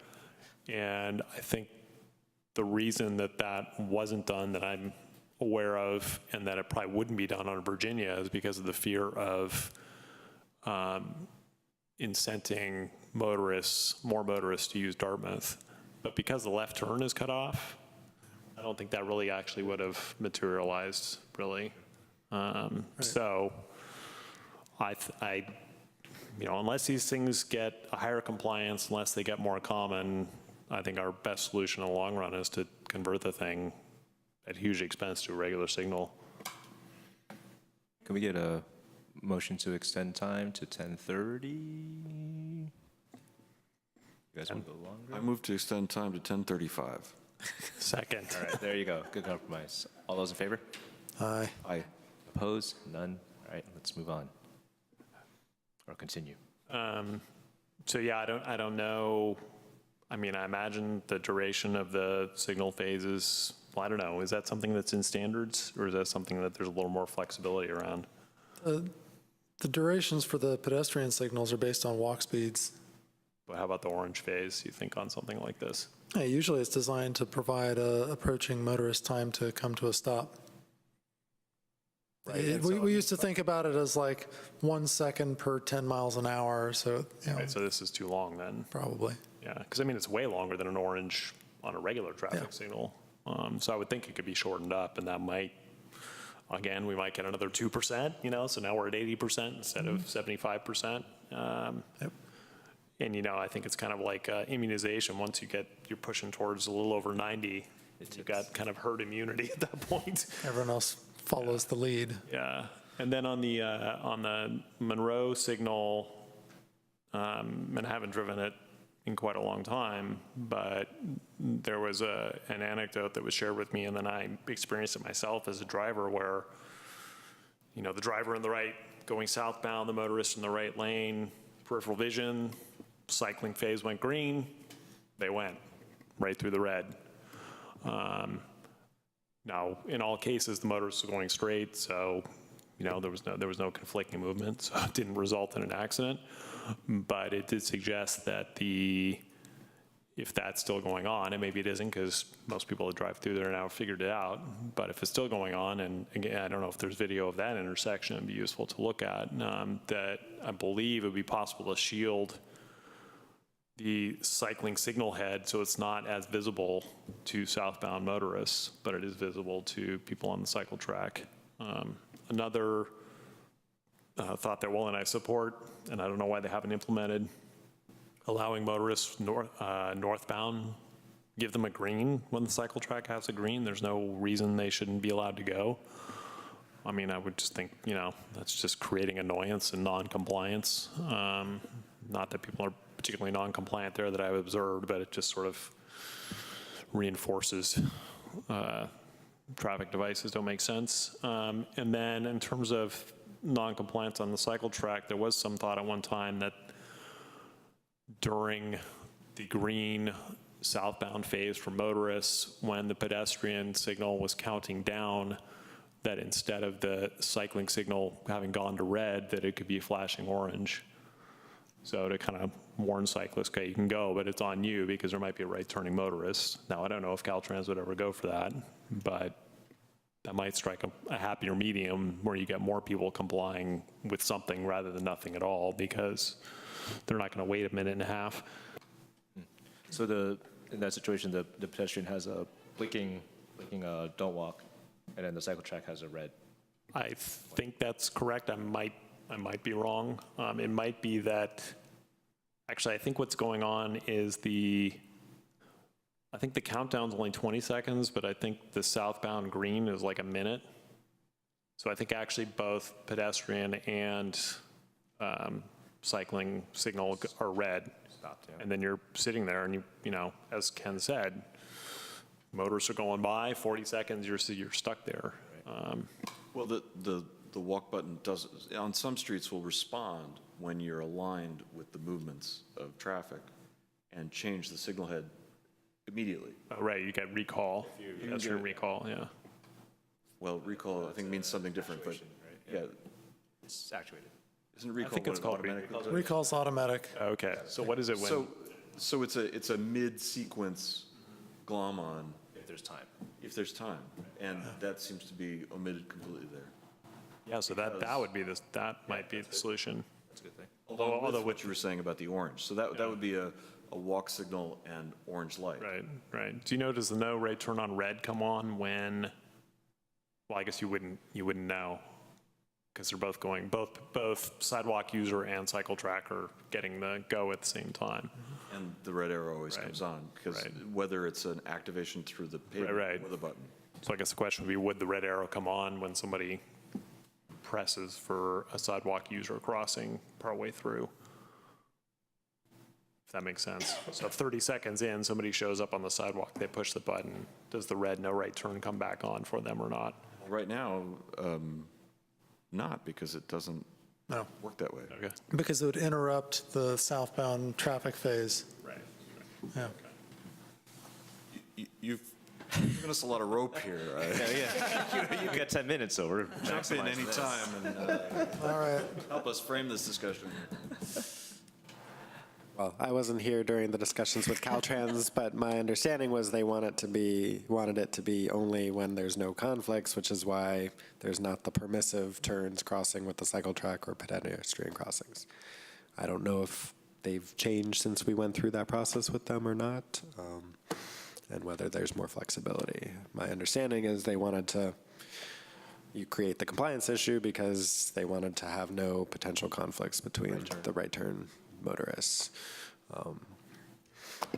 And I think the reason that that wasn't done that I'm aware of, and that it probably wouldn't be done on Virginia, is because of the fear of incenting more motorists to use Dartmouth. But because the left turn is cut off, I don't think that really actually would have materialized, really. So unless these things get a higher compliance, unless they get more common, I think our best solution in the long run is to convert the thing at huge expense to a regular signal. Can we get a motion to extend time to 10:30? You guys want to go longer? I move to extend time to 10:35. Second. All right, there you go. Good compromise. All those in favor? Aye. Aye. Opposed? None? All right, let's move on. Or continue. So yeah, I don't know. I mean, I imagine the duration of the signal phases, well, I don't know. Is that something that's in standards, or is that something that there's a little more flexibility around? The durations for the pedestrian signals are based on walk speeds. But how about the orange phase, you think, on something like this? Yeah, usually it's designed to provide approaching motorist time to come to a stop. Right, We used to think about it as like 1 second per 10 miles an hour, so, Right, so this is too long then. probably. Yeah, because I mean, it's way longer than an orange on a regular traffic signal. So I would think it could be shortened up, and that might, again, we might get another 2%, so now we're at 80% instead of 75%. Yep. And, I think it's kind of like immunization. Once you're pushing towards a little over 90, you've got kind of herd immunity at that point. Everyone else follows the lead. Yeah, and then on the Monroe signal, and I haven't driven it in quite a long time, but there was an anecdote that was shared with me, and then I experienced it myself as a driver, where the driver in the right going southbound, the motorist in the right lane, peripheral vision, cycling phase went green, they went right through the red. Now, in all cases, the motorist was going straight, so there was no conflicting movement, so it didn't result in an accident. But it did suggest that if that's still going on, and maybe it isn't, because most people that drive through there now figured it out, but if it's still going on, and again, I don't know if there's video of that intersection, it'd be useful to look at, that I believe it would be possible to shield the cycling signal head so it's not as visible to southbound motorists, but it is visible to people on the cycle track. Another thought that Will and I support, and I don't know why they haven't implemented, allowing motorists northbound, give them a green when the cycle track has a green. There's no reason they shouldn't be allowed to go. I mean, I would just think, that's just creating annoyance and non-compliance. Not that people are particularly non-compliant there that I've observed, but it just sort of reinforces traffic devices don't make sense. And then in terms of non-compliance on the cycle track, there was some thought at one time that during the green southbound phase for motorists, when the pedestrian signal was counting down, that instead of the cycling signal having gone to red, that it could be flashing orange. So to kind of warn cyclists, okay, you can go, but it's on you because there might be a right-turning motorist. Now, I don't know if Caltrans would ever go for that, but that might strike a happier medium where you get more people complying with something rather than nothing at all, because they're not going to wait a minute and a half. So in that situation, the pedestrian has a blinking don't walk, and then the cycle track has a red. I think that's correct. I might be wrong. It might be that, actually, I think what's going on is I think the countdown's only 20 seconds, but I think the southbound green is like a minute. So I think actually both pedestrian and cycling signal are red. Stopped, yeah. And then you're sitting there and you know, as Ken said, motorists are going by, 40 seconds, you're stuck there. Well, the walk button does, on some streets will respond when you're aligned with the movements of traffic and change the signal head immediately. Oh, right, you get recall, pedestrian recall, yeah. Well, recall, I think means something different, but, yeah, It's actuated. isn't recall think it's what called automatic? Recall's automatic. Okay, so what is it when? So it's a mid-sequence glom on If there's time. if there's time, and that seems to be omitted completely there. Yeah, so that would be that might be the solution. That's a good thing. Although what you were saying about the orange, so that would be a walk signal and orange light. Right. Do you know, does the no right turn on red come on when, well, I guess you wouldn't know, because they're both going, both sidewalk user and cycle track are getting the go at the same time. And the red arrow always comes on, because whether it's an activation through the pavement or the button. So I guess the question would be, would the red arrow come on when somebody presses for a sidewalk user crossing partway through? If that makes sense. So 30 seconds in, somebody shows up on the sidewalk, they push the button. Does the red no right turn come back on for them or not? Right now, not, because it doesn't work that way. Okay. Because it would interrupt the southbound traffic phase. Right. Yeah. You've given us a lot of rope here. Yeah. You've got 10 minutes, so we're Jump in any time and All right. help us frame this discussion. Well, I wasn't here during the discussions with Caltrans, but my understanding was they wanted it to be only when there's no conflicts, which is why there's not the permissive turns crossing with the cycle track or pedestrian crossings. I don't know if they've changed since we went through that process with them or not, and whether there's more flexibility. My understanding is they wanted to create the compliance issue because they wanted to have no potential conflicts between the right turn motorists.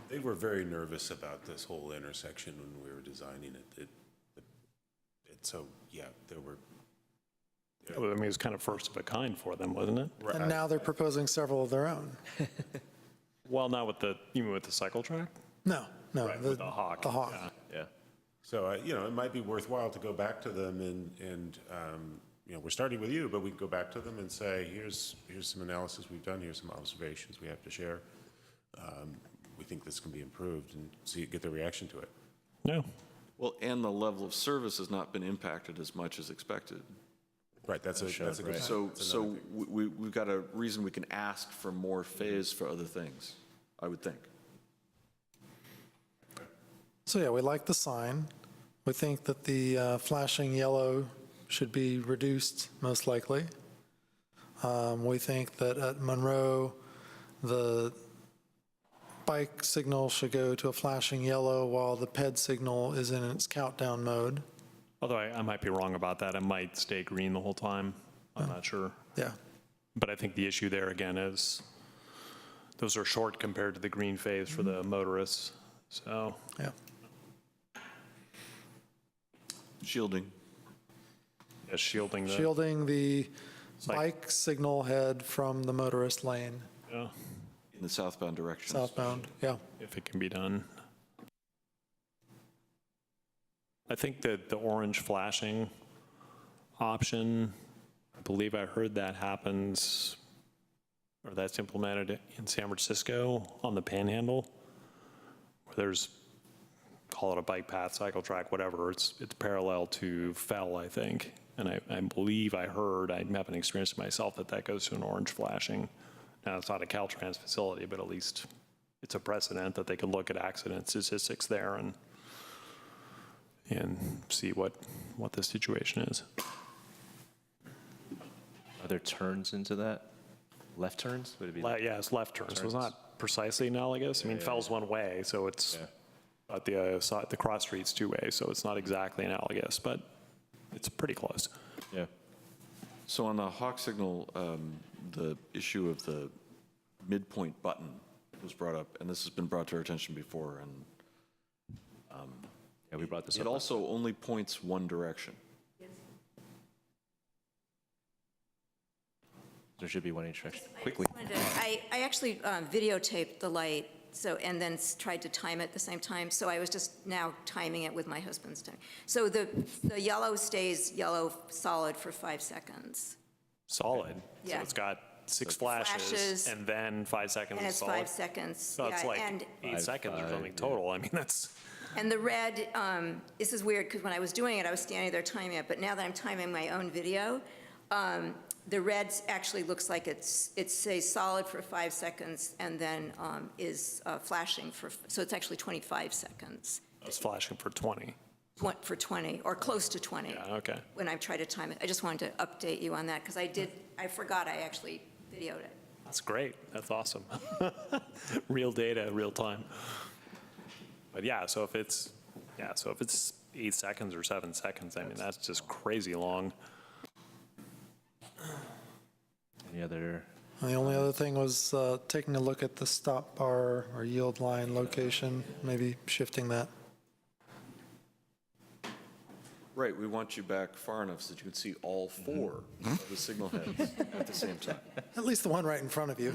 They were very nervous about this whole intersection when we were designing it. So, yeah, there were. Well, I mean, it was kind of first of a kind for them, wasn't it? And now they're proposing several of their own. Well, not with you mean with the cycle track? No. Right, with the Hawk. The Hawk. Yeah. So, it might be worthwhile to go back to them and we're starting with you, but we can go back to them and say, here's some analysis we've done, here's some observations we have to share. We think this can be improved and get the reaction to it. No. Well, and the level of service has not been impacted as much as expected. Right, that's a good point. So we've got a reason we can ask for more phase for other things, I would think. So yeah, we like the sign. We think that the flashing yellow should be reduced, most likely. We think that at Monroe, the bike signal should go to a flashing yellow while the PED signal is in its countdown mode. Although I might be wrong about that. It might stay green the whole time. I'm not sure. Yeah. But I think the issue there, again, is those are short compared to the green phase for the motorists. So. Yeah. Shielding. Yeah, shielding the bike signal head from the motorist lane. Yeah. In the southbound direction. Southbound, yeah. If it can be done. I think that the orange flashing option, I believe I heard that happens, or that's implemented in San Francisco on the Panhandle, where there's, call it a bike path, cycle track, whatever. It's parallel to Fell, I think. And I believe I heard, I haven't experienced it myself, that goes to an orange flashing. Now, it's not a Caltrans facility, but at least it's a precedent that they could look at accident statistics there and see what the situation is. Are there turns into that? Left turns? Would it be? Yeah, it's left turns. So it's not precisely analogous. I mean, Fell's one way, so it's, but the cross street's two way, so it's not exactly analogous, but it's pretty close. Yeah. So on the hawk signal, the issue of the midpoint button was brought up, and this has been brought to our attention before, and Yeah, we brought this it up. also only points one direction. There should be one each direction. Quickly. I actually videotaped the light, so, and then tried to time it at the same time, so I was just now timing it with my husband's time. So the yellow stays yellow solid for 5 seconds. Solid. So Yeah. it's got 6 flashes Flashes. and then 5 seconds And is it's solid. 5 seconds. So it's yeah, like and, 8 seconds or something total. I mean, that's, and the red, this is weird, because when I was doing it, I was standing there timing it, but now that I'm timing my own video, the red actually looks like it stays solid for 5 seconds and then is flashing so it's actually 25 seconds it's flashing for 20. for 20, or close to 20. Yeah, okay. When I try to time it. I just wanted to update you on that, because I forgot I actually videoed it. That's great. That's awesome. Real data, real time. But yeah, so if it's 8 seconds or 7 seconds, I mean, that's just crazy long. Any other? The only other thing was taking a look at the stop bar or yield line location, maybe shifting that. Right, we want you back far enough so that you can see all 4 of the signal heads at the same time. At least the one right in front of you.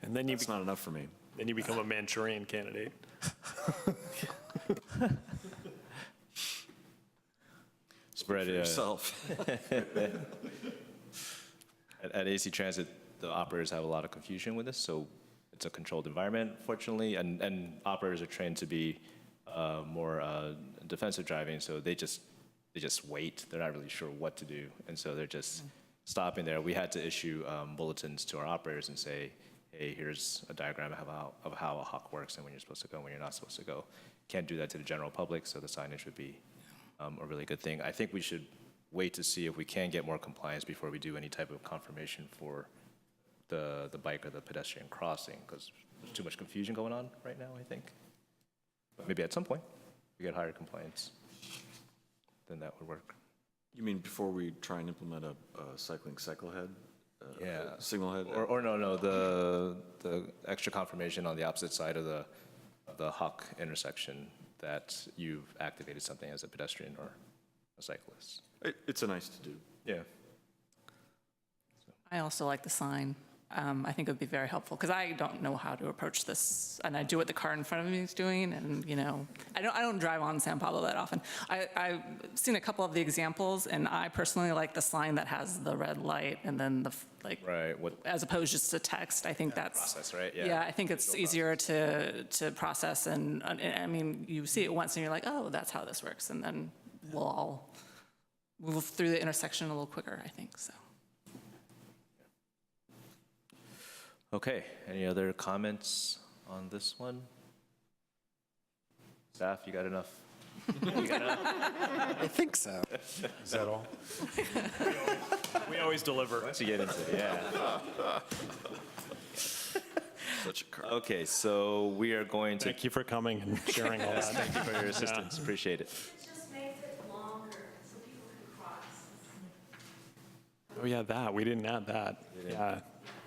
And then you, That's not enough for me. then you become a Manchurian candidate. Spread For yourself. At AC Transit, the operators have a lot of confusion with this, so it's a controlled environment, fortunately, and operators are trained to be more defensive driving, so they just wait. They're not really sure what to do, and so they're just stopping there. We had to issue bulletins to our operators and say, hey, here's a diagram of how a hawk works and when you're supposed to go and when you're not supposed to go. Can't do that to the general public, so the signage would be a really good thing. I think we should wait to see if we can get more compliance before we do any type of confirmation for the bike or the pedestrian crossing, because there's too much confusion going on right now, I think. But maybe at some point, we get higher compliance, then that would work. You mean before we try and implement a cycling cycle head? Yeah. Signal head? Or no, the extra confirmation on the opposite side of the Hawk intersection that you've activated something as a pedestrian or a cyclist. It's a nice to do. Yeah. I also like the sign. I think it would be very helpful, because I don't know how to approach this, and I do what the car in front of me is doing, and, you know, I don't drive on San Pablo that often. I've seen a couple of the examples, and I personally like the sign that has the red light and then the, like, Right. as opposed just to text. I think that's... Process, right? Yeah, I think it's easier to process, and I mean, you see it once and you're like, oh, that's how this works, and then we'll all move through the intersection a little quicker, I think, so. Okay, any other comments on this one? Staff, you got enough? I think so. Is that all? We always deliver. Once you get into it, yeah. Such a car. Okay, so we are going to, Thank you for coming and sharing all that. thank you for your assistance, appreciate it. Just makes it longer so people can cross. Oh, yeah, that. We didn't add that. Yeah,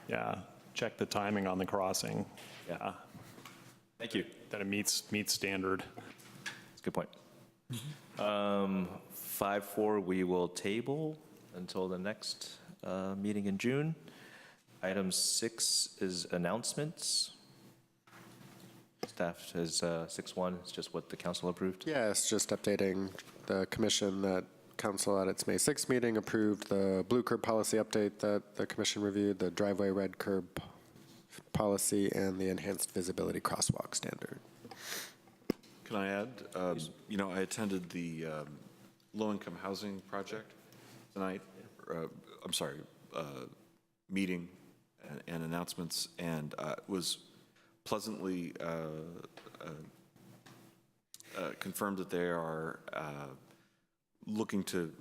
yeah. Check the timing on the crossing. Yeah, Thank you. that it meets standard. That's a good point. 5.4, we will table until the next meeting in June. Item 6 is announcements. Staff says 6.1 is just what the council approved. Yeah, it's just updating the commission that council at its May 6th meeting approved the blue curb policy update that the commission reviewed, the driveway red curb policy, and the enhanced visibility crosswalk standard. Can I add? You know, I attended the low-income housing project tonight. I'm sorry, meeting and announcements, and was pleasantly confirmed that they are looking to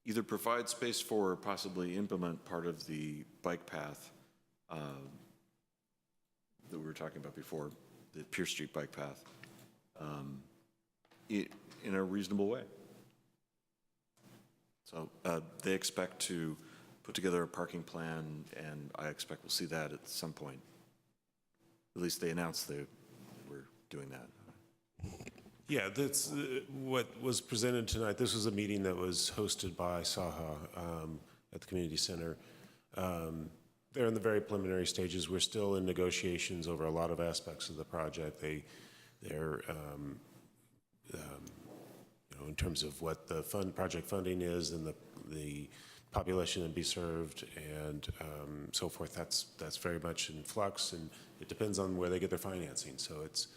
either provide space for or possibly implement part of the bike path that we were talking about before, the Pierce Street bike path, in a reasonable way. So they expect to put together a parking plan, and I expect we'll see that at some point. At least they announced they were doing that. Yeah, that's what was presented tonight. This was a meeting that was hosted by Saha at the community center. They're in the very preliminary stages. We're still in negotiations over a lot of aspects of the project. They're in terms of what the project funding is and the population to be served and so forth. That's very much in flux, and it depends on where they get their financing. So it's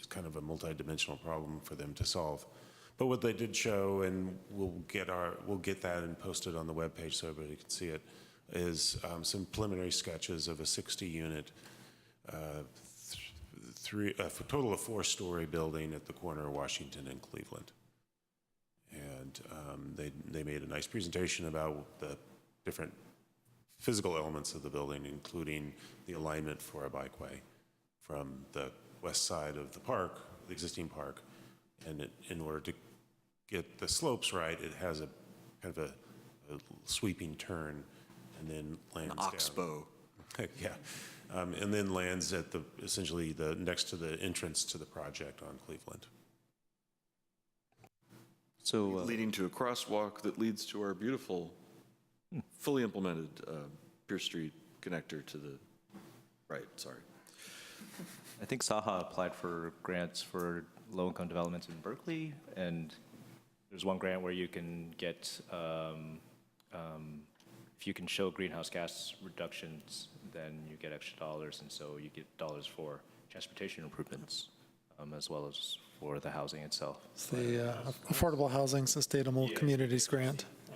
kind of a multidimensional problem for them to solve. But what they did show, and we'll get that and post it on the webpage so everybody can see it, is some preliminary sketches of a 60-unit, a total of 4-story building at the corner of Washington and Cleveland. And they made a nice presentation about the different physical elements of the building, including the alignment for a bikeway from the west side of the park, the existing park. And in order to get the slopes right, it has a kind of a sweeping turn and then lands An oxbow. down. Yeah. And then lands at essentially next to the entrance to the project on Cleveland. So, leading to a crosswalk that leads to our beautiful, fully implemented Pierce Street connector to the right, sorry. I think Saha applied for grants for low-income developments in Berkeley, and there's one grant where you can get, if you can show greenhouse gas reductions, then you get extra dollars, and so you get dollars for transportation improvements, as well as for the housing itself. It's the Affordable Housing Sustainable Communities Grant. Yeah.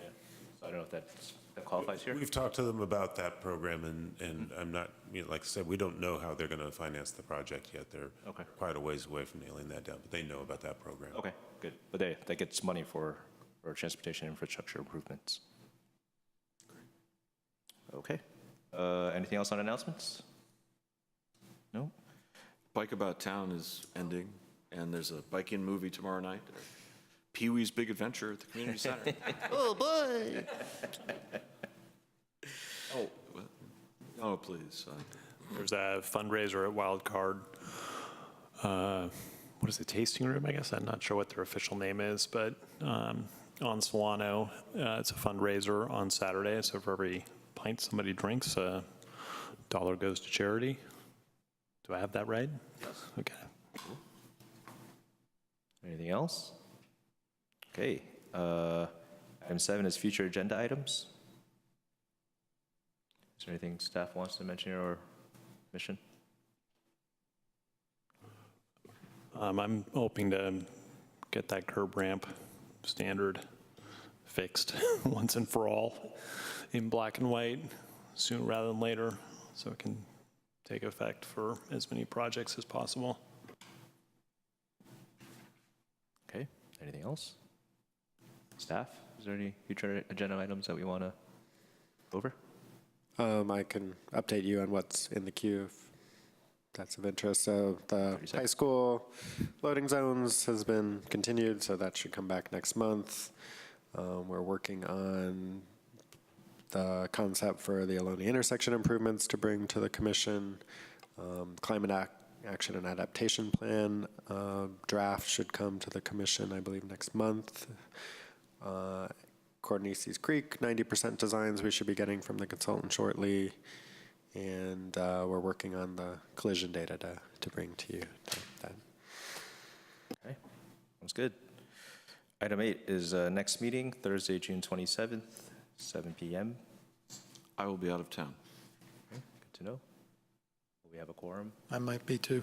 So I don't know if that qualifies here. We've talked to them about that program, and I'm not, like I said, we don't know how they're going to finance the project yet. They're quite a ways away from nailing that down, but they know about that program. Okay, good. But that gets money for transportation infrastructure improvements. Okay. Anything else on announcements? No? Bike About Town is ending, and there's a biking movie tomorrow night. Pee-wee's Big Adventure at the community center. Oh, boy! Oh, please. There's a fundraiser at Wild Card. What is it, tasting room, I guess? I'm not sure what their official name is, but on Solano, it's a fundraiser on Saturday. So for every pint somebody drinks, $1 goes to charity. Do I have that right? Yes. Okay. Anything else? Okay. Item 7 is future agenda items. Is there anything staff wants to mention or mission? I'm hoping to get that curb ramp standard fixed once and for all in black and white sooner rather than later, so it can take effect for as many projects as possible. Okay. Anything else? Staff, is there any future agenda items that we want to go over? I can update you on what's in the queue if that's of interest. So the high school loading zones has been continued, so that should come back next month. We're working on the concept for the Albany intersection improvements to bring to the commission. Climate action and adaptation plan draft should come to the commission, I believe, next month. Corneses Creek, 90% designs we should be getting from the consultant shortly. And we're working on the collision data to bring to you. Okay, sounds good. Item 8 is next meeting, Thursday, June 27th, 7 p.m. I will be out of town. Okay, good to know. Will we have a quorum? I might be too.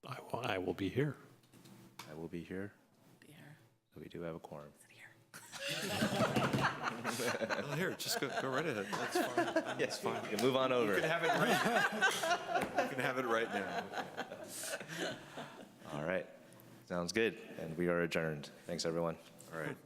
I will be here. I will be here. So we do have a quorum. Well, here, just go right ahead. That's fine. Yes, fine. You can move on over. You can have it right. You can have it right now. All right. Sounds good. And we are adjourned. Thanks, everyone. All right.